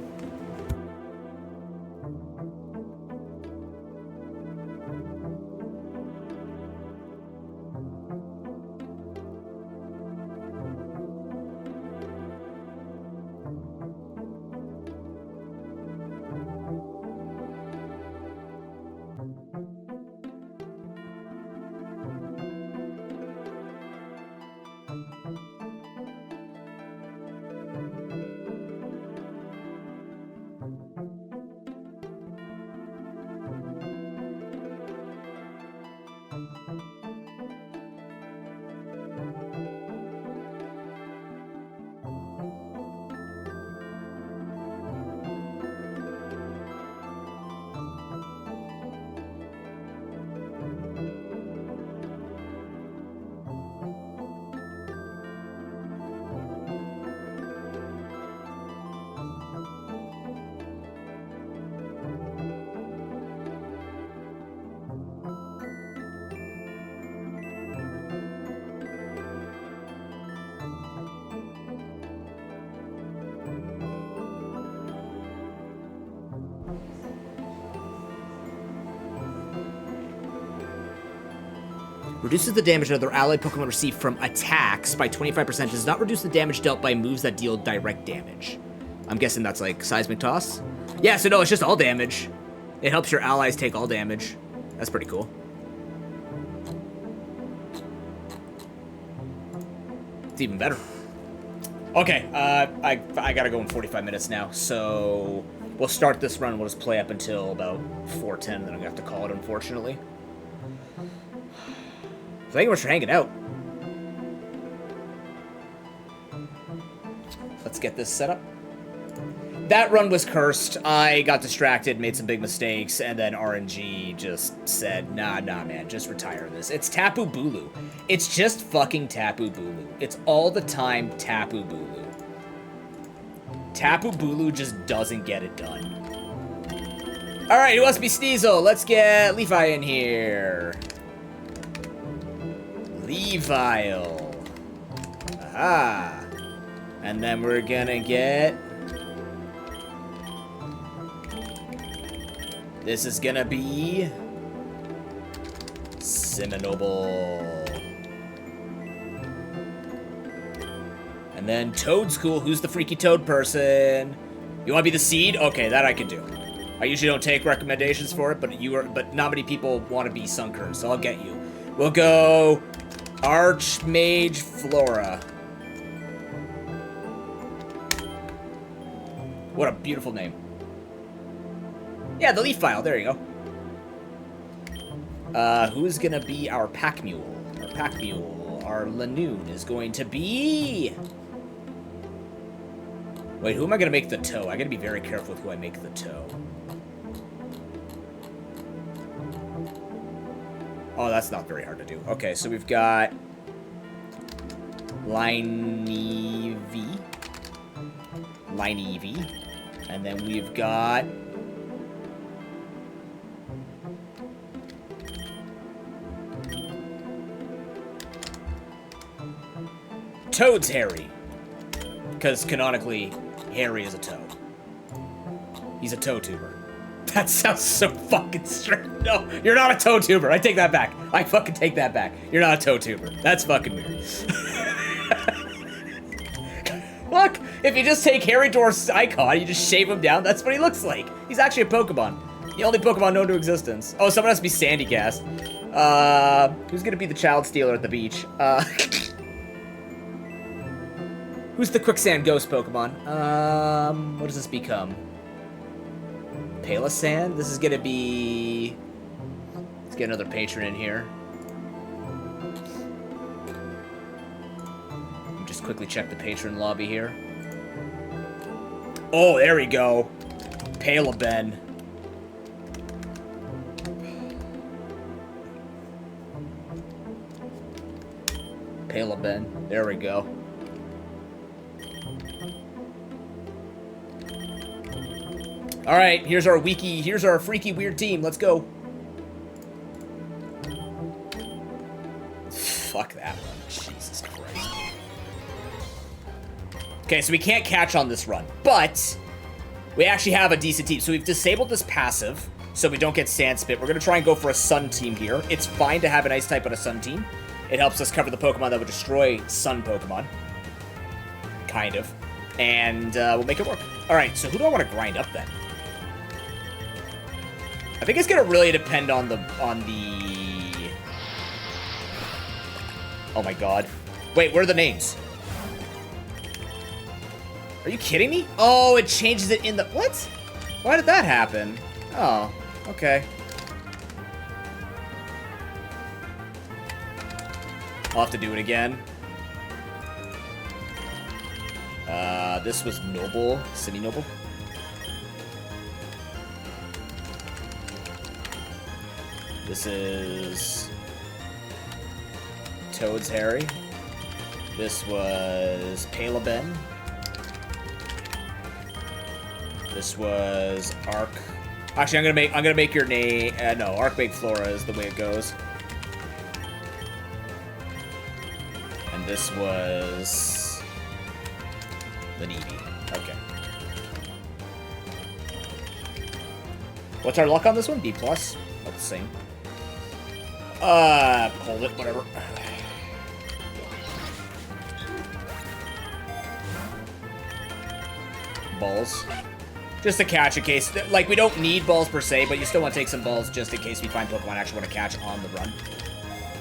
Reduces the damage that other allied Pokemon receive from attacks by 25%. Does not reduce the damage dealt by moves that deal direct damage. I'm guessing that's like Seismic Toss? Yeah, so no, it's just all damage. It helps your allies take all damage. That's pretty cool. It's even better. Okay, I gotta go in 45 minutes now, so we'll start this run. We'll just play up until about 4:10, then I'm gonna have to call it, unfortunately. Thank you much for hanging out. Let's get this set up. That run was cursed. I got distracted, made some big mistakes, and then RNG just said, nah, man, just retire this. It's Tapu Bulu. It's just fucking Tapu Bulu. It's all the time Tapu Bulu. Tapu Bulu just doesn't get it done. Alright, who wants to be Sneasel? Let's get Levi in here. Levile. Aha. And then we're gonna get... This is gonna be... Siminoble. And then Toad School. Who's the freaky Toad person? You wanna be the Seed? Okay, that I can do. I usually don't take recommendations for it, but not many people want to be Sunkern, so I'll get you. We'll go... Archmage Flora. What a beautiful name. Yeah, the Leaf File. There you go. Who's gonna be our Pack Mule? Our Pack Mule. Our Lanoon is going to be... Wait, who am I gonna make the Toe? I gotta be very careful with who I make the Toe. Oh, that's not very hard to do. Okay, so we've got Liney V. And then we've got Toad's Harry. Because canonically, Harry is a toad. He's a toe tuber. That sounds so fucking strange. No, you're not a toe tuber. I take that back. I fucking take that back. You're not a toe tuber. That's fucking weird. Look, if you just take Harry Dor's icon, you just shave him down, that's what he looks like. He's actually a Pokemon. The only Pokemon known to existence. Oh, someone has to be Sandy Cast. Who's gonna be the child stealer at the beach? Who's the Quicksand Ghost Pokemon? What does this become? Palisand? This is gonna be... Let's get another patron in here. Just quickly check the patron lobby here. Oh, there we go. Palaben. Palaben. There we go. Alright, here's our freaky weird team. Let's go. Fuck that one. Jesus Christ. Okay, so we can't catch on this run, but we actually have a decent team. So we've disabled this passive, so we don't get Sand Spit. We're going to try and go for a Sun team here. It's fine to have an Ice type on a Sun team. It helps us cover the Pokemon that would destroy Sun Pokemon. Kind of. And we'll make it work. Alright, so who do I want to grind up then? I think it's going to really depend on the... Oh my god. Wait, where are the names? Are you kidding me? Oh, it changes it in the... What? Why did that happen? Oh, okay. I'll have to do it again. This was Noble, Semi-Noble. This is Toad's Harry. This was Palaben. This was Arc. Actually, I'm gonna make your name. No, Arc Big Flora is the way it goes. And this was the Needy. Okay. What's our luck on this one? B+. That's the same. Hold it, whatever. Balls. Just to catch in case, like, we don't need balls per se, but you still want to take some balls just in case we find Pokemon I actually want to catch on the run.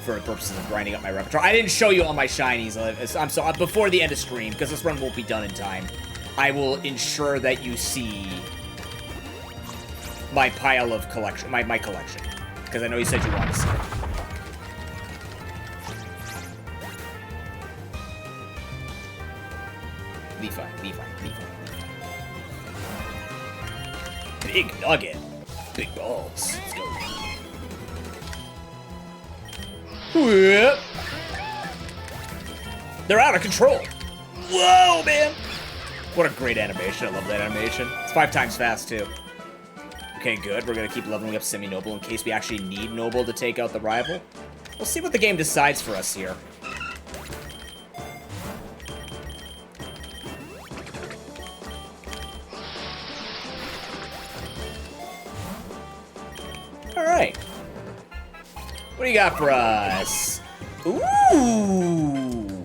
For purposes of grinding up my repertoire. I didn't show you all my shinies. I'm so before the end of stream, because this run won't be done in time. I will ensure that you see my pile of collection, my collection. Because I know you said you wanted to see it. Levi. Big nugget. Big balls. Let's go. Whip. They're out of control. Whoa, man. What a great animation. I love that animation. It's 5 times fast, too. Okay, good. We're going to keep leveling up Semi-Noble in case we actually need Noble to take out the rival. We'll see what the game decides for us here. Alright. What do you got for us? Ooh!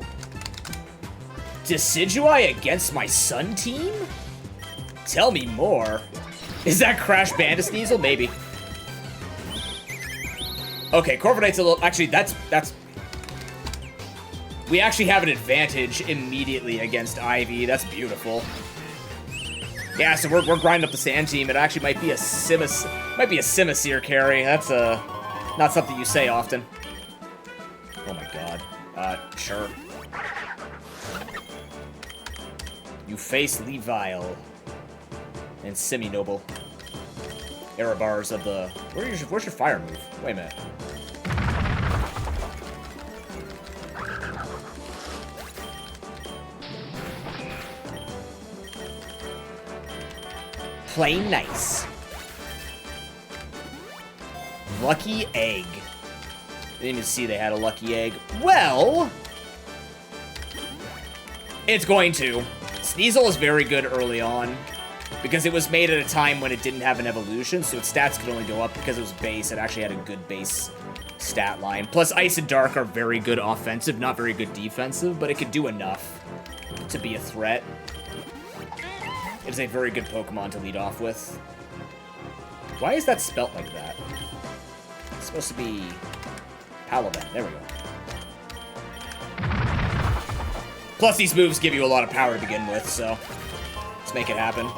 Decidueye against my Sun team? Tell me more. Is that Crash Bandisneasel? Maybe. Okay, Corviknight's a little... Actually, that's... We actually have an advantage immediately against Ivy. That's beautiful. Yeah, so we're grinding up the Sand team. It actually might be a Simisear carry. That's not something you say often. Oh my god. Sure. You face Leviel and Semi-Noble. Erebars of the... Where's your fire move? Wait a minute. Plain nice. Lucky egg. Didn't even see they had a lucky egg. Well, it's going to. Sneasel is very good early on because it was made at a time when it didn't have an evolution, so its stats could only go up because it was base. It actually had a good base stat line. Plus, Ice and Dark are very good offensive, not very good defensive, but it could do enough to be a threat. It is a very good Pokemon to lead off with. Why is that spelt like that? It's supposed to be Paladin. There we go. Plus, these moves give you a lot of power to begin with, so let's make it happen.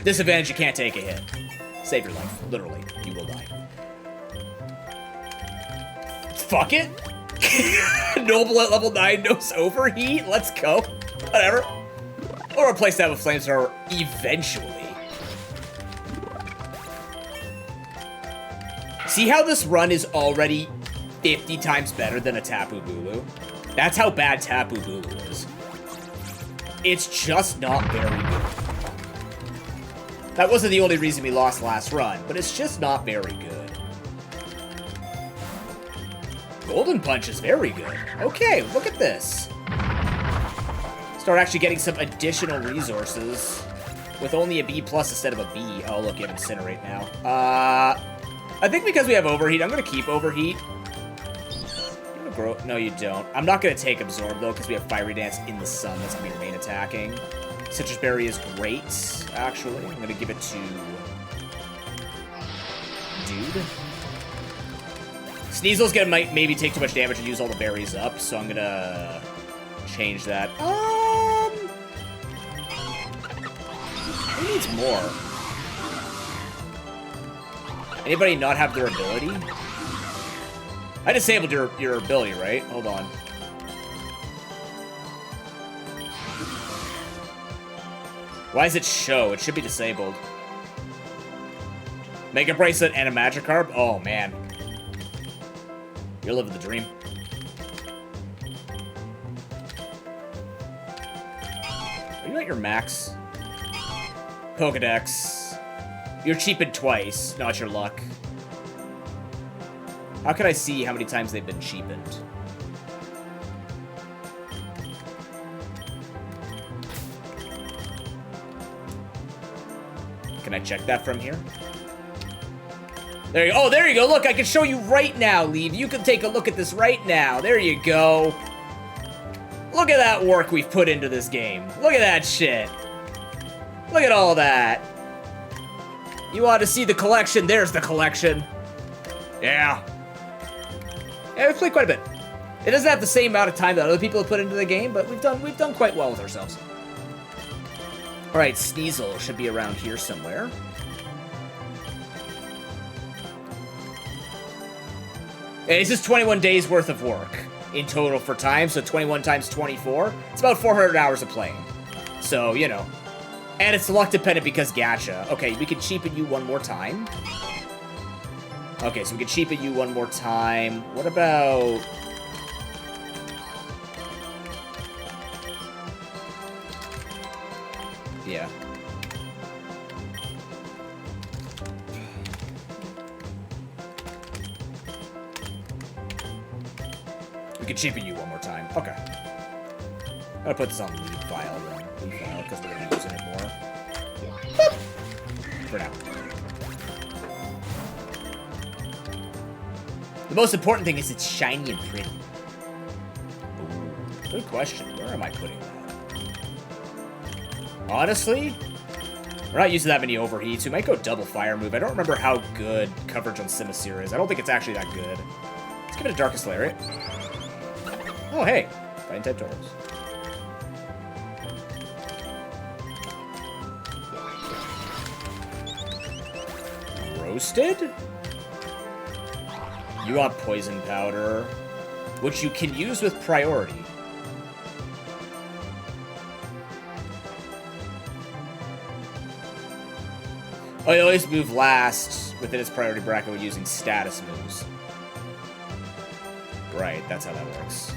Disadvantage, you can't take a hit. Save your life. Literally, you will die. Fuck it. Noble at level 9 knows overheat. Let's go. Whatever. We'll replace that with Flamethrower eventually. See how this run is already 50 times better than a Tapu Bulu? That's how bad Tapu Bulu is. It's just not very good. That wasn't the only reason we lost last run, but it's just not very good. Golden Punch is very good. Okay, look at this. Start actually getting some additional resources with only a B+ instead of a B. Oh, look, you have Incinerate now. I think because we have Overheat, I'm going to keep Overheat. No, you don't. I'm not going to take Absorb, though, because we have Fiery Dance in the sun. That's going to be your main attacking. Citrus Berry is great, actually. I'm going to give it to... Dude. Sneasel's going to maybe take too much damage and use all the berries up, so I'm going to change that. Who needs more? Anybody not have their ability? I disabled your ability, right? Hold on. Why does it show? It should be disabled. Mega Bracelet and a Magikarp? Oh, man. You're living the dream. Are you at your max? Pokedex. You're cheapened twice. Not your luck. How can I see how many times they've been cheapened? Can I check that from here? There you go. Oh, there you go. Look, I can show you right now, Leave. You can take a look at this right now. There you go. Look at that work we've put into this game. Look at that shit. Look at all that. You want to see the collection? There's the collection. Yeah. Yeah, we've played quite a bit. It doesn't have the same amount of time that other people have put into the game, but we've done quite well with ourselves. Alright, Sneasel should be around here somewhere. And this is 21 days worth of work in total for time, so 21 times 24. It's about 400 hours of playing. So, you know. And it's luck dependent because gacha. Okay, we can cheapen you one more time. Okay, so we can cheapen you one more time. What about... Yeah. We can cheapen you one more time. Okay. I'm gonna put this on lead file then. Lead file, because we're gonna be using it more. Boop. For now. The most important thing is it's shiny and pretty. Ooh, good question. Where am I putting that? Honestly, we're not using that many overheats. We might go double fire move. I don't remember how good coverage on Simisear is. I don't think it's actually that good. Let's give it a Darkest Lariat. Oh, hey. Fighting type turtles. Roasted? You want Poison Powder, which you can use with priority. Oh, you always move last within its priority bracket when using status moves. Right, that's how that works.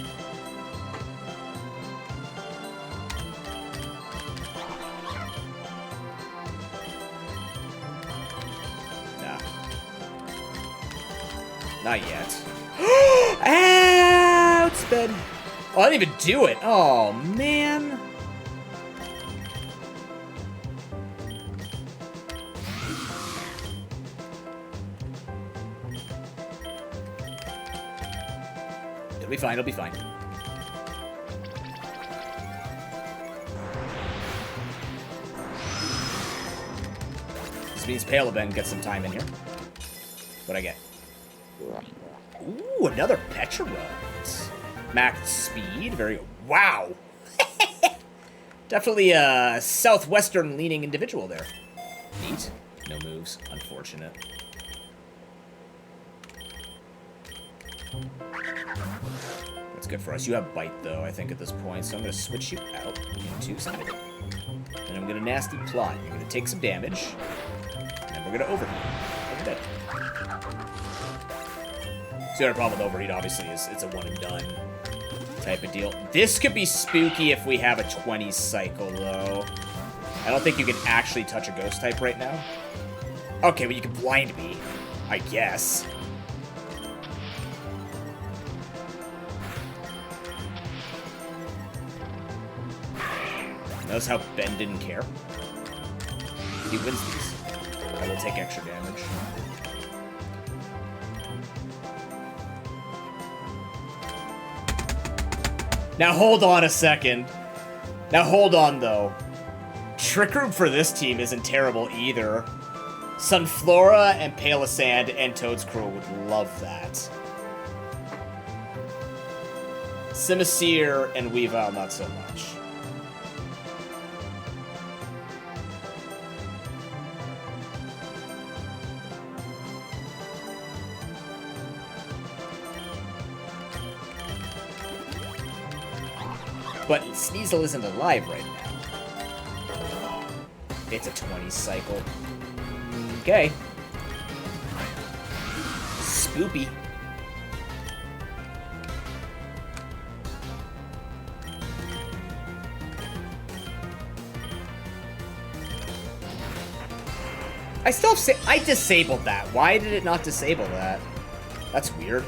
Nah. Not yet. Outsped! Oh, I didn't even do it! Oh, man! It'll be fine, it'll be fine. This means Paleben gets some time in here. What'd I get? Ooh, another Petra. Max speed, very good. Wow! Definitely a southwestern-leaning individual there. Neat. No moves. Unfortunate. That's good for us. You have Bite, though, I think, at this point, so I'm going to switch you out into Side. And I'm going to Nasty Plot. You're going to take some damage, and then we're going to Overheat. Over dead. So the other problem with Overheat, obviously, is it's a one-and-done type of deal. This could be spooky if we have a 20 cycle, though. I don't think you can actually touch a Ghost type right now. Okay, well, you can blind me, I guess. Notice how Ben didn't care. He wins these. I will take extra damage. Now hold on a second. Now hold on, though. Trick Room for this team isn't terrible either. Sunflora and Palisand and Toad's Crow would love that. Simisear and Weavile, not so much. But Sneasel isn't alive right now. It's a 20 cycle. Okay. Spoopy. I still have I disabled that. Why did it not disable that? That's weird.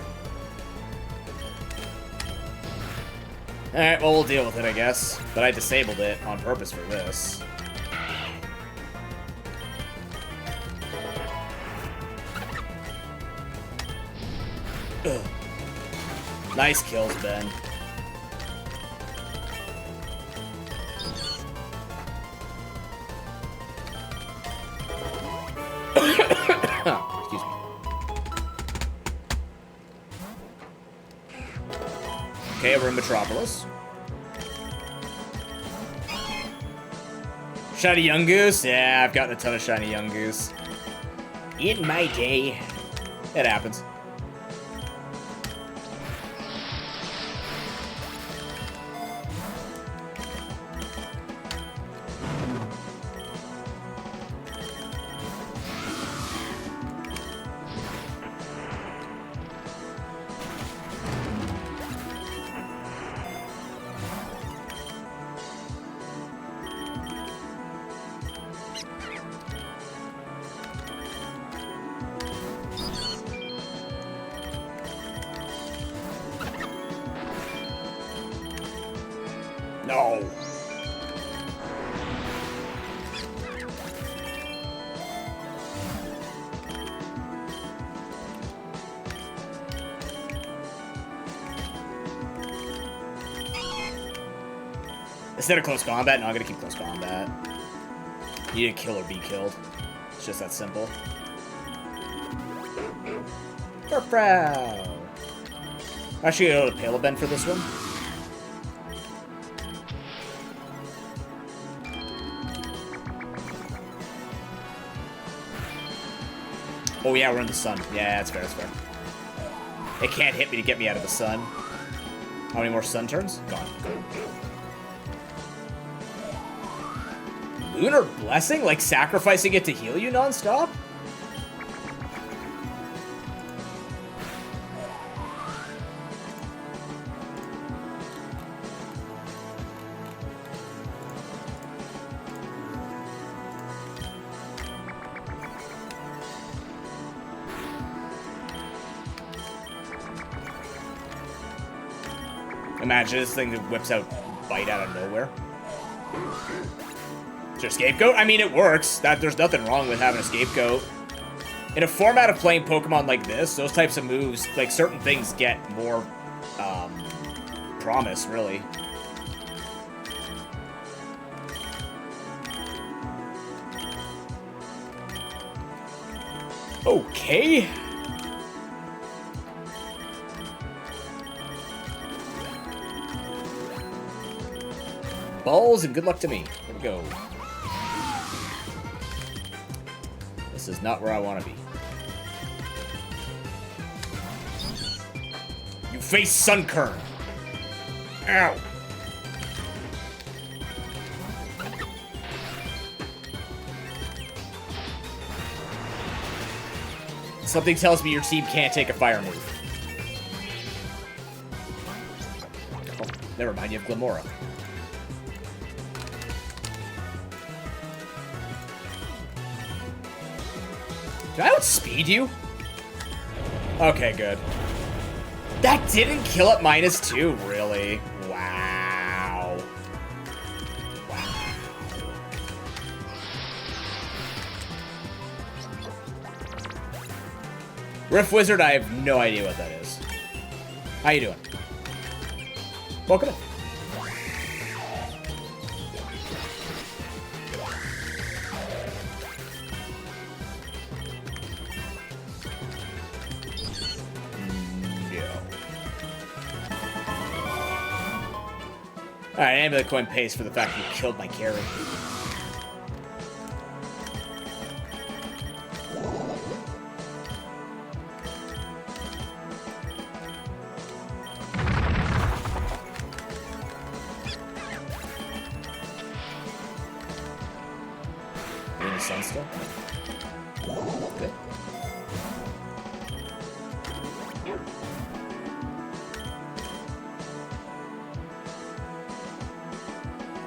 Alright, well, we'll deal with it, I guess. But I disabled it on purpose for this. Ugh. Nice kills, Ben. Excuse me. Okay, we're in Metropolis. Shiny Young Goose? Yeah, I've gotten a ton of Shiny Young Goose. In my day. It happens. No. Instead of close combat, no, I'm gonna keep close combat. You need to kill or be killed. It's just that simple. We're proud. Actually, go to Paleben for this one. Oh yeah, we're in the sun. Yeah, that's fair, that's fair. It can't hit me to get me out of the sun. How many more sun turns? Gone. Lunar Blessing? Like sacrificing it to heal you non-stop? Imagine this thing that whips out Bite out of nowhere. Is there a scapegoat? I mean, it works. There's nothing wrong with having a scapegoat. In a format of playing Pokemon like this, those types of moves, like, certain things get more, promise, really. Okay. Balls and good luck to me. Here we go. This is not where I want to be. You face Sunkern. Ow. Something tells me your team can't take a fire move. Oh, never mind, you have Glamora. Did I outspeed you? Okay, good. That didn't kill at -2, really? Wow. Wow. Rift Wizard, I have no idea what that is. How you doing? Welcome in. Alright, Amulet Coin pays for the fact that you killed my carry. You in the sun still? Good.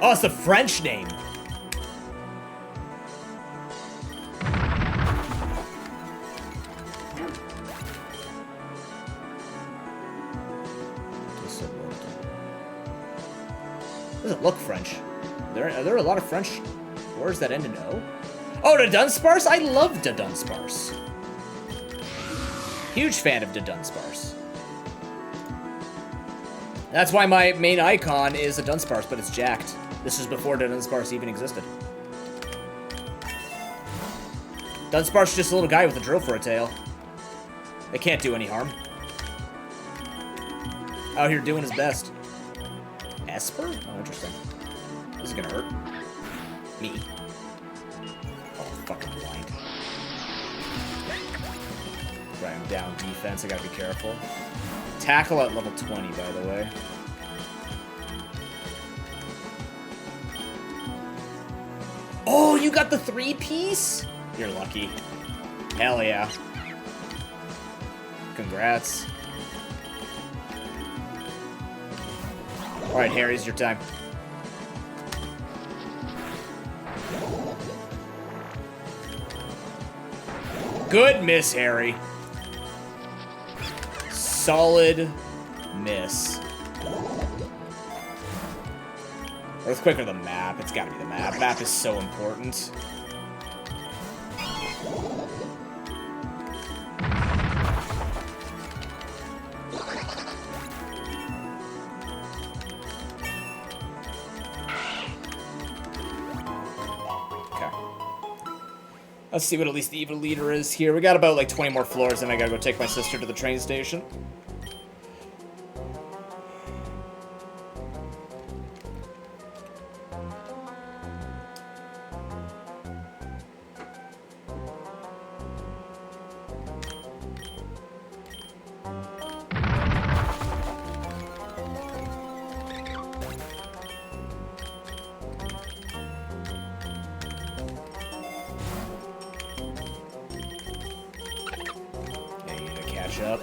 Oh, it's a French name. Doesn't look French. Are there a lot of French words that end in O? Oh, the Dunsparce? I love the Dunsparce. Huge fan of the Dunsparce. That's why my main icon is a Dunsparce, but it's jacked. This is before the Dunsparce even existed. Dunsparce is just a little guy with a drill for a tail. It can't do any harm. Out here doing his best. Esper? Oh, interesting. This is gonna hurt. Me. Oh, fucking blind. Right, I'm down defense. I gotta be careful. Tackle at level 20, by the way. Oh, you got the 3-piece? You're lucky. Hell yeah. Congrats. Alright, Harry's your time. Good miss, Harry. Solid miss. Earthquake or the map? It's gotta be the map. Map is so important. Okay. Let's see what at least the evil leader is here. We got about like 20 more floors, and I gotta go take my sister to the train station. Up.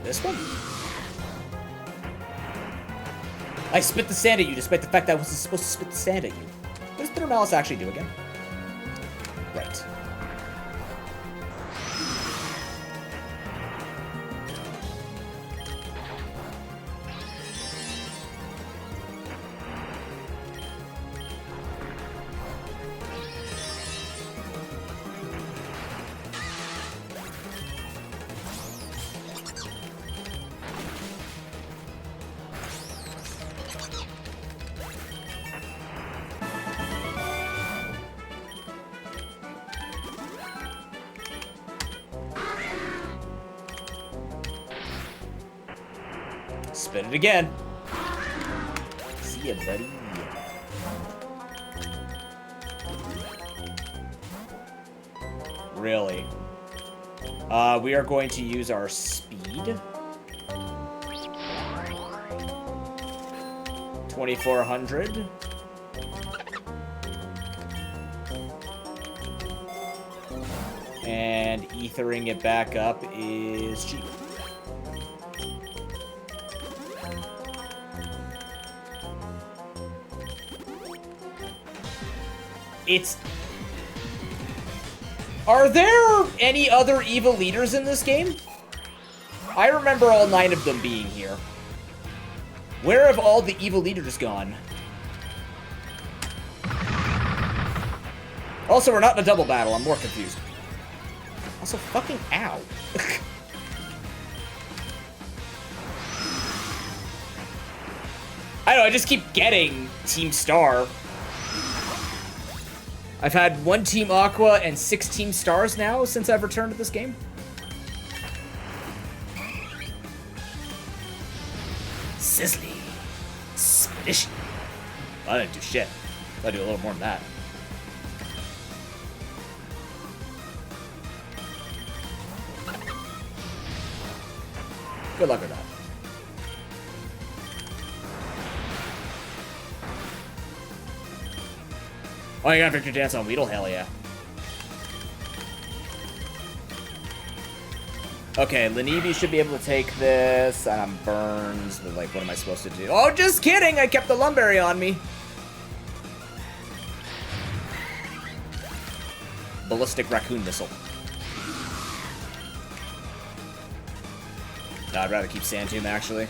This one? I spit the sand at you, despite the fact that I wasn't supposed to spit the sand at you. What does Bitter Malice actually do again? Right. Spin it again. See ya, buddy. Really? We are going to use our speed. 2400. And ethering it back up is cheap. Are there any other evil leaders in this game? I remember all 9 of them being here. Where have all the evil leaders gone? Also, we're not in a double battle. I'm more confused. Also, fucking ow. I don't know, I just keep getting Team Star. I've had 1 Team Aqua and 6 Team Stars now since I've returned to this game. Sizzly. Spishy. I didn't do shit. I do a little more than that. Good luck with that. Oh, you got Victor Dance on Weedle? Hell yeah. Okay, Lenivi should be able to take this. Burns. But, like, what am I supposed to do? Oh, just kidding! I kept the Lumberry on me. Ballistic Raccoon Missile. No, I'd rather keep Sand Tomb, actually.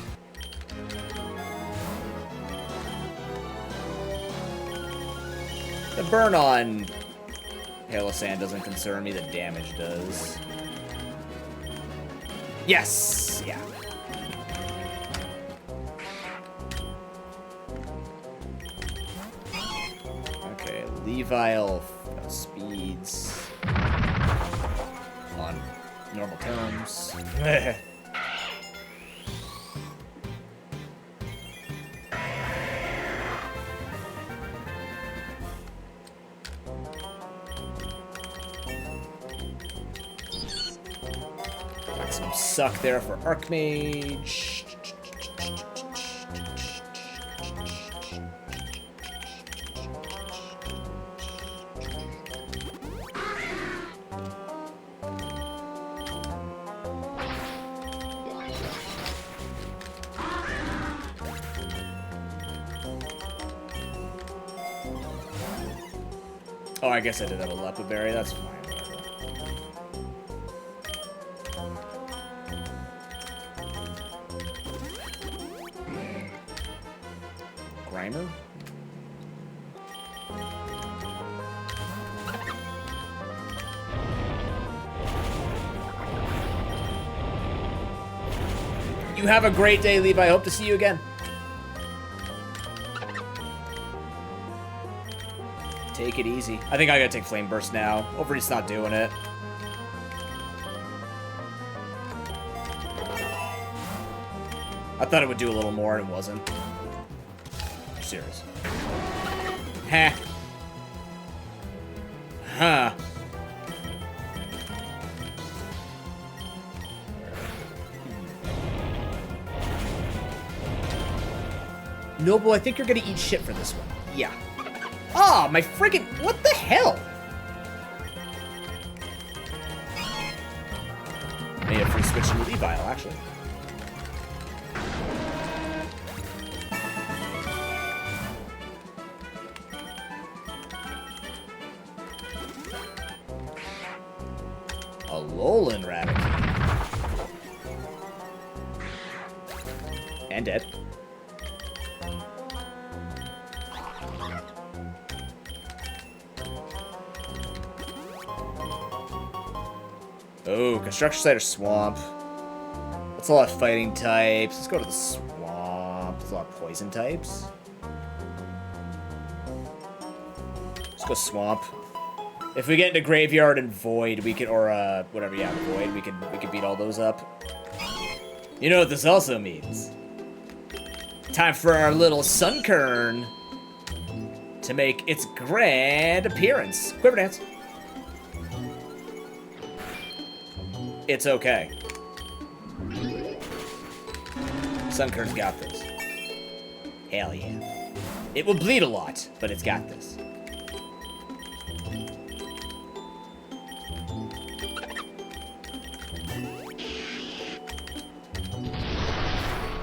The burn on Hail of Sand doesn't concern me, the damage does. Yes! Yeah. Okay, Levile speeds on normal terms. Some suck there for Archmage. Oh, I guess I did have a Lepa Berry, that's fine. Grimer? You have a great day, Levi. I hope to see you again. Take it easy. I think I gotta take Flame Burst now. Overeat's not doing it. I thought it would do a little more, and it wasn't. You're serious. Heh. Huh. Noble, I think you're gonna eat shit for this one. Yeah. Ah, my friggin'... What the hell? May have free switch to Levile, actually. Alolan Raticate. And dead. Oh, construction site or swamp. That's a lot of fighting types. Let's go to the swamp. There's a lot of poison types. Let's go swamp. If we get into graveyard and void, we can, or whatever, yeah, void, we can beat all those up. You know what this also means? Time for our little Sunkern to make its grand appearance. Quiver Dance. It's okay. Sunkern's got this. Hell yeah. It will bleed a lot, but it's got this.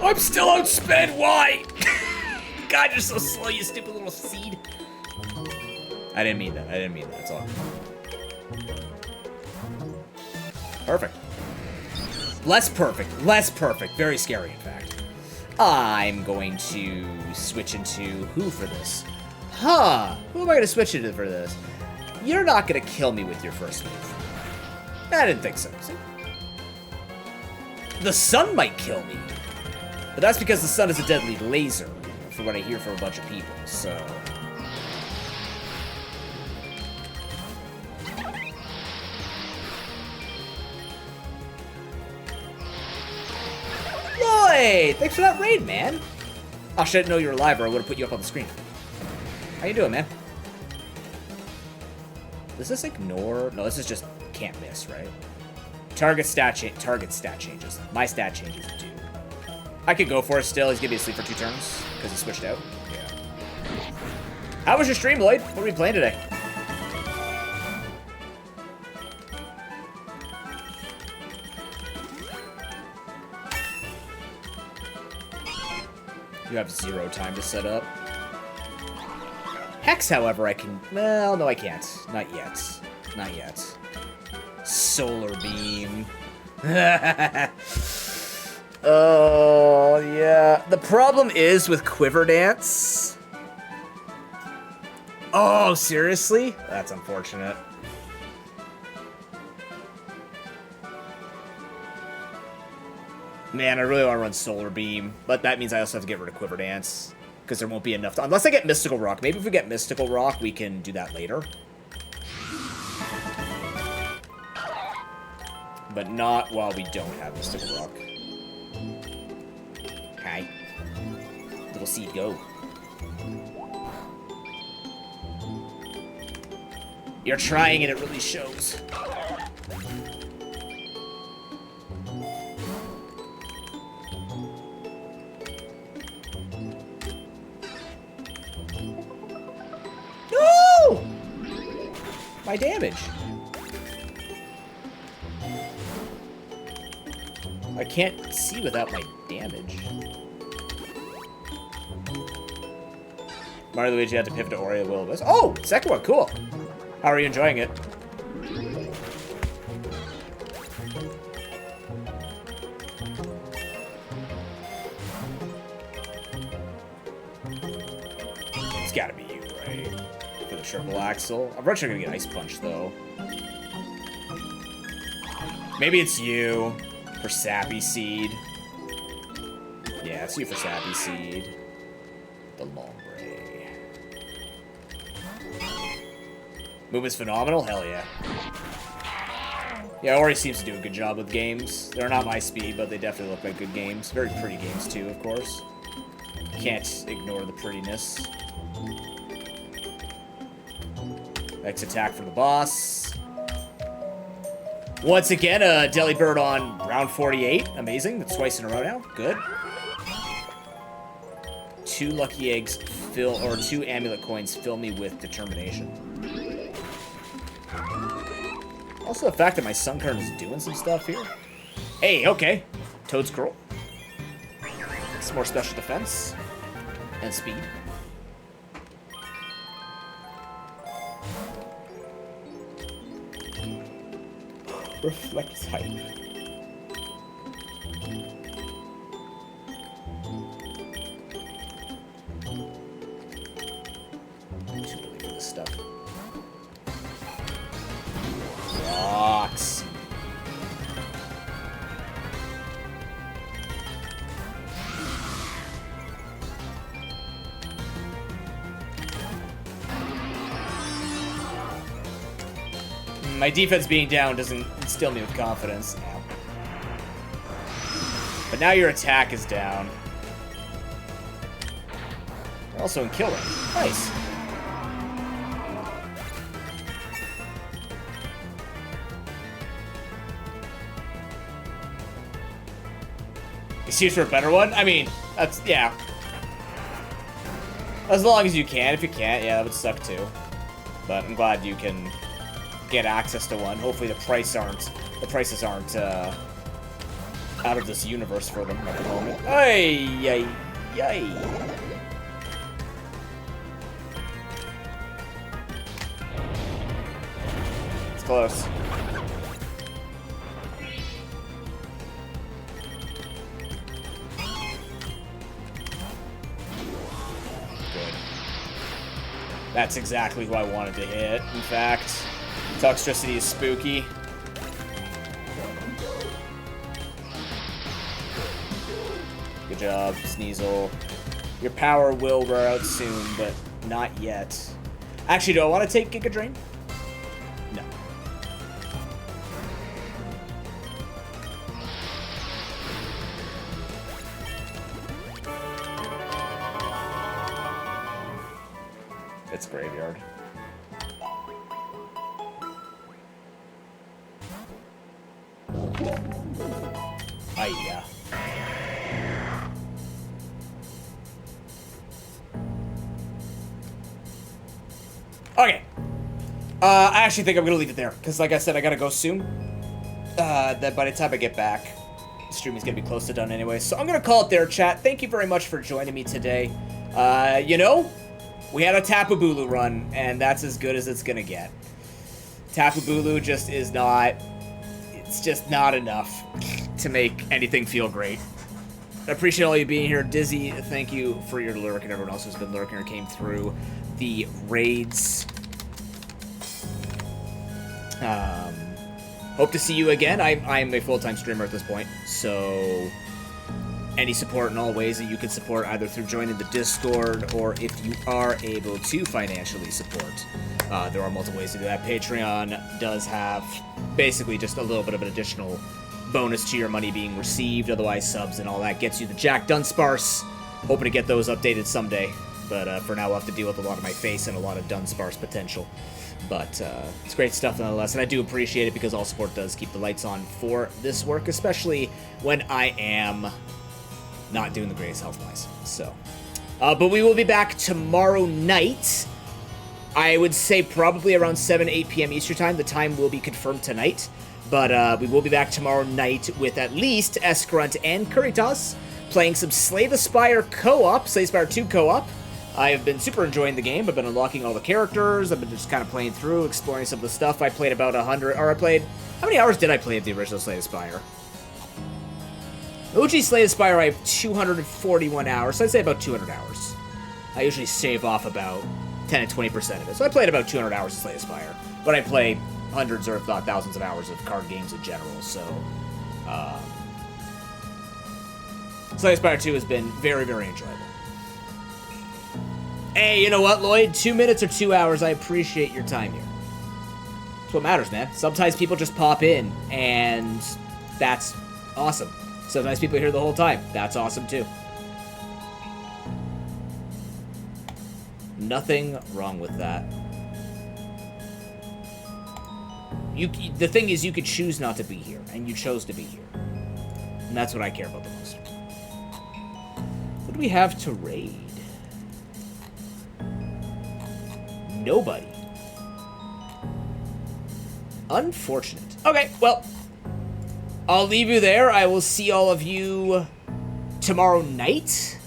I'm still outsped, why? God, you're so slow, you stupid little seed. I didn't mean that, that's all. Perfect. Less perfect, very scary in fact. I'm going to switch into who for this? Huh, who am I gonna switch into for this? You're not gonna kill me with your first move. I didn't think so, see? The sun might kill me. But that's because the sun is a deadly laser, from what I hear from a bunch of people, so... Lloyd! Thanks for that raid, man! Oh, I didn't know you were alive or I would have put you up on the screen. How you doing, man? Does this ignore... No, this is just can't miss, right? Target stat changes. My stat changes do. I could go for it still. He's gonna be asleep for 2 turns because he switched out. Yeah. How was your stream, Lloyd? What are we playing today? You have 0 time to set up. Hex, however, I can... Well, no, I can't. Not yet. Not yet. Solar Beam. Oh, yeah. The problem is with Quiver Dance. Oh, seriously? That's unfortunate. Man, I really want to run Solar Beam, but that means I also have to get rid of Quiver Dance, because there won't be enough time. Unless I get Mystical Rock. Maybe if we get Mystical Rock, we can do that later. But not while we don't have Mystical Rock. Okay. Little seed, go. You're trying and it really shows. No! My damage. I can't see without my damage. Mario Luigi had to pivot to Oreo Will of Wisp. Oh! Second one, cool. How are you enjoying it? It's gotta be you, right? For the triple axle. I'm pretty sure I'm gonna get Ice Punch, though. Maybe it's you. For Sappy Seed. Yeah, it's you for Sappy Seed. The Lombre. Movement's phenomenal? Hell yeah. Yeah, Ori seems to do a good job with games. They're not my speed, but they definitely look like good games. Very pretty games, too, of course. Can't ignore the prettiness. X attack for the boss. Once again, a Delibird on round 48. Amazing. That's twice in a row now. Good. 2 lucky eggs fill, or 2 amulet coins fill me with determination. Also, the fact that my Sunkern is doing some stuff here. Hey, okay. Toad Scroll. Some more special defense. And speed. Reflect type. Too early for this stuff. Rocks. My defense being down doesn't instill me with confidence. Yeah. But now your attack is down. You're also in kill range. Nice. Excuse for a better one? I mean, that's, yeah. As long as you can. If you can't, yeah, that would suck too. But I'm glad you can get access to one. Hopefully the prices aren't out of this universe for them at the moment. Ay, ay, ay. It's close. Good. That's exactly who I wanted to hit, in fact. Toxicity is spooky. Good job, Sneasel. Your power will wear out soon, but not yet. Actually, do I want to take Giga Drain? No. It's graveyard. Yeah. Okay. I actually think I'm gonna leave it there because, like I said, I gotta go soon. That by the time I get back, the stream is gonna be close to done anyway. So I'm gonna call it there, chat. Thank you very much for joining me today. You know, we had a Tapu Bulu run, and that's as good as it's gonna get. Tapu Bulu just is not. It's just not enough to make anything feel great. I appreciate all you being here. Dizzy, thank you for your lurk, and everyone else who's been lurking or came through the raids. Hope to see you again. I'm a full-time streamer at this point, so any support in all ways that you can support, either through joining the Discord or if you are able to financially support. There are multiple ways to do that. Patreon does have basically just a little bit of an additional bonus to your money being received. Otherwise, subs and all that gets you the Jack Dunsparce. Hoping to get those updated someday. But for now, we'll have to deal with a lot of my face and a lot of Dunsparce potential. But it's great stuff nonetheless, and I do appreciate it because all support does keep the lights on for this work, especially when I am not doing the greatest health-wise. So, but we will be back tomorrow night. I would say probably around 7, 8 p.m. Eastern Time. The time will be confirmed tonight. But we will be back tomorrow night with at least Escrunt and Kuritas playing some Slay the Spire co-op, Slay the Spire 2 co-op. I have been super enjoying the game. I've been unlocking all the characters. I've been just kind of playing through, exploring some of the stuff. I played about 100, or I played, how many hours did I play of the original Slay the Spire? OG Slay the Spire, I have 241 hours, so I'd say about 200 hours. I usually save off about 10 to 20% of it. So I played about 200 hours of Slay the Spire. But I play hundreds or if not thousands of hours of card games in general, so Slay the Spire 2 has been very, very enjoyable. Hey, you know what, Lloyd? 2 minutes or 2 hours, I appreciate your time here. That's what matters, man. Sometimes people just pop in, and that's awesome. Sometimes people are here the whole time. That's awesome, too. Nothing wrong with that. The thing is, you could choose not to be here, and you chose to be here. And that's what I care about the most. What do we have to raid? Nobody. Unfortunate. Okay, well, I'll leave you there. I will see all of you tomorrow night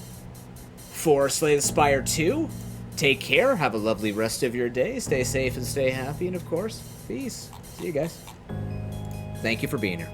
for Slay the Spire 2. Take care. Have a lovely rest of your day. Stay safe and stay happy. And, of course, peace. See you guys. Thank you for being here.